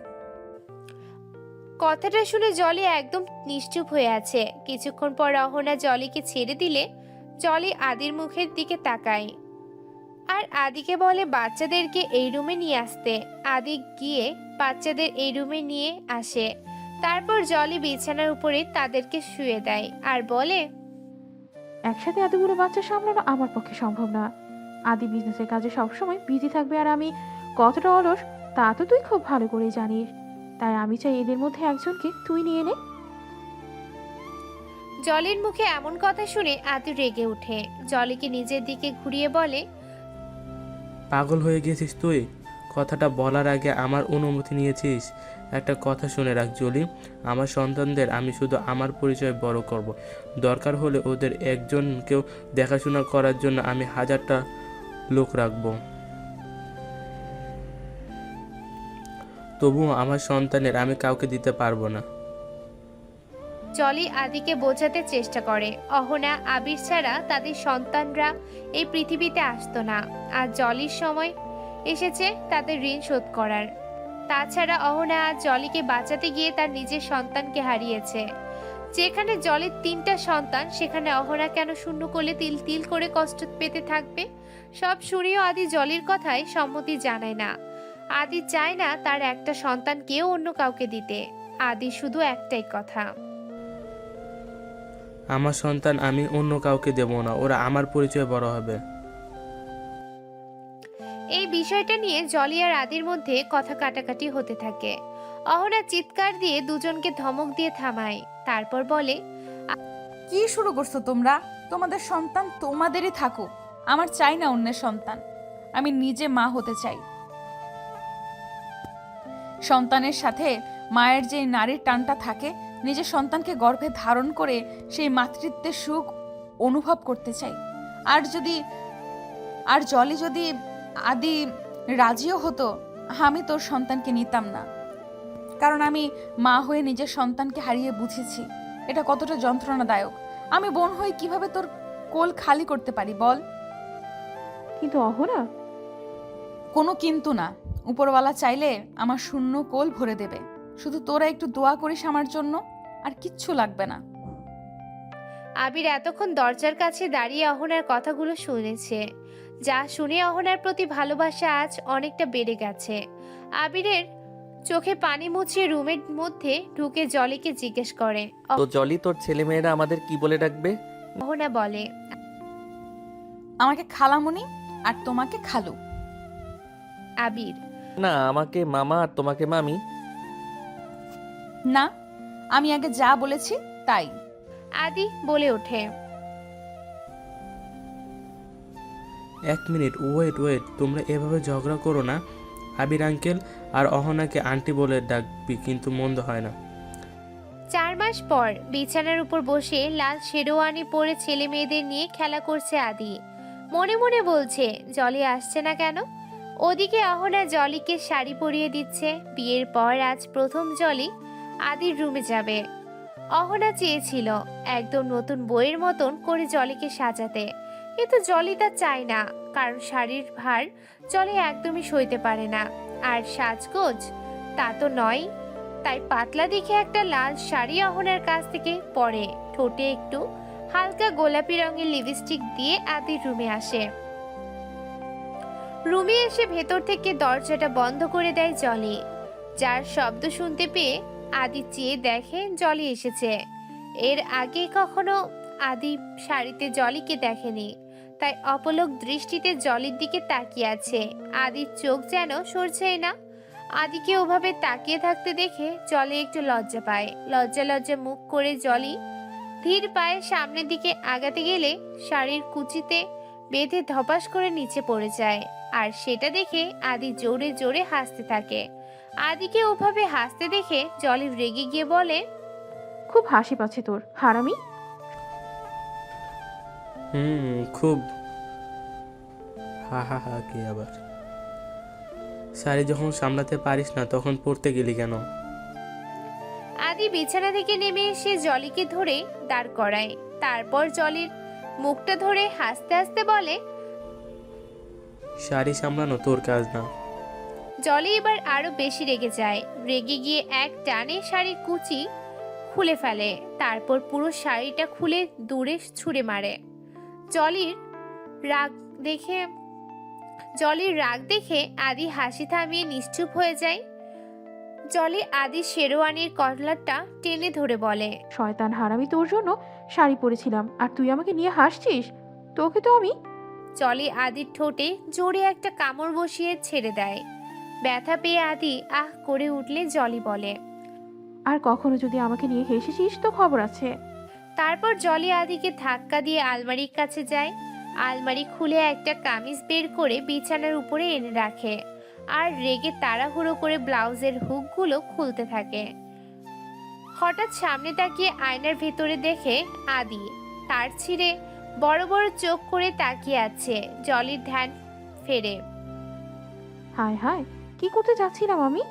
কথাটা শুনে জলি একদম নিশ্চুপ হয়ে আছে। কিছুক্ষণ পর অহনা জলিকে ছেড়ে দিলে জলি আদির মুখের দিকে তাকায় আর আদিকে বলে বাচ্চাদেরকে এই রুমে নিয়ে আসতে। আদি গিয়ে বাচ্চাদের এই রুমে নিয়ে আসে। তারপর জলি বিছানার উপরে তাদেরকে শুয়ে দেয় আর বলে, একসাথে এতগুলো বাচ্চা সামলানো আমার পক্ষে সম্ভব না। আদি বিজনেসের কাজে সবসময় বিজি থাকবে, আর আমি কতটা অলস তা তো তুই খুব ভালো করে জানিস। তাই আমি চাই এদের মধ্যে একজনকে তুই নিয়ে নে। জলির মুখে এমন কথা শুনে আদি রেগে ওঠে। জলিকে নিজের দিকে ঘুরিয়ে বলে, পাগল হয়ে গেছিস তুই? কথাটা বলার আগে আমার অনুমতি নিয়েছিস? একটা কথা শুনে রাখ জলি, আমার সন্তানদের আমি শুধু আমার পরিচয় বড় করব। দরকার হলে ওদের একজনকেও দেখাশোনা করার জন্য আমি 1000টা লোক রাখবো। তবুও আমার সন্তানের আমি কাউকে দিতে পারবো না। জলি আদিকে বোঝাতে চেষ্টা করে অহনা আবির ছাড়া তাদের সন্তানরা এই পৃথিবীতে আসতো না, আর জলির সময় এসেছে তাদের ঋণ শোধ করার। তাছাড়া অহনা আজ জলিকে বাঁচাতে গিয়ে তার নিজের সন্তানকে হারিয়েছে। যেখানে জলির 3টা সন্তান, সেখানে অহনা কেন শূন্য কোলে তিল তিল করে কষ্ট পেতে থাকবে? সব শুনেও আদি জলির কথায় সম্মতি জানায় না। আদি চায় না তার একটা সন্তান কেউ অন্য কাউকে দিতে। আদি শুধু একটাই কথা, আমার সন্তান আমি অন্য কাউকে দেব না, ওরা আমার পরিচয় বড় হবে। এই বিষয়টা নিয়ে জলি আর আদির মধ্যে কথা কাটাকাটি হতে থাকে। অহনা চিৎকার দিয়ে দুজনকে ধমক দিয়ে থামায়, তারপর বলে, কি শুরু করছো তোমরা? তোমাদের সন্তান তোমাদেরই থাকুক, আমার চাই না অন্যের সন্তান। আমি নিজে মা হতে চাই। সন্তানের সাথে মায়ের যে নারীর টানটা থাকে, নিজের সন্তানকে গর্ভে ধারণ করে সেই মাতৃত্বের সুখ অনুভব করতে চাই। আর জলি যদি আদি রাজিও হতো, আমি তোর সন্তানকে নিতাম না, কারণ আমি মা হয়ে নিজের সন্তানকে হারিয়ে বুঝেছি এটা কতটা যন্ত্রণাদায়ক। আমি বোন হয়ে কিভাবে তোর কোল খালি করতে পারি বল? কিন্তু অহনা, কোনো কিন্তু না। উপরওয়ালা চাইলে আমার শূন্য কোল ভরে দেবে। শুধু তোরা একটু দোয়া করিস আমার জন্য, আর কিচ্ছু লাগবে না। আবির এতক্ষণ দরজার কাছে দাঁড়িয়ে অহনার কথাগুলো শুনেছে। যা শুনে অহনার প্রতি ভালোবাসা আজ অনেকটা বেড়ে গেছে। আবিরের চোখে পানি মুছিয়ে রুমের মধ্যে ঢুকে জলিকে জিজ্ঞেস করে, তো জলি, তোর ছেলেমেয়েরা আমাদের কি বলে ডাকবে? অহনা বলে, আমাকে খালামণি আর তোমাকে খালু। আবির, না, আমাকে মামা আর তোমাকে মামি। না, আমি আগে যা বলেছি তাই। আদি বলে ওঠে, 1 মিনিট, ওয়েট, তোমরা এভাবে ঝগড়া করো না। আবির আঙ্কেল আর অহনাকে আন্টি বলে ডাকবি, কিন্তু মন্দ হয় না। 4 মাস পর বিছানার উপর বসে লাল শেরওয়ানি পরে ছেলে মেয়েদের নিয়ে খেলা করছে আদি। মনে মনে বলছে, জলি আসছে না কেন? ওদিকে অহনা জলিকে শাড়ি পরিয়ে দিচ্ছে। বিয়ের পর আজ প্রথম জলি আদির রুমে যাবে। অহনা চেয়েছিল একদম নতুন বইয়ের মতন করে জলিকে সাজাতে, কিন্তু জলি তা চায় না, কারণ শাড়ির ভার জলি একদমই সইতে পারে না। আর সাজগোজ তা তো নয়, তাই পাতলা দেখে একটা লাল শাড়ি অহনার কাছ থেকে পরে ঠোঁটে একটু হালকা গোলাপি রঙের লিপস্টিক দিয়ে আদির রুমে আসে। রুমে এসে ভেতর থেকে দরজাটা বন্ধ করে দেয় জলি। যার শব্দ শুনতে পেয়ে আদি চেয়ে দেখে জলি এসেছে। এর আগে কখনো আদি শাড়িতে জলিকে দেখেনি, তাই অপলক দৃষ্টিতে জলির দিকে তাকিয়ে আছে। আদির চোখ যেন সরছেই না। আদিকে ওভাবে তাকিয়ে থাকতে দেখে জলি একটু লজ্জা পায়। লজ্জা লজ্জা মুখ করে জলি ধীর পায়ে সামনের দিকে আগাতে গেলে শাড়ির কুচিতে বেঁধে ধপাস করে নিচে পড়ে যায়। আর সেটা দেখে আদি জোরে জোরে হাসতে থাকে। আদিকে ওভাবে হাসতে দেখে জলি রেগে গিয়ে বলে, খুব হাসি পাচ্ছে তোর, হারামি। খুব। হা হা হা কি আবার? শাড়ি যখন সামলাতে পারিস না তখন পড়তে গেলি কেন? আদি বিছানা থেকে নেমে এসে জলিকে ধরে দাঁড় করায়। তারপর জলির মুখটা ধরে হাসতে হাসতে বলে, শাড়ি সামলানো তোর কাজ না। জলি এবার আরো বেশি রেগে যায়। রেগে গিয়ে এক টানে শাড়ির কুচি খুলে ফেলে, তারপর পুরো শাড়িটা খুলে দূরে ছুঁড়ে মারে। জলির রাগ দেখে আদি হাসি থামিয়ে নিশ্চুপ হয়ে যায়। জলি আদি শেরওয়ানির কলারটা টেনে ধরে বলে, শয়তান হারামি, তোর জন্য শাড়ি পরেছিলাম আর তুই আমাকে নিয়ে হাসছিস? তোকে তো আমি। জলি আদির ঠোঁটে জোরে একটা কামড় বসিয়ে ছেড়ে দেয়। ব্যথা পেয়ে আদি আহ করে উঠলে জলি বলে, আর কখনো যদি আমাকে নিয়ে হেসেছিস তো খবর আছে। তারপর জলি আদিকে ধাক্কা দিয়ে আলমারির কাছে যায়। আলমারি খুলে একটা কামিজ বের করে বিছানার উপরে এনে রাখে, আর রেগে তাড়াহুড়ো করে ব্লাউজের হুকগুলো খুলতে থাকে। হঠাৎ সামনে তাকিয়ে আয়নার ভেতরে দেখে আদি তার ছিঁড়ে বড় বড় চোখ করে তাকিয়ে আছে। জলির ধ্যান ফেরে। হায় হায়, কি করতে যাচ্ছিলাম আমি?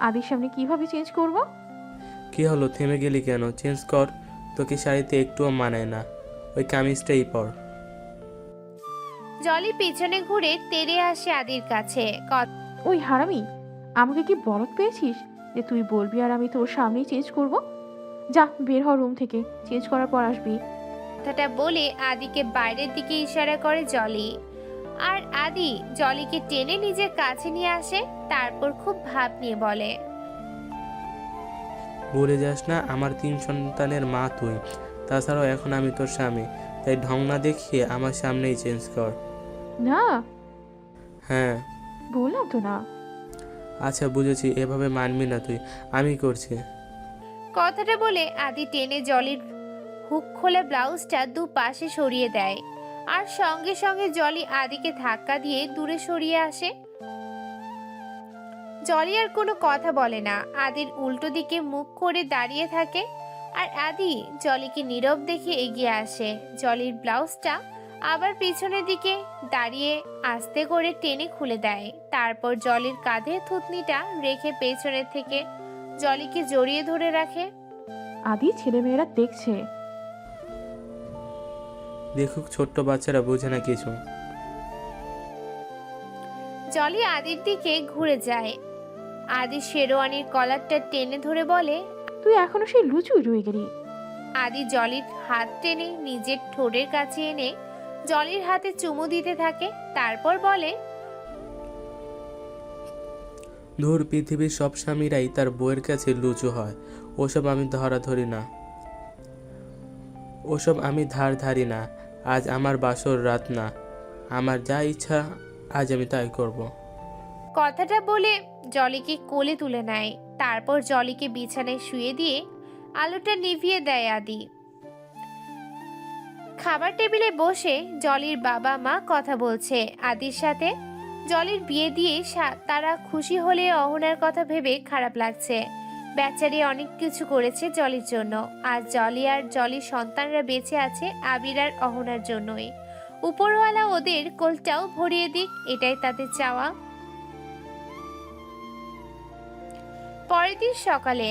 আদির সামনে কিভাবে চেঞ্জ করব? কি হলো, থেমে গেলি কেন? চেঞ্জ কর, তোকে শাড়িতে একটুও মানায় না, ওই কামিজটাই পর। জলি পেছনে ঘুরে তেড়ে আসে আদির কাছে। ওই হারামি, আমাকে কি বলদ পেয়েছিস যে তুই বলবি আর আমি তোর সামনেই চেঞ্জ করব? যা বের হ রুম থেকে, চেঞ্জ করার পর আসবি। কথাটা বলে আদিকে বাইরের দিকে ইশারা করে জলি। আর আদি জলিকে টেনে নিজের কাছে নিয়ে আসে। তারপর খুব ভাব নিয়ে বলে, ভুলে যাস না আমার 3 সন্তানের মা তুই। তাছাড়াও এখন আমি তোর স্বামী, তাই ঢং না দেখিয়ে আমার সামনেই চেঞ্জ কর। না। হ্যাঁ বললাম তো না। আচ্ছা বুঝেছি, এভাবে মানবি না তুই, আমি করছি। কথাটা বলে আদি টেনে জলির হুক খোলা ব্লাউজটা দুপাশে সরিয়ে দেয়। আর সঙ্গে সঙ্গে জলি আদিকে ধাক্কা দিয়ে দূরে সরিয়ে আসে। জলি আর কোনো কথা বলে না, আদির উল্টো দিকে মুখ করে দাঁড়িয়ে থাকে। আর আদি জলিকে নীরব দেখে এগিয়ে আসে। জলির ব্লাউজটা আবার পিছনের দিকে দাঁড়িয়ে আস্তে করে টেনে খুলে দেয়। তারপর জলির কাঁধে থুতনিটা রেখে পেছনের থেকে জলিকে জড়িয়ে ধরে রাখে। আদি ছেলেমেয়েরা দেখছে। দেখুক, ছোট্ট বাচ্চারা বোঝে না কিছু। জলি আদির দিকে ঘুরে যায়। আদি শেরওয়ানির কলারটা টেনে ধরে বলে, তুই এখনো সেই লুচুই রয়ে গেলি। আদি জলির হাত টেনে নিজের ঠোঁটের কাছে এনে জলির হাতে চুমু দিতে থাকে। তারপর বলে, ধুর, পৃথিবীর সব স্বামীরাই তার বউয়ের কাছে লুচু হয়। ওসব আমি ধরি না, ওসব আমি ধারি না। আজ আমার বাসর রাত না, আমার যা ইচ্ছা আজ আমি তাই করব। কথাটা বলে জলিকে কোলে তুলে নেয়। তারপর জলিকে বিছানায় শুয়ে দিয়ে আলোটা নিভিয়ে দেয় আদি। খাবার টেবিলে বসে জলির বাবা মা কথা বলছে আদির সাথে। জলির বিয়ে দিয়ে তারা খুশি হলে অহনার কথা ভেবে খারাপ লাগছে। বেচারি অনেক কিছু করেছে জলির জন্য, আর জলি আর জলির সন্তানরা বেঁচে আছে আবির আর অহনার জন্যই। উপরওয়ালা ওদের কোলটাও ভরিয়ে দিক, এটাই তাদের চাওয়া। পরের দিন সকালে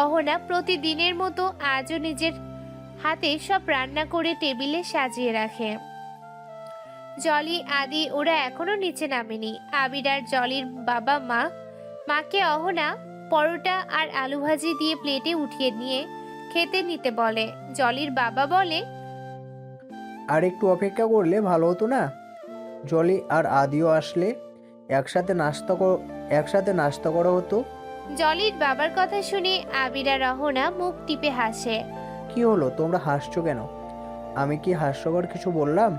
অহনা প্রতিদিনের মতো আজও নিজের হাতে সব রান্না করে টেবিলে সাজিয়ে রাখে। জলি, আদি ওরা এখনো নিচে নামেনি। আবির আর জলির বাবা মাকে অহনা পরোটা আর আলু ভাজি দিয়ে প্লেটে উঠিয়ে নিয়ে খেতে নিতে বলে। জলির বাবা বলে, আর একটু অপেক্ষা করলে ভালো হতো না? জলি আর আদিও আসলে একসাথে নাস্তা করা হতো। জলির বাবার কথা শুনে আবির আর অহনা মুখ টিপে হাসে। কি হলো, তোমরা হাসছো কেন? আমি কি হাস্যকর কিছু বললাম?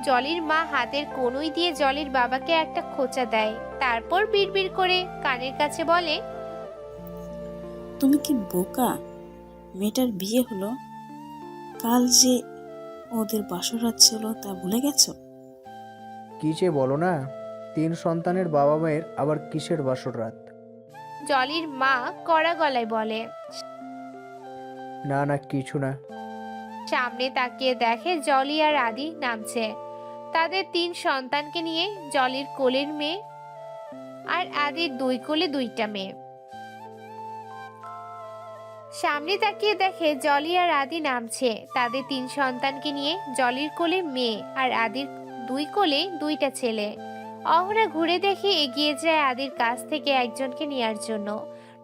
জলির মা হাতের কনুই দিয়ে জলির বাবাকে একটা খোঁচা দেয়, তারপর বিড়বিড় করে কানের কাছে বলে, তুমি কি বোকা? মেয়েটার বিয়ে হলো, কাল যে ওদের বাসরাত ছিল তা ভুলে গেছো? কি যে বলো না, 3 সন্তানের বাবা মায়ের আবার কিসের বাসর রাত? জলির মা কড়া গলায় বলে। না না, কিছু না। সামনে তাকিয়ে দেখে জলি আর আদি নামছে তাদের 3 সন্তানকে নিয়ে। জলির কোলের মেয়ে আর আদির 2 কোলে 2টা মেয়ে। সামনে তাকিয়ে দেখে জলি আর আদি নামছে তাদের 3 সন্তানকে নিয়ে। জলির কোলে মেয়ে আর আদির 2 কোলে 2টা ছেলে। অহনা ঘুরে দেখে এগিয়ে যায় আদির কাছ থেকে একজনকে নেয়ার জন্য,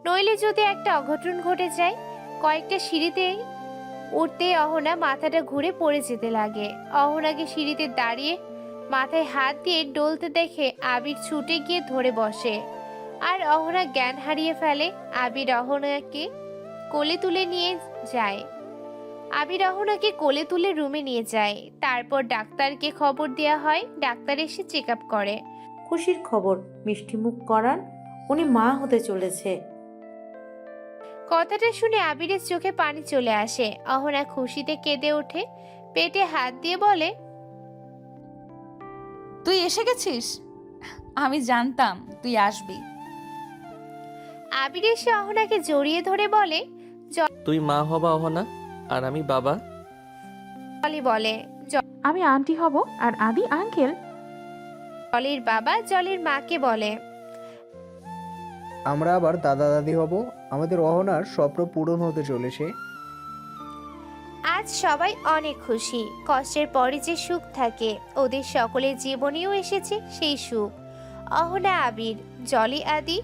নইলে যদি একটা অঘটন ঘটে যায়। কয়েকটা সিঁড়িতে উঠতে অহনা মাথাটা ঘুরে পড়ে যেতে লাগে। অহনাকে সিঁড়িতে দাঁড়িয়ে মাথায় হাত দিয়ে ডলতে দেখে আবির ছুটে গিয়ে ধরে বসে, আর অহনা জ্ঞান হারিয়ে ফেলে। আবির অহনাকে কোলে তুলে নিয়ে যায়। আবির অহনাকে কোলে তুলে রুমে নিয়ে যায়। তারপর ডাক্তারকে খবর দেওয়া হয়। ডাক্তার এসে চেক আপ করে। খুশির খবর, মিষ্টিমুখ করান, উনি মা হতে চলেছে। কথাটা শুনে আবিরের চোখে পানি চলে আসে। অহনা খুশিতে কেঁদে ওঠে, পেটে হাত দিয়ে বলে, তুই এসে গেছিস? আমি জানতাম তুই আসবি। আবির এসে অহনাকে জড়িয়ে ধরে বলে, তুই মা হবা অহনা, আর আমি বাবা। জলি বলে, আমি আন্টি হব আর আদি আঙ্কেল। জলির বাবা জলির মাকে বলে, আমরা আবার দাদা দাদি হব। আমাদের অহনার স্বপ্ন পূরণ হতে চলেছে। আজ সবাই অনেক খুশি। কষ্টের পরে যে সুখ থাকে, ওদের সকলের জীবনেও এসেছে সেই সুখ। অহনা, আবির, জলি, আদি,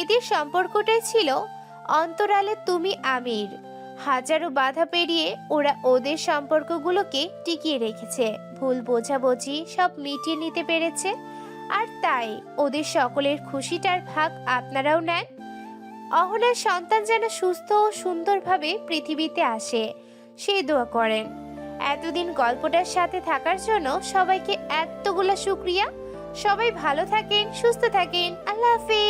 এদের সম্পর্কটাই ছিল অন্তরালে তুমি আমির। হাজারো বাধা পেরিয়ে ওরা ওদের সম্পর্কগুলোকে টিকিয়ে রেখেছে। ভুল বোঝাবুঝি সব মিটিয়ে নিতে পেরেছে। আর তাই ওদের সকলের খুশিটার ভাগ আপনারাও নেন। অহনার সন্তান যেন সুস্থ ও সুন্দরভাবে পৃথিবীতে আসে সেই দোয়া করেন। এতদিন গল্পটার সাথে থাকার জন্য সবাইকে এতগুলা শুকরিয়া। সবাই ভালো থাকেন, সুস্থ থাকেন। আল্লাহ হাফেজ।